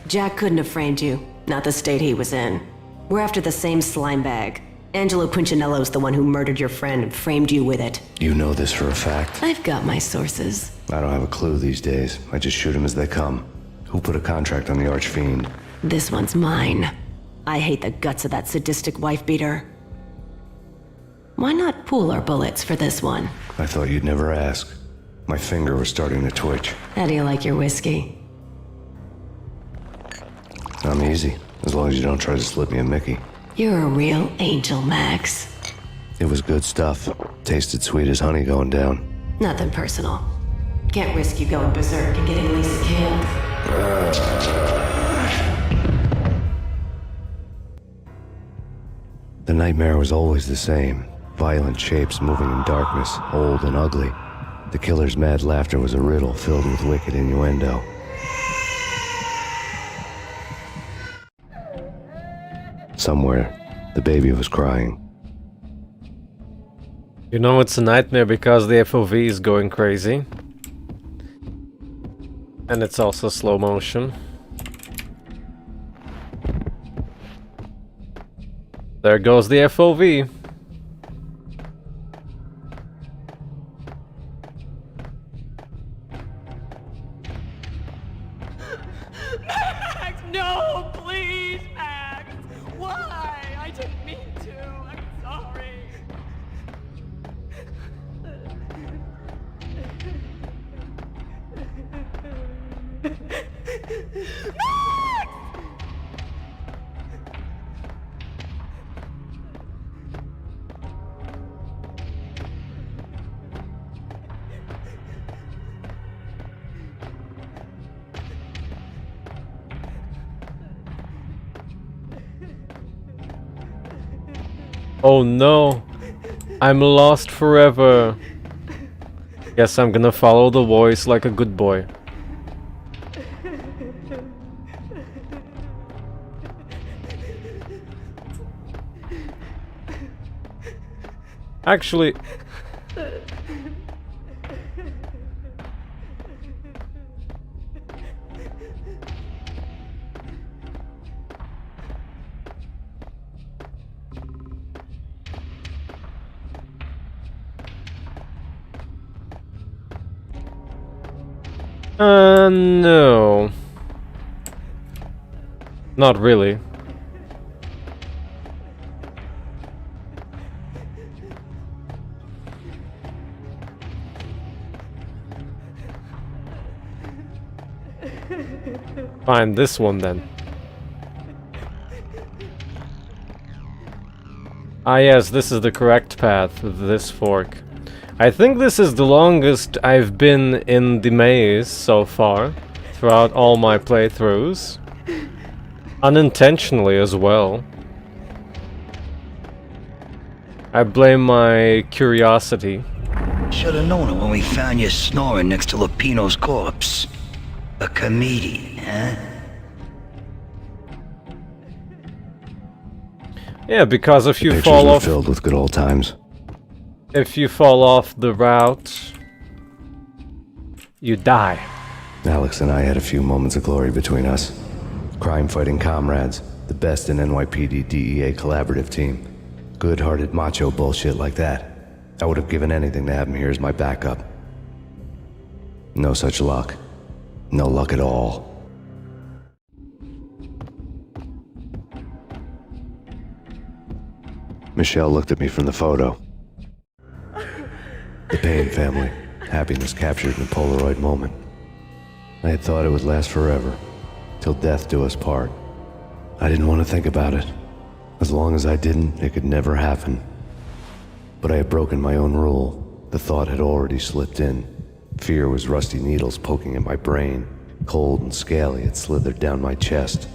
Jack couldn't have framed you. Not the state he was in. We're after the same slime bag. Angelo Punchinello's the one who murdered your friend and framed you with it. You know this for a fact. I've got my sources. I don't have a clue these days. I just shoot them as they come. Who put a contract on the Archfiend? This one's mine. I hate the guts of that sadistic wife-beater. Why not pool our bullets for this one? I thought you'd never ask. My finger was starting to twitch. How do you like your whiskey? I'm easy, as long as you don't try to slip me a Mickey. You're a real angel, Max. It was good stuff. Tasted sweet as honey going down. Nothing personal. Can't risk you going berserk and getting Lisa killed. The nightmare was always the same. Violent shapes moving in darkness, old and ugly. The killer's mad laughter was a riddle filled with wicked innuendo. Somewhere, the baby was crying. You know it's a nightmare because the FOV is going crazy. And it's also slow motion. There goes the FOV. Max, no, please, Max. Why? I didn't mean to. I'm sorry. Oh no, I'm lost forever. Guess I'm gonna follow the voice like a good boy. Actually, No. Not really. Find this one then. Ah yes, this is the correct path, this fork. I think this is the longest I've been in the maze so far, throughout all my playthroughs. Unintentionally as well. I blame my curiosity. Should have known it when we found you snoring next to Lupino's corpse. A comedian, huh? Yeah, because if you Pictures fall were off... filled with good old times. If you fall off the route, you die. Alex and I had a few moments of glory between us. Crime-fighting comrades, the best in NYPD DEA collaborative team. Good-hearted macho bullshit like that. I would have given anything to have him here as my backup. No such luck. No luck at all. Michelle looked at me from the photo. The Payne family. Happiness captured in a Polaroid moment. I had thought it would last forever. Till death do us part. I didn't want to think about it. As long as I didn't, it could never happen. But I had broken my own rule. The thought had already slipped in. Fear was rusty needles poking at my brain. Cold and scaly, it slithered down my chest.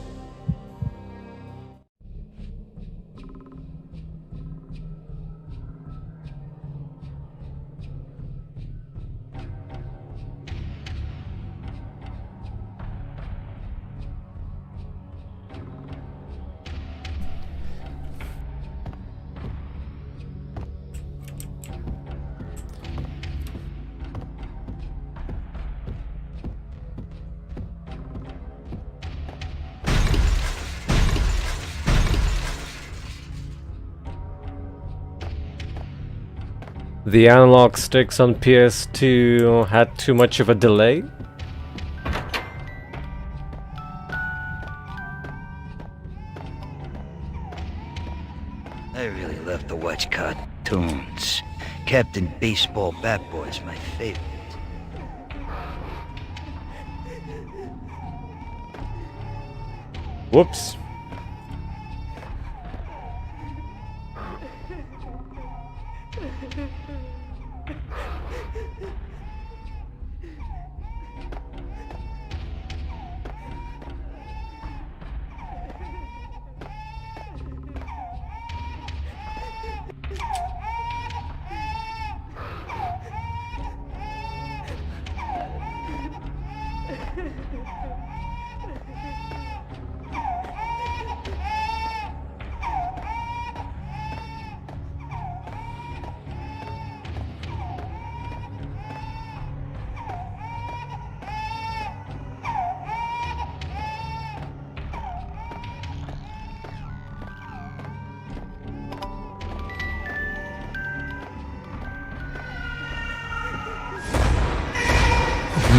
The analog sticks on PS2 had too much of a delay. I really love to watch cartoons. Captain Baseball Bat Boy is my favorite. Whoops.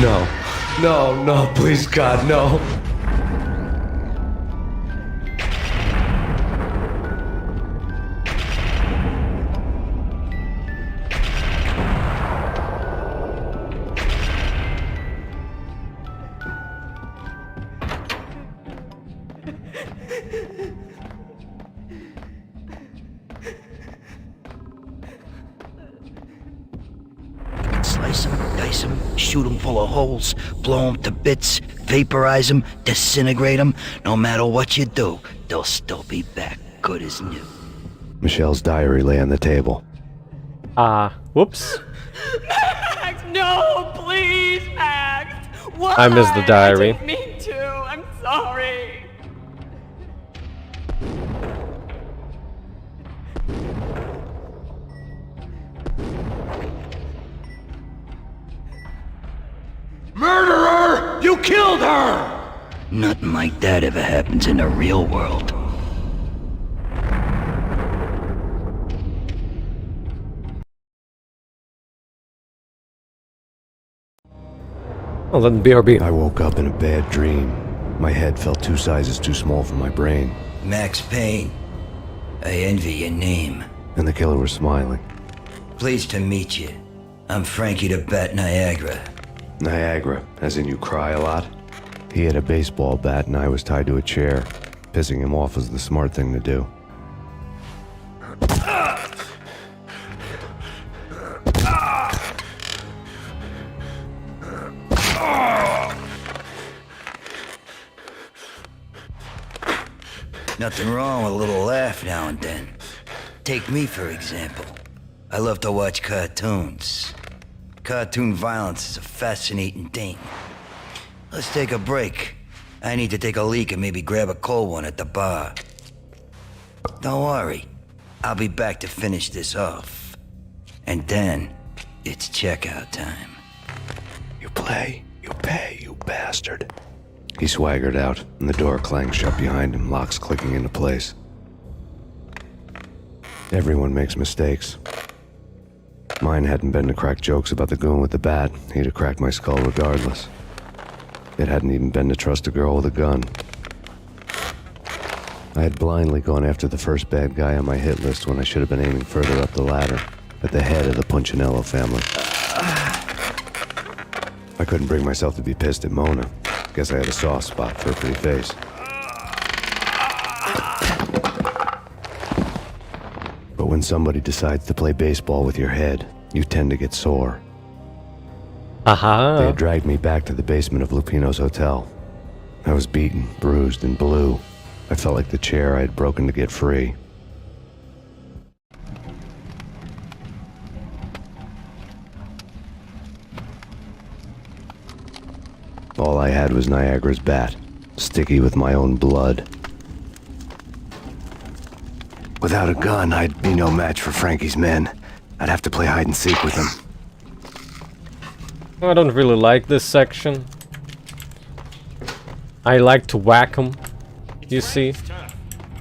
No. No, no, please God, no. Slice them, dice them, shoot them full of holes, blow them to bits, vaporize them, disintegrate them. No matter what you do, they'll still be back good as new. Michelle's diary lay on the table. Whoops. Max, no, please, Max. Why? I missed the diary. I didn't mean to. I'm sorry. Murderer! You killed her! Nothing like that ever happens in the real world. Well then, BRB. I woke up in a bad dream. My head felt 2 sizes too small for my brain. Max Payne. I envy your name. And the killer was smiling. Pleased to meet you. I'm Frankie the Bat Niagara. Niagara, as in you cry a lot? He had a baseball bat and I was tied to a chair. Pissing him off was the smart thing to do. Nothing wrong with a little laugh now and then. Take me, for example. I love to watch cartoons. Cartoon violence is a fascinating thing. Let's take a break. I need to take a leak and maybe grab a cold one at the bar. Don't worry. I'll be back to finish this off. And then, it's checkout time. You play, you pay, you bastard. He swaggered out, and the door clanged shut behind him, locks clicking into place. Everyone makes mistakes. Mine hadn't been to crack jokes about the goon with the bat. He'd have cracked my skull regardless. It hadn't even been to trust a girl with a gun. I had blindly gone after the first bad guy on my hit list when I should have been aiming further up the ladder, at the head of the Punchinello family. I couldn't bring myself to be pissed at Mona. Guess I had a soft spot for her pretty face. But when somebody decides to play baseball with your head, you tend to get sore. Aha. They had dragged me back to the basement of Lupino's hotel. I was beaten, bruised, and blue. I felt like the chair I had broken to get free. All I had was Niagara's bat, sticky with my own blood. Without a gun, I'd be no match for Frankie's men. I'd have to play hide and seek with them. I don't really like this section. I like to whack him, you see.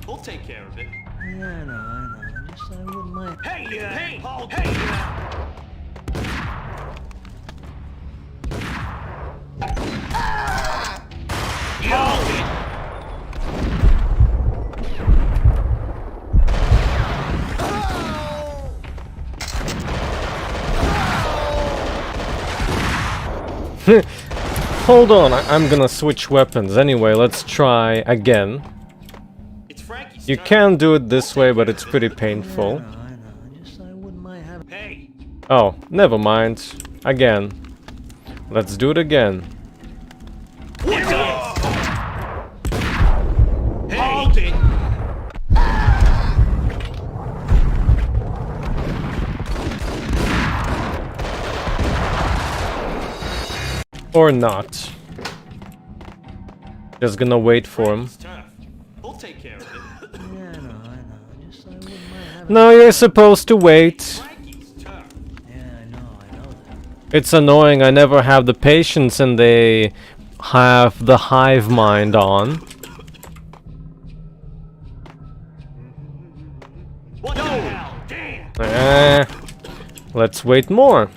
We'll take care of it. Yeah, I know. Just I wouldn't mind. Hey, hey, hold, hey. Hold on, I'm gonna switch weapons. Anyway, let's try again. You can do it this way, but it's pretty painful. Oh, never mind. Again. Let's do it again. Hold it! Or not. Just gonna wait for him. We'll take care of it. Yeah, I know. Just I wouldn't mind having. No, you're supposed to wait. Yeah, I know that. It's annoying, I never have the patience and they have the hive mind on. What the hell? Damn! Let's wait more.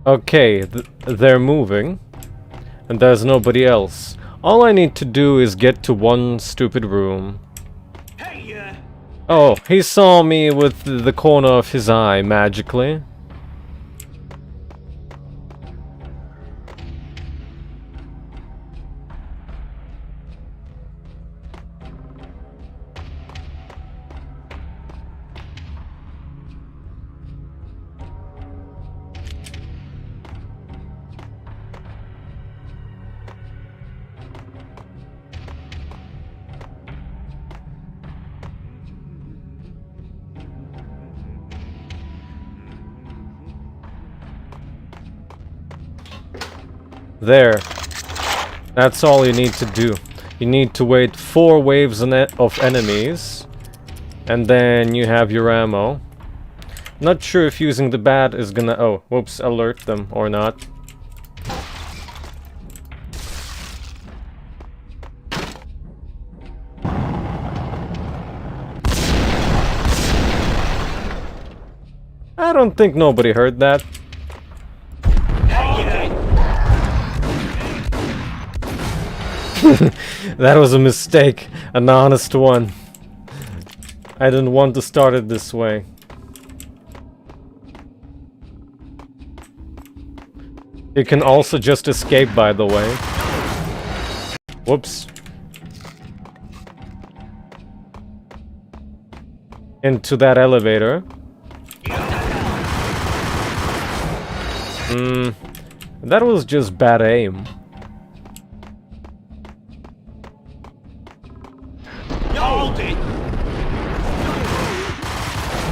Okay, they're moving, and there's nobody else. All I need to do is get to one stupid room. Oh, he saw me with the corner of his eye, magically. There. That's all you need to do. You need to wait 4 waves of enemies, and then you have your ammo. Not sure if using the bat is gonna... Oh, whoops, alert them or not. I don't think nobody heard that. That was a mistake, an honest one. I didn't want to start it this way. You can also just escape, by the way. Whoops. Into that elevator. That was just bad aim.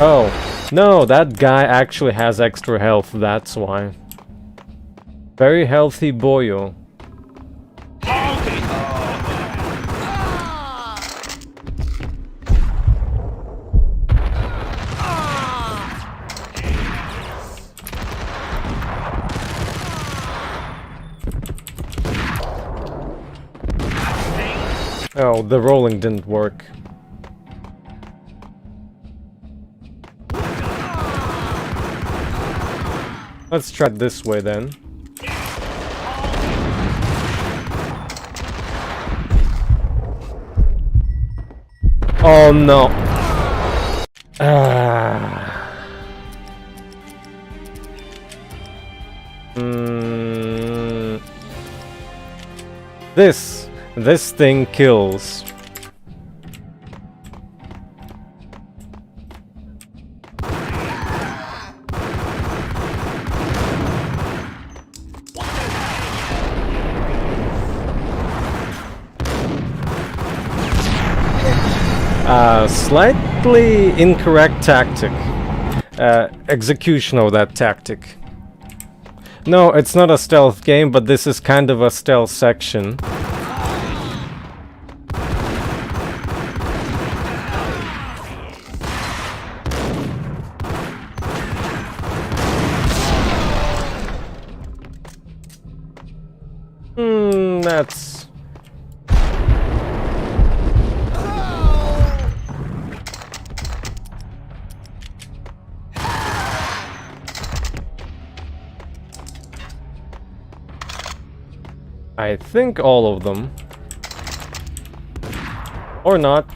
Oh, no, that guy actually has extra health, that's why. Very healthy boyo. Oh, the rolling didn't work. Let's try it this way then. Oh no. This thing kills. Slightly incorrect tactic. Execution of that tactic. No, it's not a stealth game, but this is kind of a stealth section. That's... I think all of them. Or not.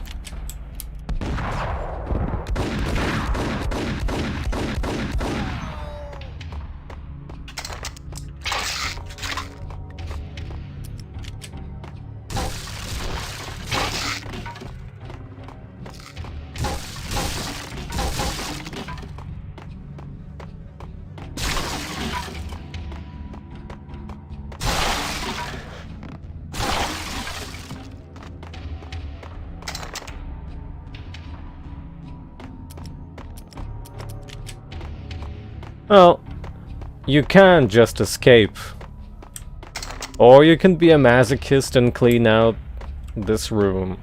Well, you can just escape. Or you can be a masochist and clean out this room.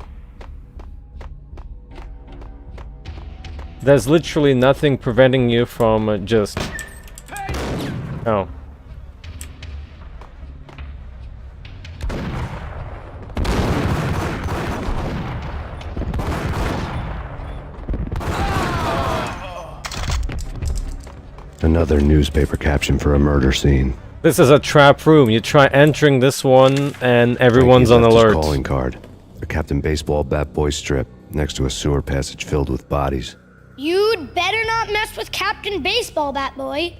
There's literally nothing preventing you from just... Oh. Another newspaper caption for a murder scene. This is a trap room. You try entering this one and everyone's on Frankie's left his alert. calling card. A Captain Baseball bat boy strip next to a sewer passage filled with bodies. You'd better not mess with Captain Baseball Bat Boy.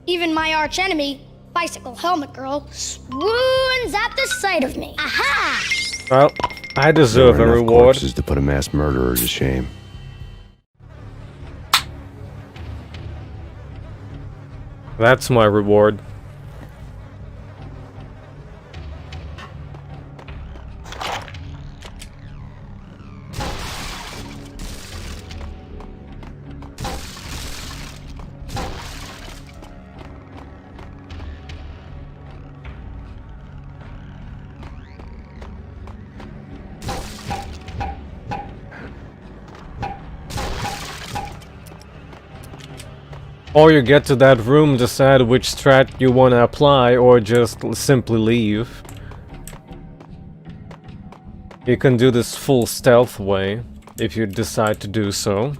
Even my arch enemy, Bicycle Helmet Girl, swoons at the sight of me. Aha! Well, I deserve There a were enough reward. corpses to put a mass murderer to shame. That's my reward. Or you get to that room, decide which strat you want to apply, or just simply leave. You can do this full stealth way, if you decide to do so.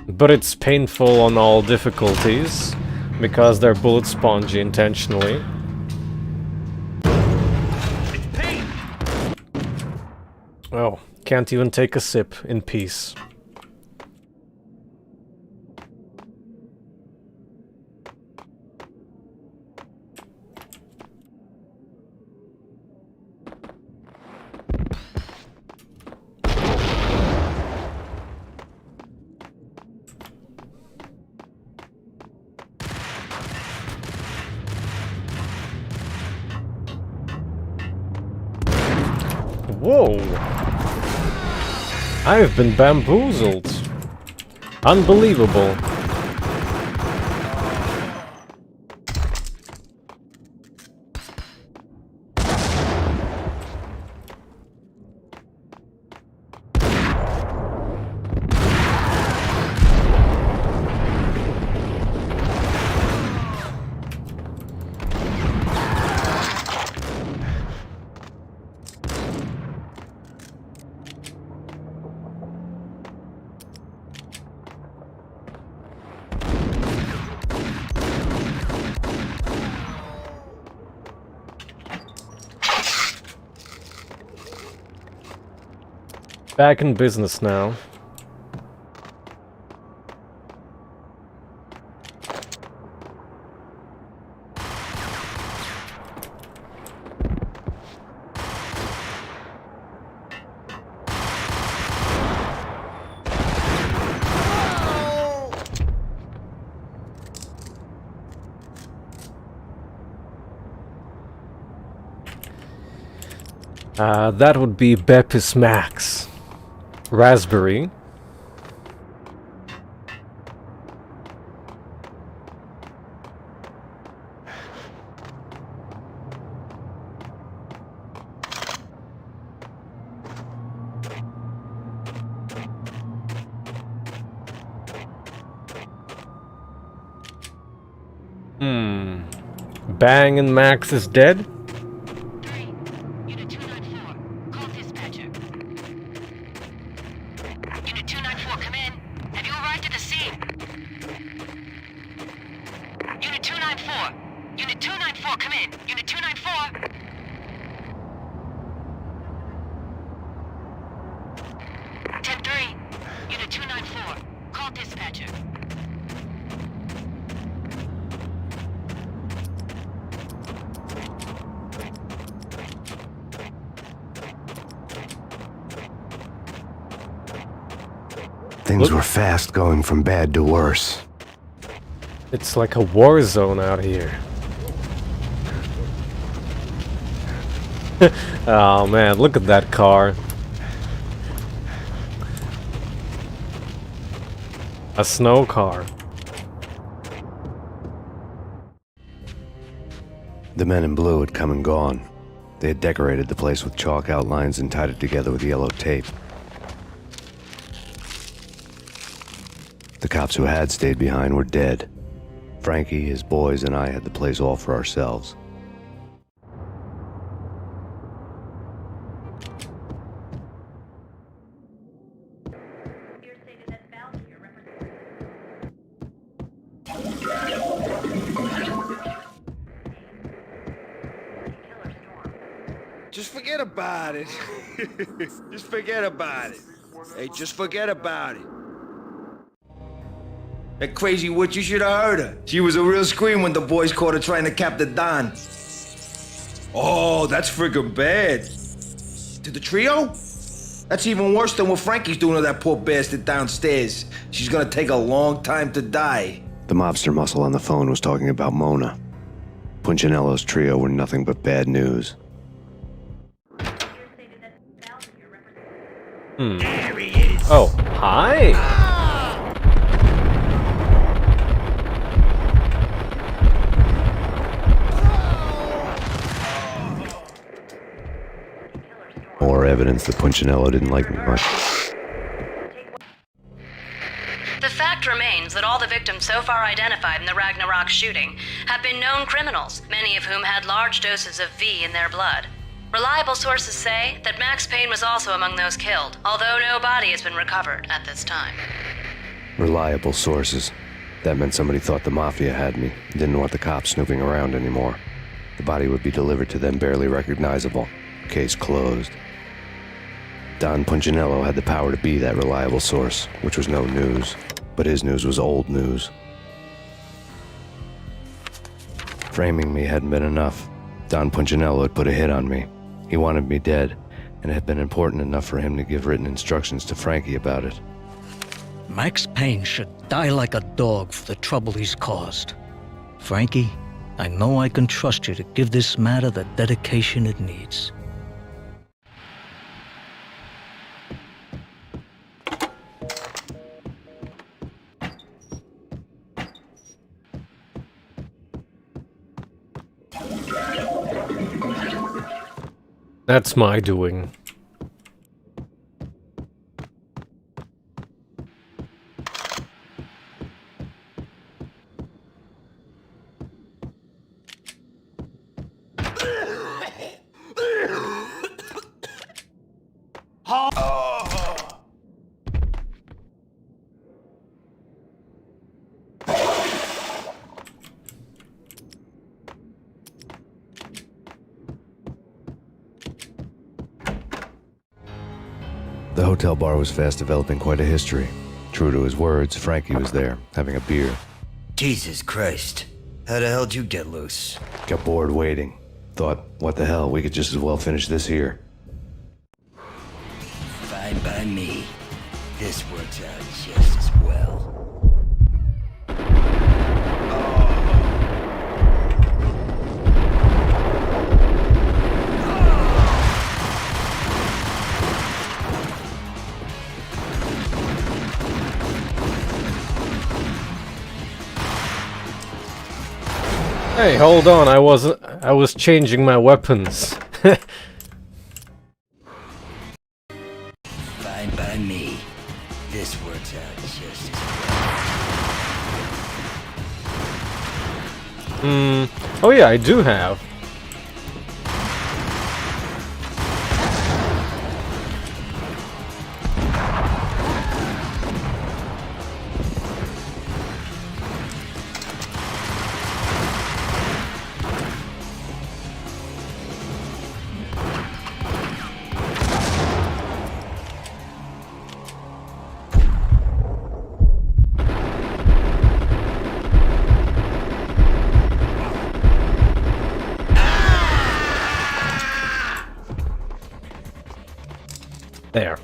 But it's painful on all difficulties, because they're bullet spongy intentionally. Oh, can't even take a sip in peace. Whoa! I've been bamboozled. Unbelievable. Back in business now. That would be Bepis Max. Raspberry. Bang and Max is dead? Things were fast going from bad to worse. It's like a war zone out here. Oh man, look at that car. A snow car. The men in blue had come and gone. They had decorated the place with chalk outlines and tied it together with yellow tape. The cops who had stayed behind were dead. Frankie, his boys, and I had the place all for ourselves. Just forget about it. Just forget about it. Hey, just forget about it. That crazy witch, you should have heard her. She was a real scream when the boys caught her trying to cap the Don. Oh, that's friggin' bad. To the trio? That's even worse than what Frankie's doing to that poor bastard downstairs. She's gonna take a long time to die. The mobster muscle on the phone was talking about Mona. Punchinello's trio were nothing but bad news. There he is. Oh, hi! More evidence that Punchinello didn't like me much. The fact remains that all the victims so far identified in the Ragnarok shooting have been known criminals, many of whom had large doses of V in their blood. Reliable sources say that Max Payne was also among those killed, although no body has been recovered at this time. Reliable sources. That meant somebody thought the Mafia had me, didn't want the cops snooping around anymore. The body would be delivered to them barely recognizable. Case closed. Don Punchinello had the power to be that reliable source, which was no news. But his news was old news. Framing me hadn't been enough. Don Punchinello had put a hit on me. He wanted me dead, and it had been important enough for him to give written instructions to Frankie about it. Max Payne should die like a dog for the trouble he's caused. Frankie, I know I can trust you to give this matter the dedication it needs. That's my doing. The hotel bar was fast developing quite a history. True to his words, Frankie was there, having a beer. Jesus Christ. How the hell did you get loose? Got bored waiting. Thought, what the hell, we could just as well finish this here. Fine by me. This works out just as well. Hey, hold on, I was changing my weapons. Fine by me. This works out just as well. Oh yeah, I do have. There.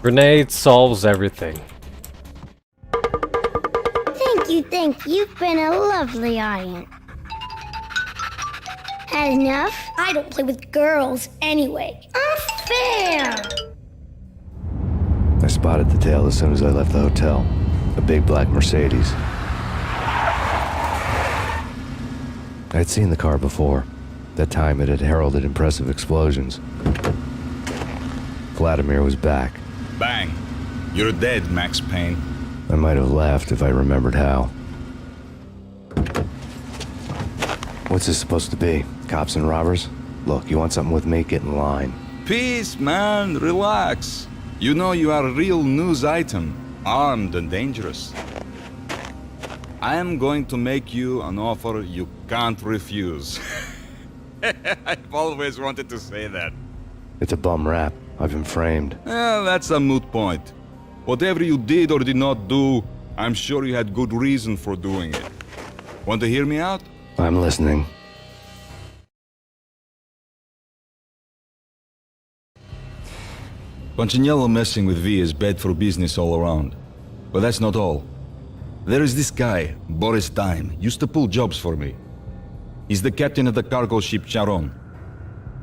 Grenade solves everything. Thank you. You've been a lovely audience. Had enough? I don't play with girls anyway. Unfair! I spotted the tail as soon as I left the hotel. A big black Mercedes. I'd seen the car before. That time it had heralded impressive explosions. Vladimir was back. Bang. You're dead, Max Payne. I might have laughed if I remembered how. What's this supposed to be? Cops and robbers? Look, you want something with me? Get in line. Peace, man. Relax. You know you are a real news item. Armed and dangerous. I am going to make you an offer you can't refuse. I've always wanted to say that. It's a bum rap. I've been framed. That's a moot point. Whatever you did or did not do, I'm sure you had good reason for doing it. Want to hear me out? I'm listening. Punchinello messing with V is bad for business all around. But that's not all. There is this guy, Boris Time, used to pull jobs for me. He's the captain of the cargo ship Charon.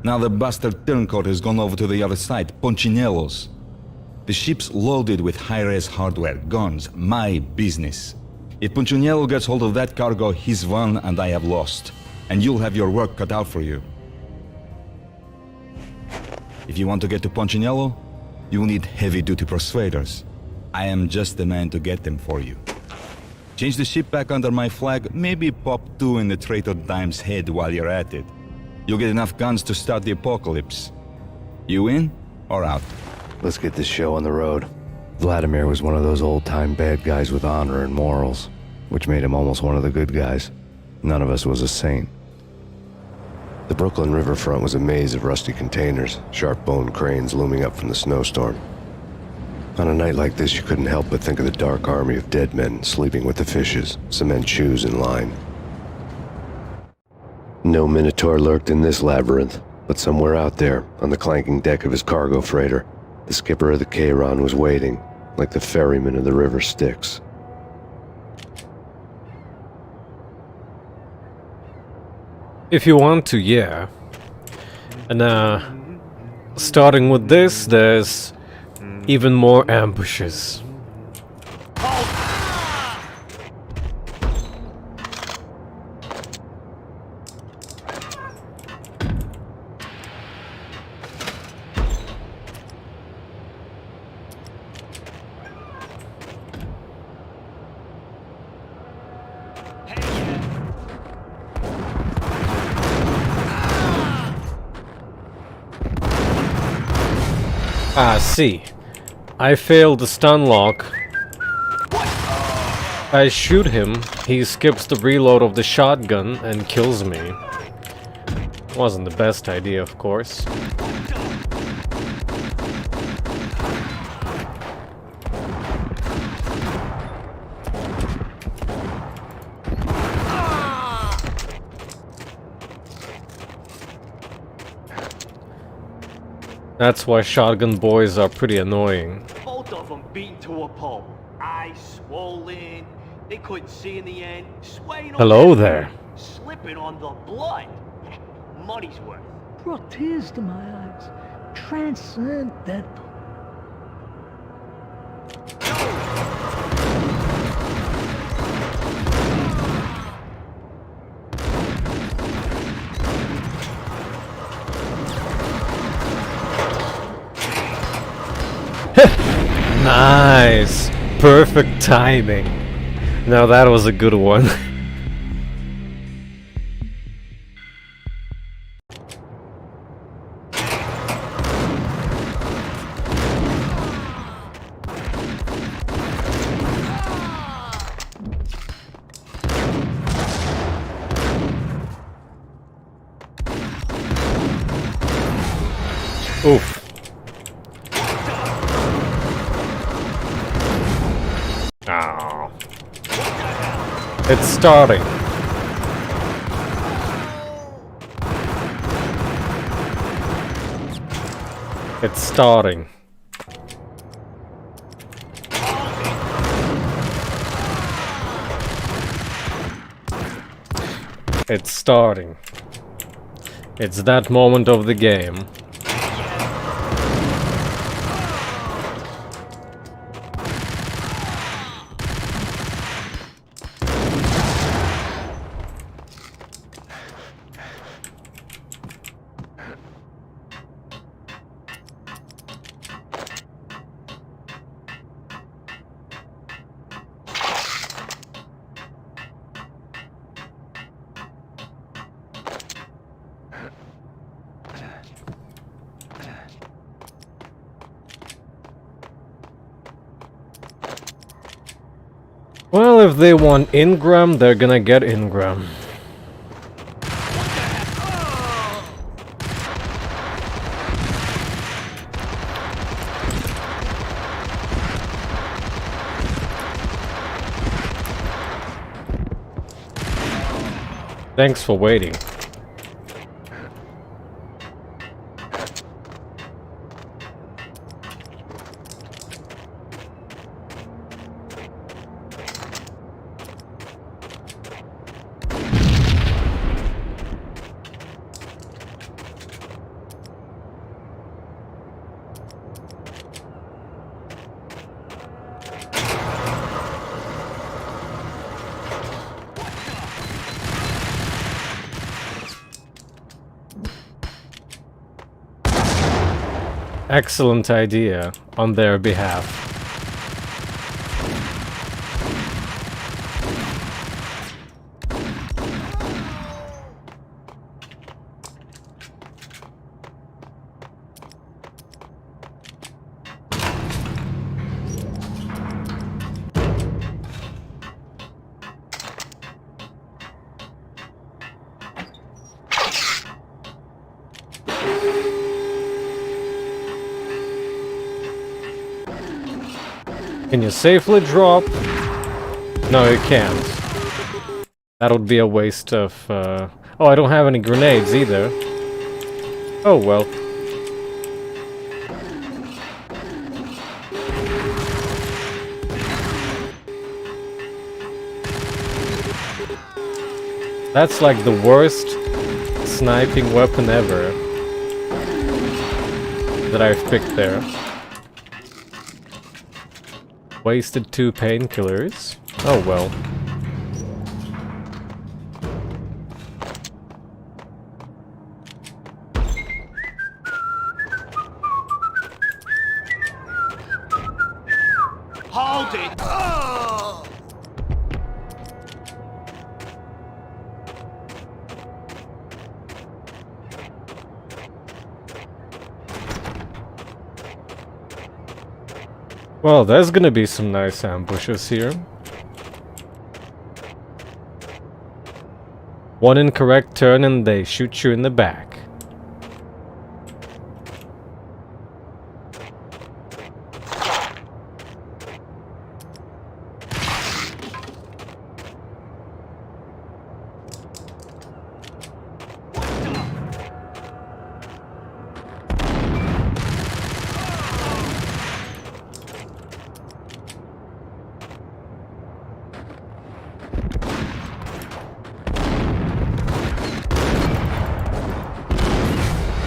Now the bastard turncoat has gone over to the other side, Punchinello's. The ship's loaded with high-res hardware, guns, my business. If Punchinello gets hold of that cargo, he's won and I have lost. And you'll have your work cut out for you. If you want to get to Punchinello, You'll need heavy-duty persuaders. I am just the man to get them for you. Change the ship back under my flag, maybe pop 2 in the traitor Dime's head while you're at it. You'll get enough guns to start the apocalypse. You in or out? Let's get this show on the road. Vladimir was one of those old-time bad guys with honor and morals, which made him almost one of the good guys. None of us was a saint. The Brooklyn riverfront was a maze of rusty containers, sharp-boned cranes looming up from the snowstorm. On a night like this, you couldn't help but think of the dark army of dead men sleeping with the fishes, cement shoes in line. No Minotaur lurked in this labyrinth, but somewhere out there, on the clanking deck of his cargo freighter, the skipper of the Chiron was waiting, like the ferryman of the river Styx. If you want to, yeah. And starting with this, there's even more ambushes. See. I failed the stun lock. I shoot him, he skips the reload of the shotgun and kills me. Wasn't the best idea, of course. That's why shotgun boys are pretty annoying. Both of them beaten to a pulp. Eyes swollen. They couldn't see in the end. Swaying Hello on there. Slipping on the blood. Money's worth. Brought tears to my eyes. Transcendental. Nice! Perfect timing. Now that was a good one. Oof. Oh. It's starting. It's starting. It's starting. It's that moment of the game. Well, if they want Ingram, they're gonna get Ingram. Thanks for waiting. excellent idea on their behalf. Can you safely drop? No, you can't. That would be a waste of... Oh, I don't have any grenades either. Oh, well. That's like the worst sniping weapon ever that I've picked there. Wasted 2 painkillers. Oh well. Hold it! Oh! Well, there's gonna be some nice ambushes here. One incorrect turn and they shoot you in the back.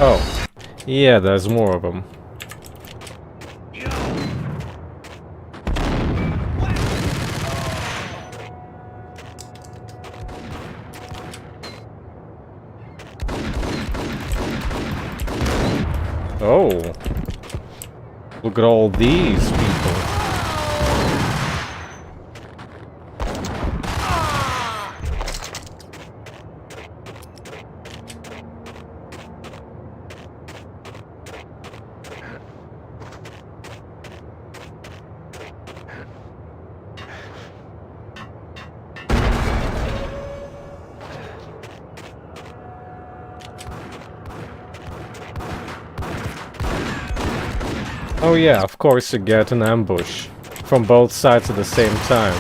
Oh, yeah, there's more of them. Oh, look at all these people. Oh yeah, of course you get an ambush from both sides at the same time.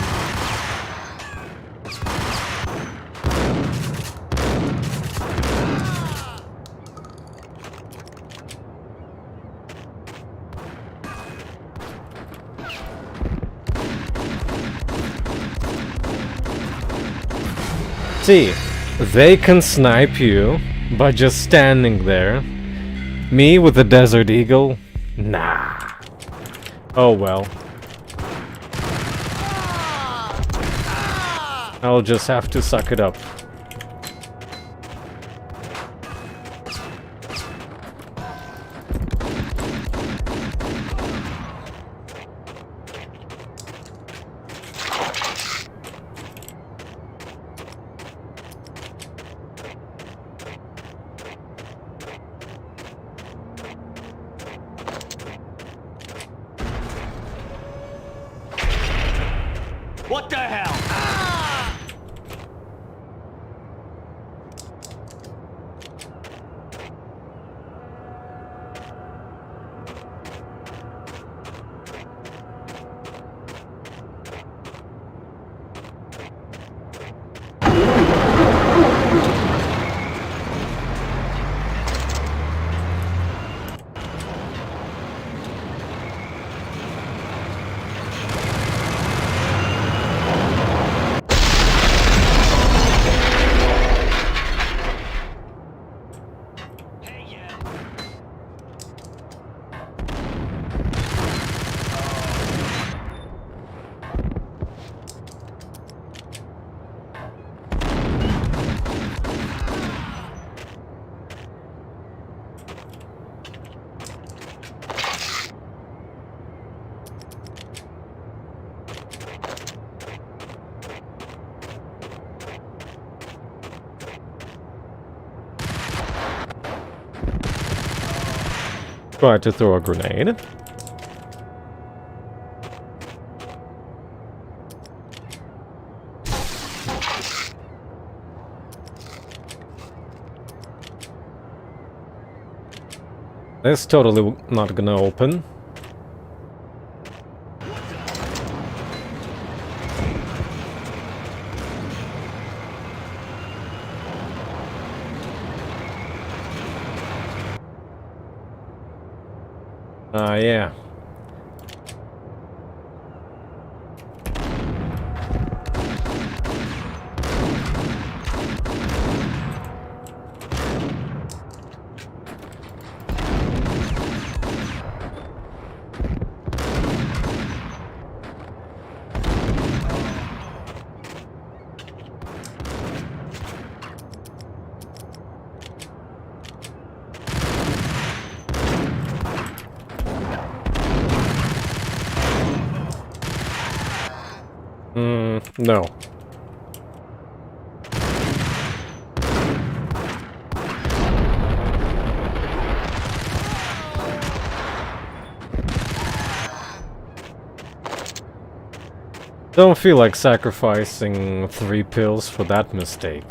See, they can snipe you by just standing there. Me with the Desert Eagle? Nah. Oh well. I'll just have to suck it up. What the hell? Try to throw a grenade. That's totally not gonna open. Yeah. No. Don't feel like sacrificing 3 pills for that mistake.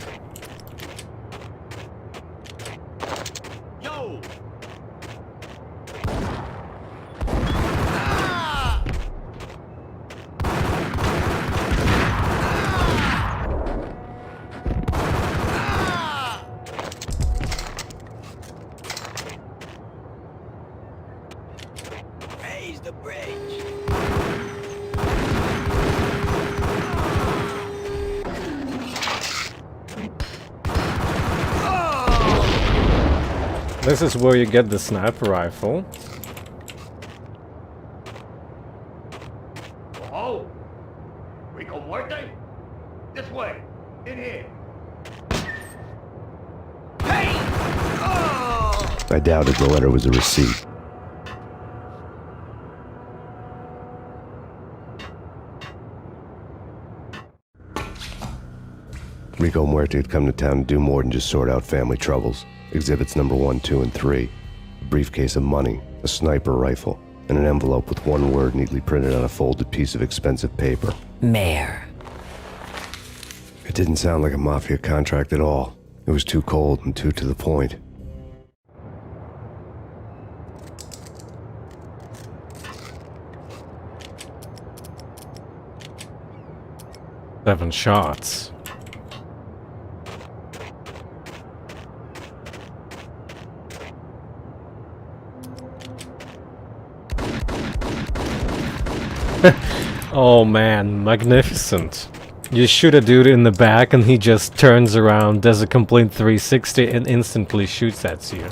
This is where you get the sniper rifle. Oh, Rico Muerte? This way, in here. Hey! Oh! I doubted the letter was a receipt. Rico Muerte had come to town to do more than just sort out family troubles. Exhibits number 1, 2, and 3. A briefcase of money, a sniper rifle, and an envelope with one word neatly printed on a folded piece of expensive paper. Mayor. It didn't sound like a Mafia contract at all. It was too cold and too to the point. Seven shots. Oh man, magnificent. You shoot a dude in the back and he just turns around, does a complete 360 and instantly shoots at you.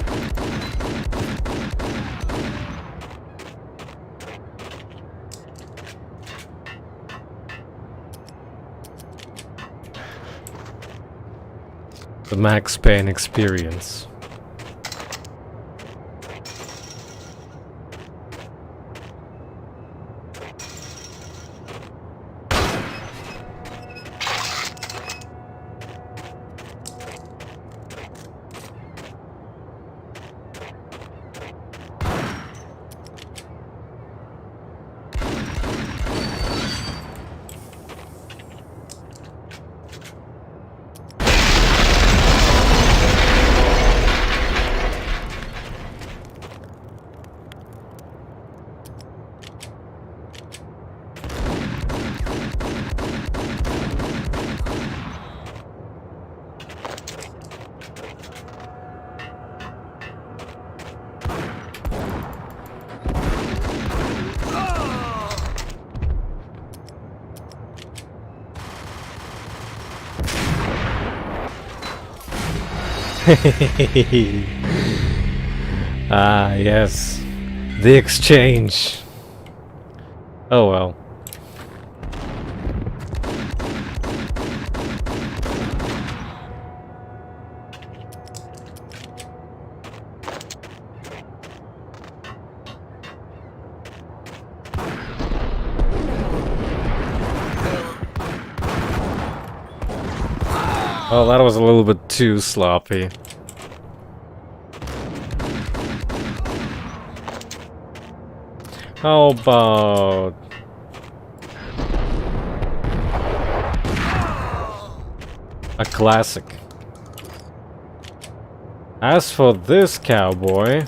The Max Payne experience. Ah, yes. The exchange. Oh well. Oh, that was a little bit too sloppy. How about... a classic. As for this cowboy...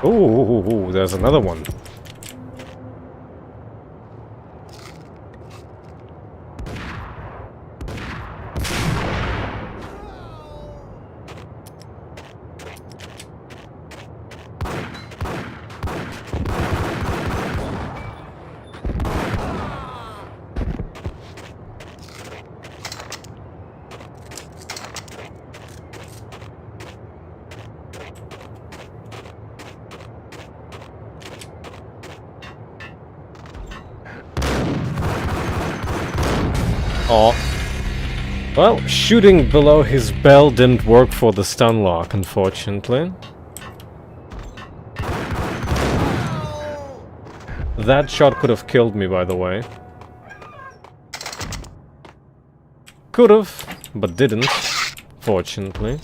Ooh, there's another one. Oh. Well, shooting below his bell didn't work for the stun lock, unfortunately. That shot could have killed me, by the way. Could have, but didn't, fortunately.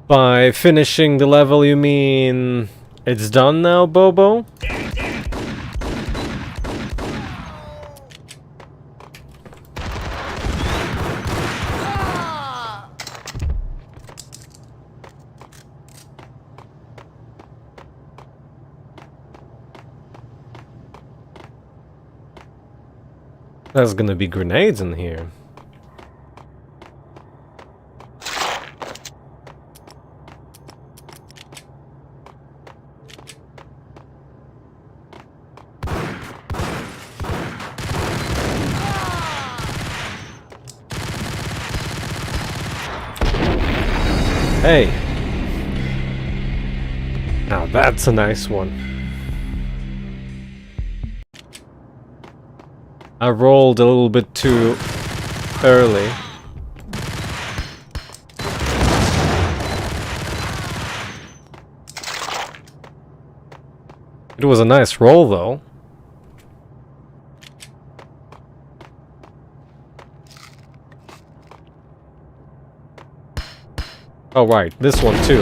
By finishing the level, you mean it's done now, Bobo? There's gonna be grenades in here. Hey! Now that's a nice one. I rolled a little bit too early. It was a nice roll though. Oh right, this one too.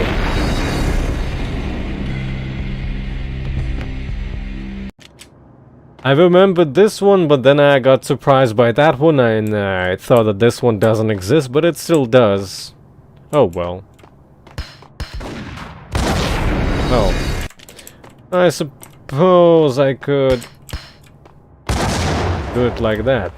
I remembered this one, but then I got surprised by that one, and I thought that this one doesn't exist, but it still does. Oh well. Oh. I suppose I could do it like that.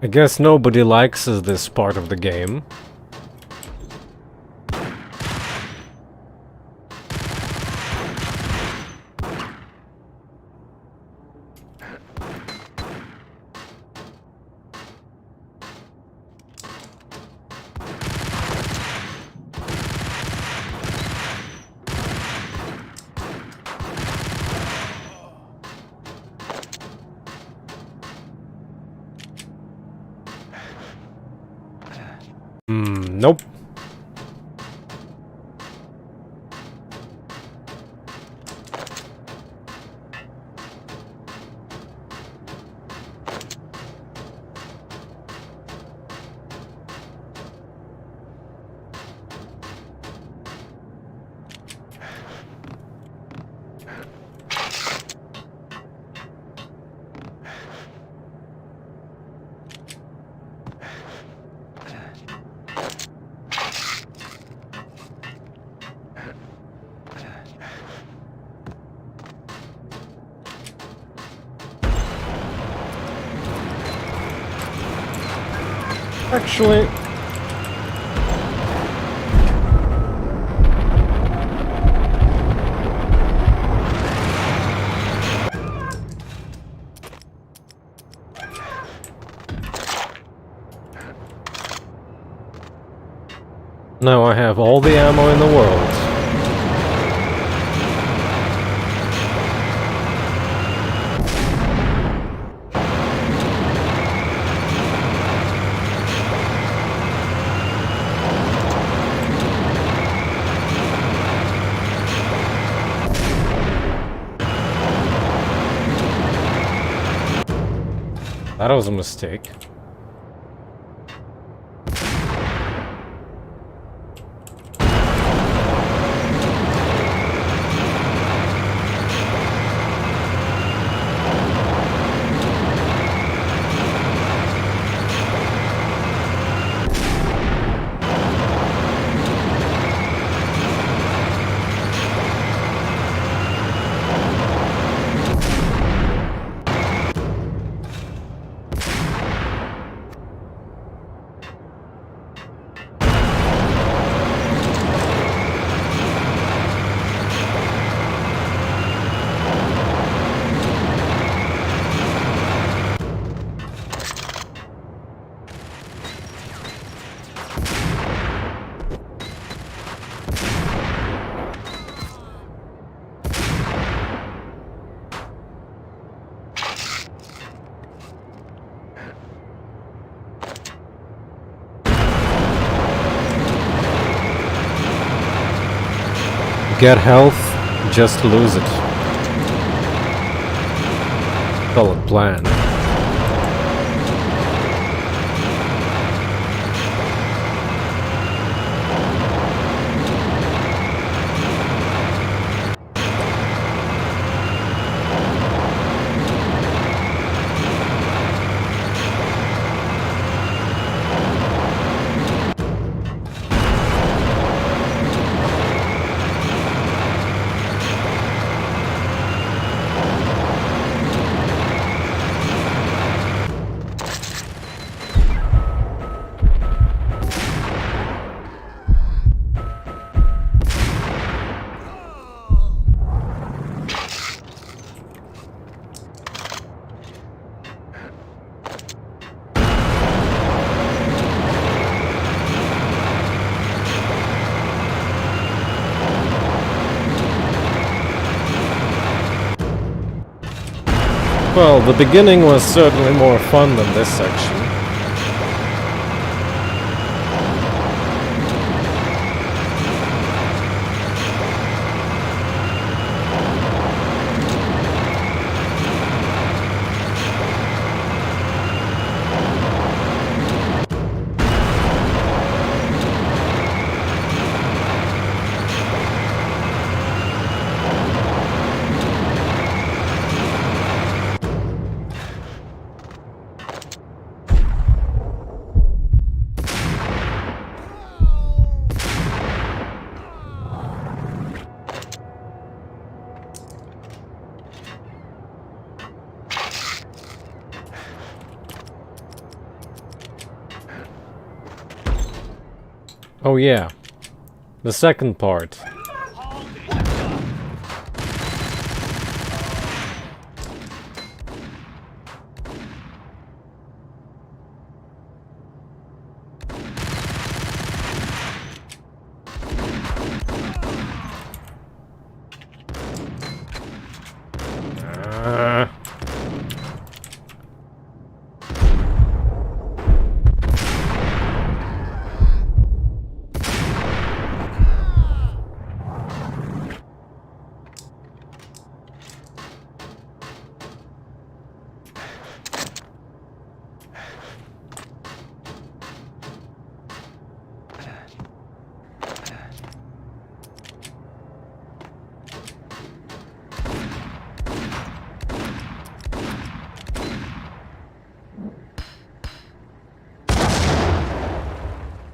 I guess nobody likes this part of the game. Nope. Actually... Now I have all the ammo in the world. That was a mistake. Get health, just lose it. Solid plan. Well, the beginning was certainly more fun than this section. Oh yeah, the second part.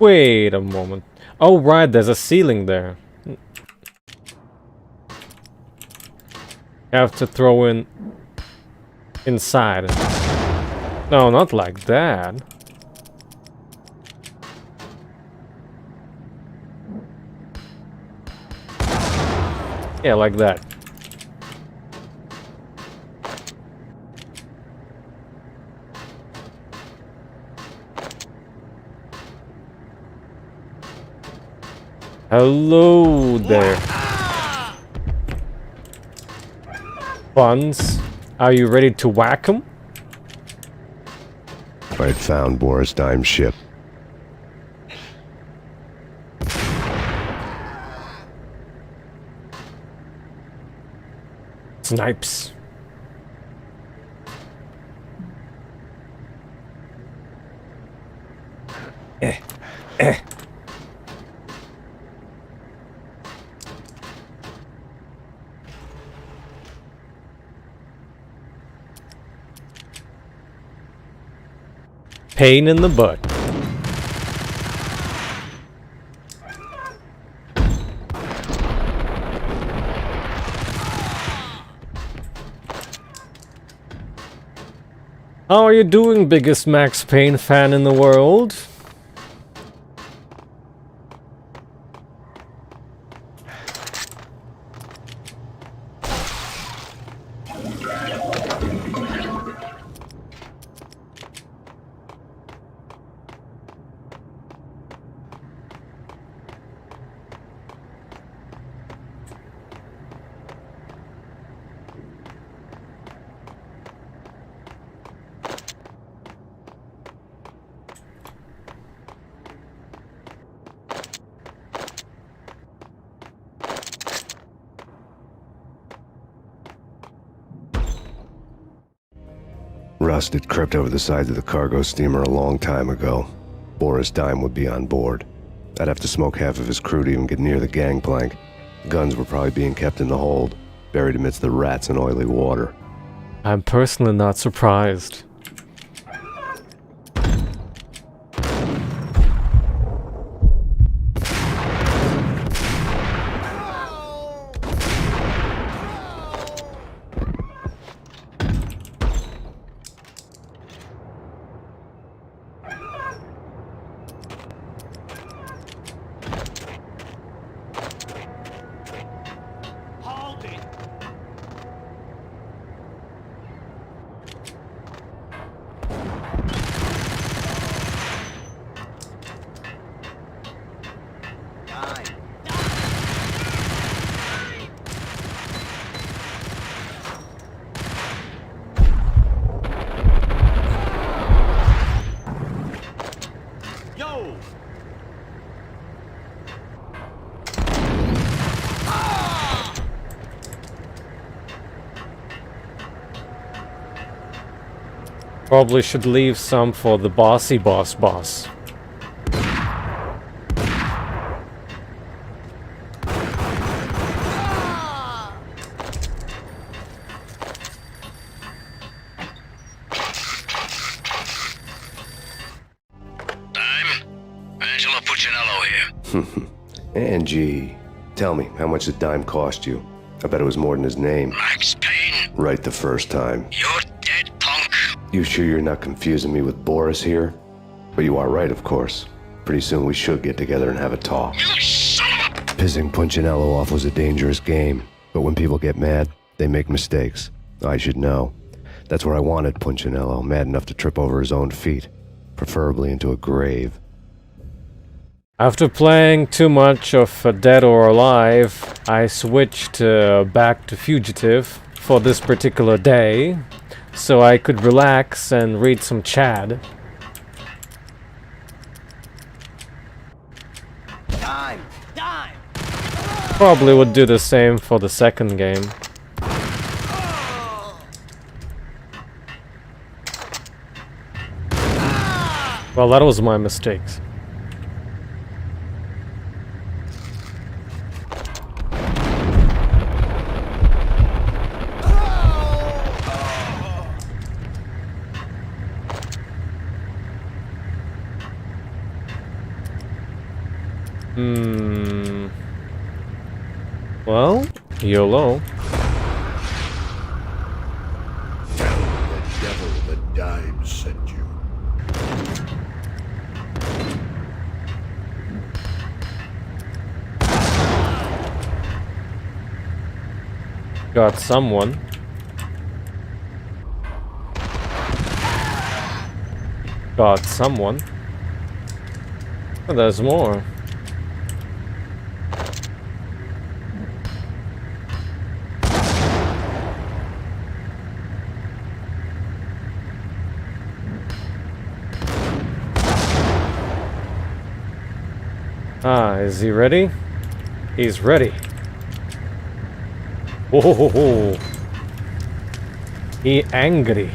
Wait a moment. Oh right, there's a ceiling there. You have to throw in inside. No, not like that. Yeah, like that. Hello there. Buns, are you ready to whack 'em? I had found Boris Dime's ship. Snipes. Eh. Pain in the butt. How are you doing, biggest Max Payne fan in the world? Rust had crept over the sides of the cargo steamer a long time ago. Boris Dime would be on board. I'd have to smoke half of his crew to even get near the gangplank. Guns were probably being kept in the hold, buried amidst the rats and oily water. I'm personally not surprised. Probably should leave some for the bossy boss. Angelo Puccinello here. Angie, tell me, how much did Dime cost you? I bet it was more than his name. Max Payne. Right the first time. You're dead, punk. You sure you're not confusing me with Boris here? But you are right, of course. Pretty soon we should get together and have a talk. You son of a... Pissing Punchinello off was a dangerous game, but when people get mad, they make mistakes. I should know. That's where I wanted Punchinello, mad enough to trip over his own feet, preferably into a grave. After playing too much of Dead or Alive, I switched back to Fugitive for this particular day, so I could relax and read some Chad. Dime! Probably would do the same for the second game. Well, that was my mistakes. Well, YOLO. Tell the devil that Dime sent you. Got someone. Got someone. Oh, there's more. Ah, is he ready? He's ready. Whoa, he angry.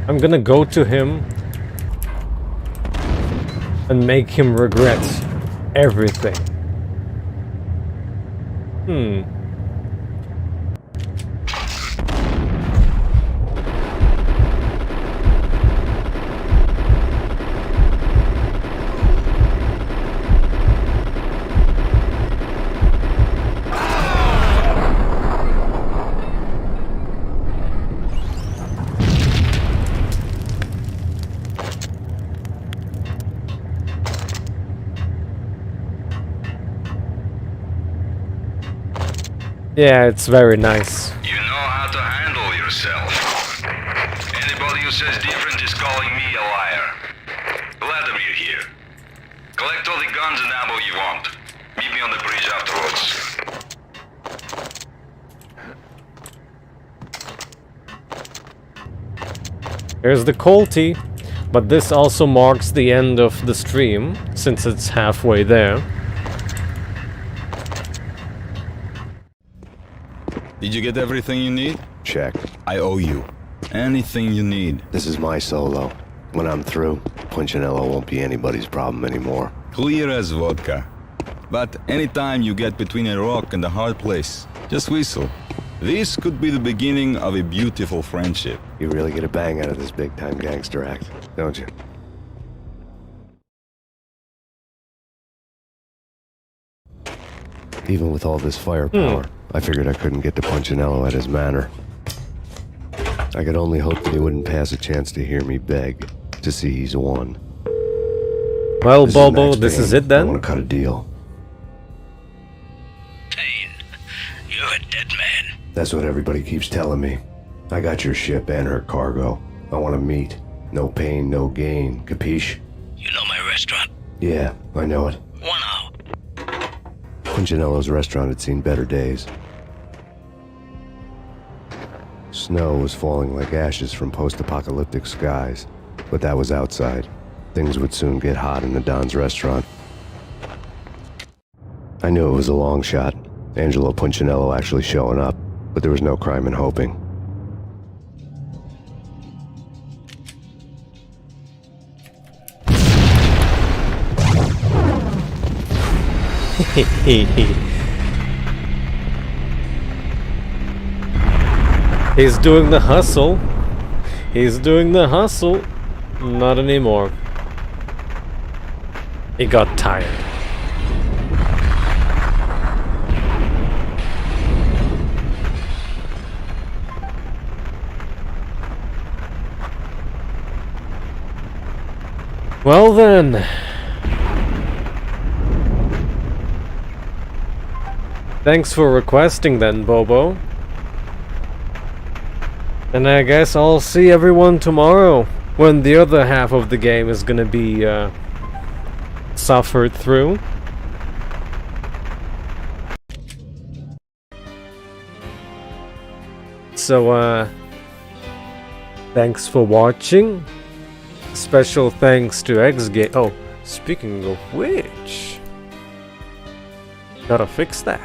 I'm gonna go to him and make him regret everything. Yeah, it's very nice. You know how to handle yourself. Anybody who says different is calling me a liar. Vladimir here. Collect all the guns and ammo you want. Meet me on the bridge afterwards. Here's the Colty, but this also marks the end of the stream, since it's halfway there. Did you get everything you need? Check. I owe you. Anything you need. This is my solo. When I'm through, Punchinello won't be anybody's problem anymore. Clear as vodka. But anytime you get between a rock and a hard place, just whistle. This could be the beginning of a beautiful friendship. You really get a bang out of this big-time gangster act, don't you? Even with all this firepower, I figured I couldn't get to Punchinello at his manor. I could only hope that he wouldn't pass a chance to hear me beg to see he's won. Well, Bobo, this is it then? I want to cut a deal. Payne, you're a dead man. That's what everybody keeps telling me. I got your ship and her cargo. I want to meet. No pain, no gain. Capiche? You know my restaurant? Yeah, I know it. 1 hour. Punchinello's restaurant had seen better days. Snow was falling like ashes from post-apocalyptic skies, but that was outside. Things would soon get hot in the Don's restaurant. I knew it was a long shot, Angelo Punchinello actually showing up, but there was no crime in hoping. He's doing the hustle. He's doing the hustle. Not anymore. He got tired. Well then. Thanks for requesting then, Bobo. And I guess I'll see everyone tomorrow, when the other half of the game is gonna be, suffered through. So, thanks for watching. Special thanks to XGame. Oh, speaking of which, gotta fix that.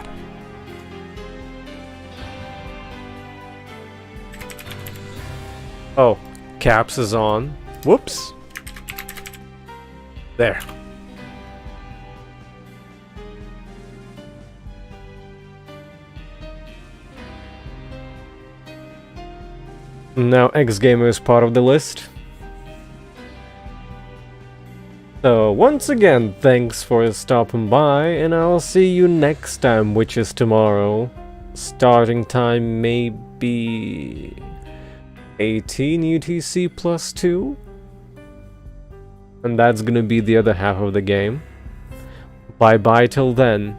Oh, caps is on. Whoops. There. Now X-Gamer is part of the list. So once again, thanks for stopping by, and I'll see you next time, which is tomorrow. Starting time maybe 18 UTC plus 2. And that's gonna be the other half of the game. Bye bye till then.